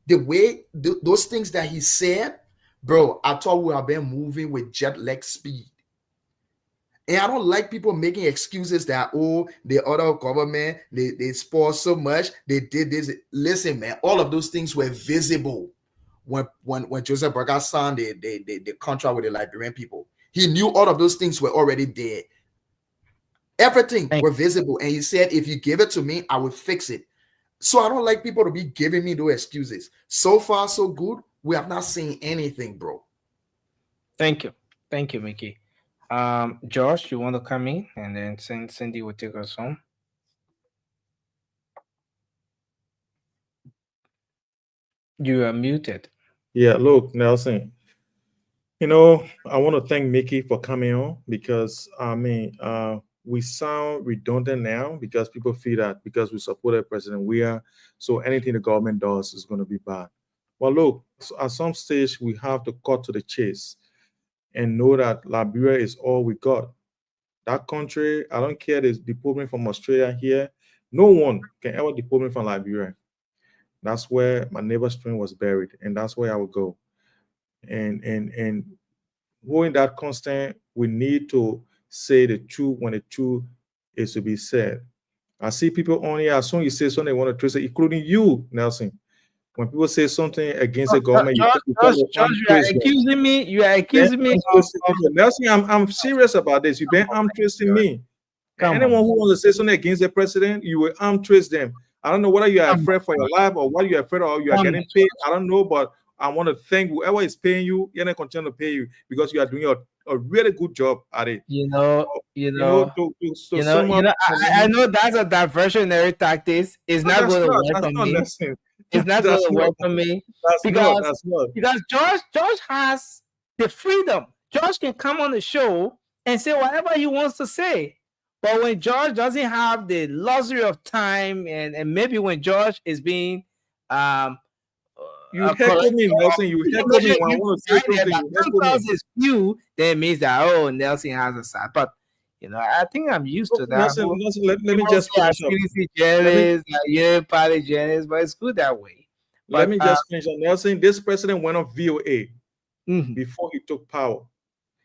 the way those things that he said, bro, I thought we have been moving with jet lag speed. And I don't like people making excuses that, oh, the other government, they spoiled so much, they did this. Listen, man, all of those things were visible when Joseph Burger signed the contract with the Liberian people. He knew all of those things were already there. Everything were visible. And he said, if you give it to me, I will fix it. So I don't like people to be giving me those excuses. So far, so good. We have not seen anything, bro. Thank you. Thank you, Mickey. Josh, you want to come in? And then Cindy will take us home. You are muted. Yeah, look, Nelson. I want to thank Mickey for coming on because, we sound redundant now because people feel that because we supported President Weah, so anything the government does is going to be bad. Well, look, at some stage, we have to cut to the chase and know that Liberia is all we got. That country, I don't care, there's deport me from Australia here. No one can ever deport me from Liberia. That's where my neighbor's twin was buried, and that's where I would go. And holding that constant, we need to say the truth when the truth is to be said. I see people on here, as soon as you say something, they want to trace it, including you, Nelson. When people say something against the government, you are accusing me. You are accusing me of Nelson, I'm serious about this. You've been arm twisting me. Anyone who wants to say something against the president, you will arm twist them. I don't know whether you are afraid for your life or what you're afraid of, you are getting paid. I don't know, but I want to thank whoever is paying you, you're going to continue to pay you because you are doing a really good job at it. I know that's a diversionary tactic. It's not going to work for me. It's not going to work for me because George has the freedom. George can come on the show and say whatever he wants to say. But when George doesn't have the luxury of time, and maybe when George is being you heckle me, Nelson. You heckle me when I want to say something. Is few, then it means that Nelson has a side. But I think I'm used to that. Nelson, let me just finish up. Party journalists, but it's good that way. But, let me just finish up. Nelson, this president went on VOA before he took power.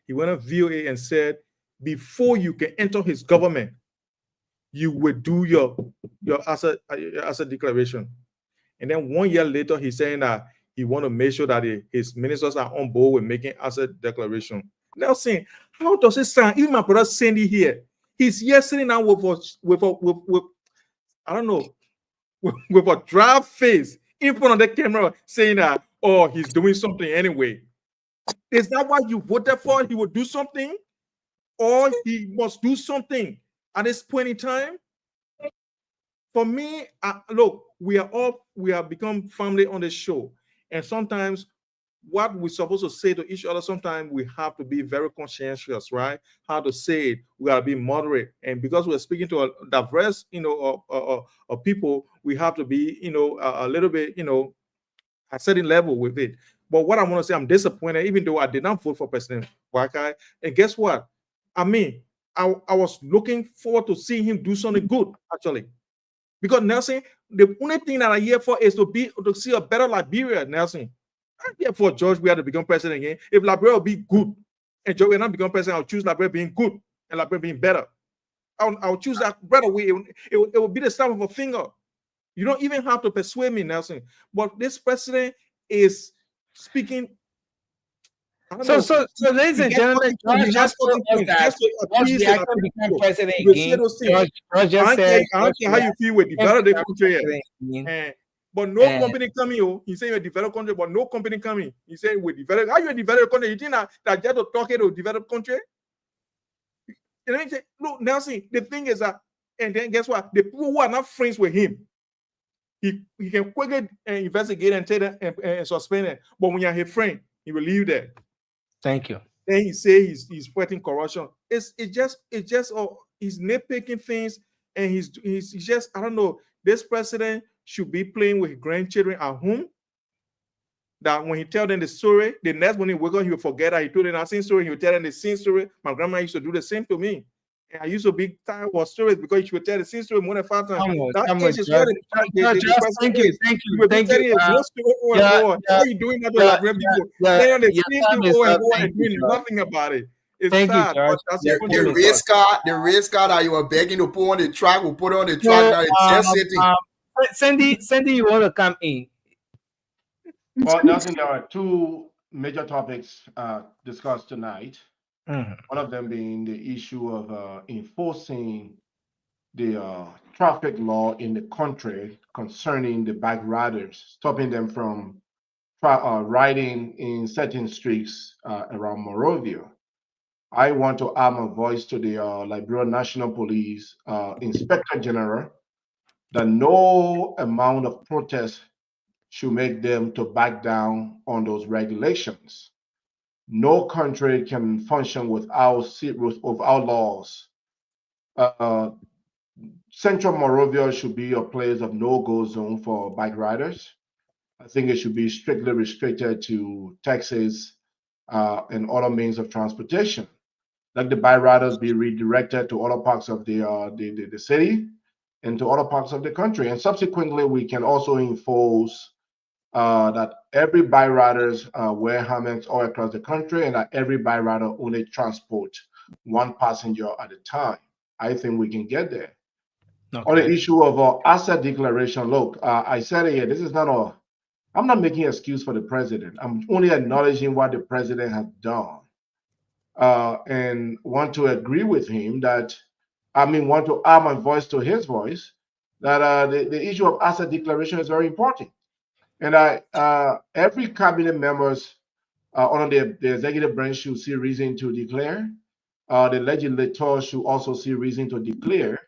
He went on VOA and said, before you can enter his government, you will do your asset declaration. And then 1 year later, he's saying that he want to make sure that his ministers are on board with making asset declaration. Nelson, how does it sound? Even my brother Sandy here, he's here sitting down with I don't know, with a dry face in front of the camera saying that, oh, he's doing something anyway. Is that why you voted for? He would do something, or he must do something at this point in time? For me, look, we have become family on this show. And sometimes what we're supposed to say to each other, sometimes we have to be very conscientious, right? How to say it. We got to be moderate. And because we're speaking to a diverse, of people, we have to be, a little bit, a certain level with it. But what I want to say, I'm disappointed, even though I did not vote for President Wakai. And guess what? I was looking forward to seeing him do something good, actually. Because Nelson, the only thing that I'm here for is to see a better Liberia, Nelson. I'm here for George Weah to become president again. If Liberia will be good and George Weah not become president, I'll choose Liberia being good and Liberia being better. I'll choose that right away. It will be the snap of a finger. You don't even have to persuade me, Nelson. But this president is speaking. So, ladies and gentlemen, George just told us that once we actually become president again, George just said, I don't care how you feel with developed country. But no company coming. He saying a developed country, but no company coming. He saying we develop. How you a developed country? You think that just to talk to developed country? And then say, look, Nelson, the thing is that, and then guess what? The people who are not friends with him, he can quickly investigate and take them and suspend it. But when you're his friend, he will leave there. Thank you. Then he say he's fighting corruption. It's just he's nitpicking things, and he's just, I don't know. This president should be playing with his grandchildren at home. That when he tell them the story, the next morning he wake up, he will forget that he told them the same story. He will tell them the same story. My grandma used to do the same to me. And I used to be tired of stories because she would tell the same story more than 5 times. Thank you. How are you doing that to Liberian people? They are the same people and doing nothing about it. It's sad. The race car that you were begging to put on the track, will put on the track now. It's just sitting. Sandy, you want to come in? Well, Nelson, there are 2 major topics discussed tonight. One of them being the issue of enforcing the traffic law in the country concerning the bike riders, stopping them from riding in certain streets around Monrovia. I want to add my voice to the Liberia National Police Inspector General that no amount of protest should make them to back down on those regulations. No country can function without laws. Central Monrovia should be a place of no-go zone for bike riders. I think it should be strictly restricted to taxis and other means of transportation. Let the bike riders be redirected to other parts of the city and to other parts of the country. And subsequently, we can also enforce that every bike riders wear helmets all across the country, and that every bike rider only transport 1 passenger at a time. I think we can get there. Okay. On the issue of asset declaration, look, I said it here, this is not I'm not making an excuse for the president. I'm only acknowledging what the president has done. And want to agree with him that, want to add my voice to his voice, that the issue of asset declaration is very important. And every cabinet members under the executive branch should see reason to declare. The legislature should also see reason to declare.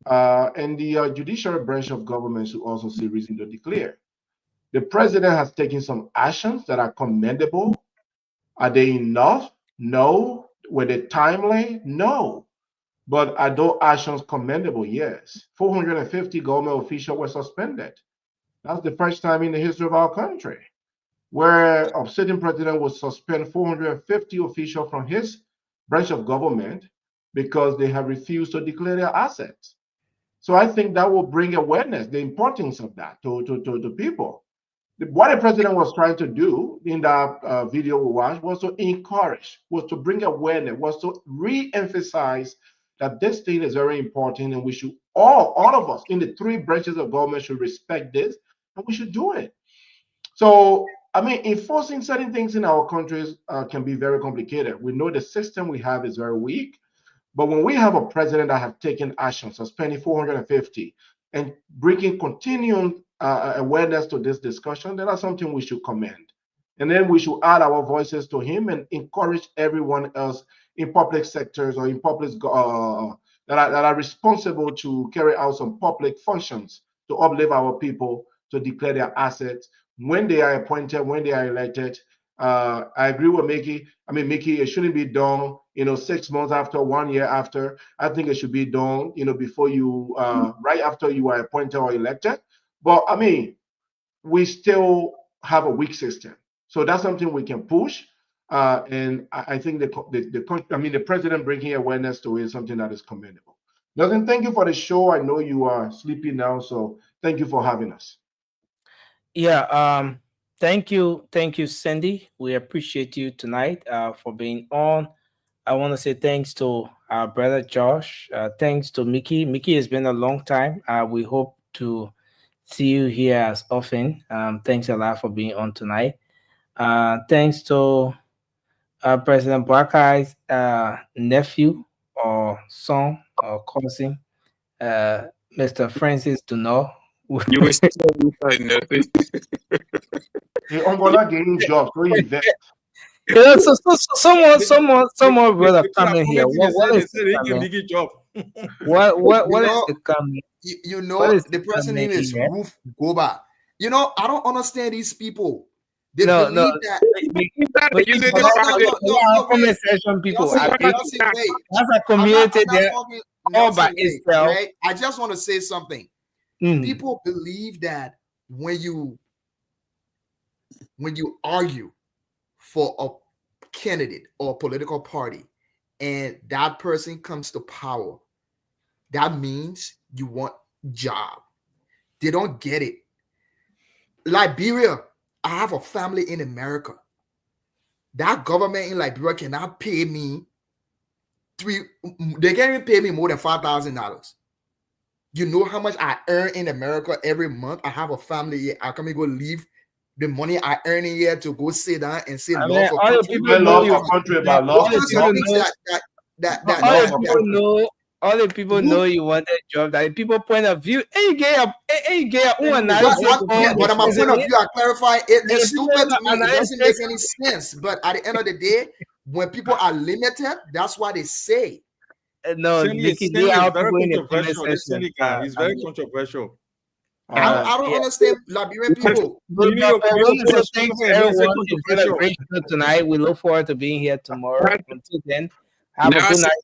And the judicial branch of government should also see reason to declare. The president has taken some actions that are commendable. Are they enough? No. Were they timely? No. But are those actions commendable? Yes. 450 government officials were suspended. That's the first time in the history of our country where a sitting president will suspend 450 officials from his branch of government because they have refused to declare their assets. So I think that will bring awareness, the importance of that to people. What the president was trying to do in that video we watched was to encourage, was to bring awareness, was to re-emphasize that this thing is very important, and we should all of us in the 3 branches of government should respect this, and we should do it. So, enforcing certain things in our countries can be very complicated. We know the system we have is very weak, but when we have a president that has taken action, suspending 450 and bringing continuing awareness to this discussion, then that's something we should commend. And then we should add our voices to him and encourage everyone else in public sectors or in public that are responsible to carry out some public functions to uplift our people to declare their assets when they are appointed, when they are elected. I agree with Mickey. Mickey, it shouldn't be done, 6 months after, 1 year after. I think it should be done, before you, right after you are appointed or elected. But we still have a weak system. So that's something we can push. And I think the president bringing awareness to it is something that is commendable. Nelson, thank you for the show. I know you are sleepy now, so thank you for having us. Yeah, thank you, Cindy. We appreciate you tonight for being on. I want to say thanks to our brother Josh. Thanks to Mickey. Mickey, has been a long time. We hope to see you here as often. Thanks a lot for being on tonight. Thanks to President Brakai's nephew or son or cousin, Mr. Francis Dunno. You will say nothing. The Angola getting job, so he vet. Yeah, so someone wrote a comment here. What is the comment? What is the comment? You know, the person name is Ruth Goba. You know, I don't understand these people. They believe that. Comment section people. That's a community there all by itself. Right? I just want to say something. People believe that when you argue for a candidate or a political party and that person comes to power, that means you want job. They don't get it. Liberia, I have a family in America. That government in Liberia cannot pay me they can't even pay me more than $5,000. You know how much I earn in America every month? I have a family here. I can't go leave the money I earn in here to go sit down and say love for country. All the people know you want that job. That people point of view. Hey, but my point of view, I clarify it's stupid to me. It doesn't make any sense. But at the end of the day, when people are limited, that's what they say. No, Mickey, they are very controversial. He's very controversial. I don't understand Liberian people. Tonight, we look forward to being here tomorrow. Until then, have a good night.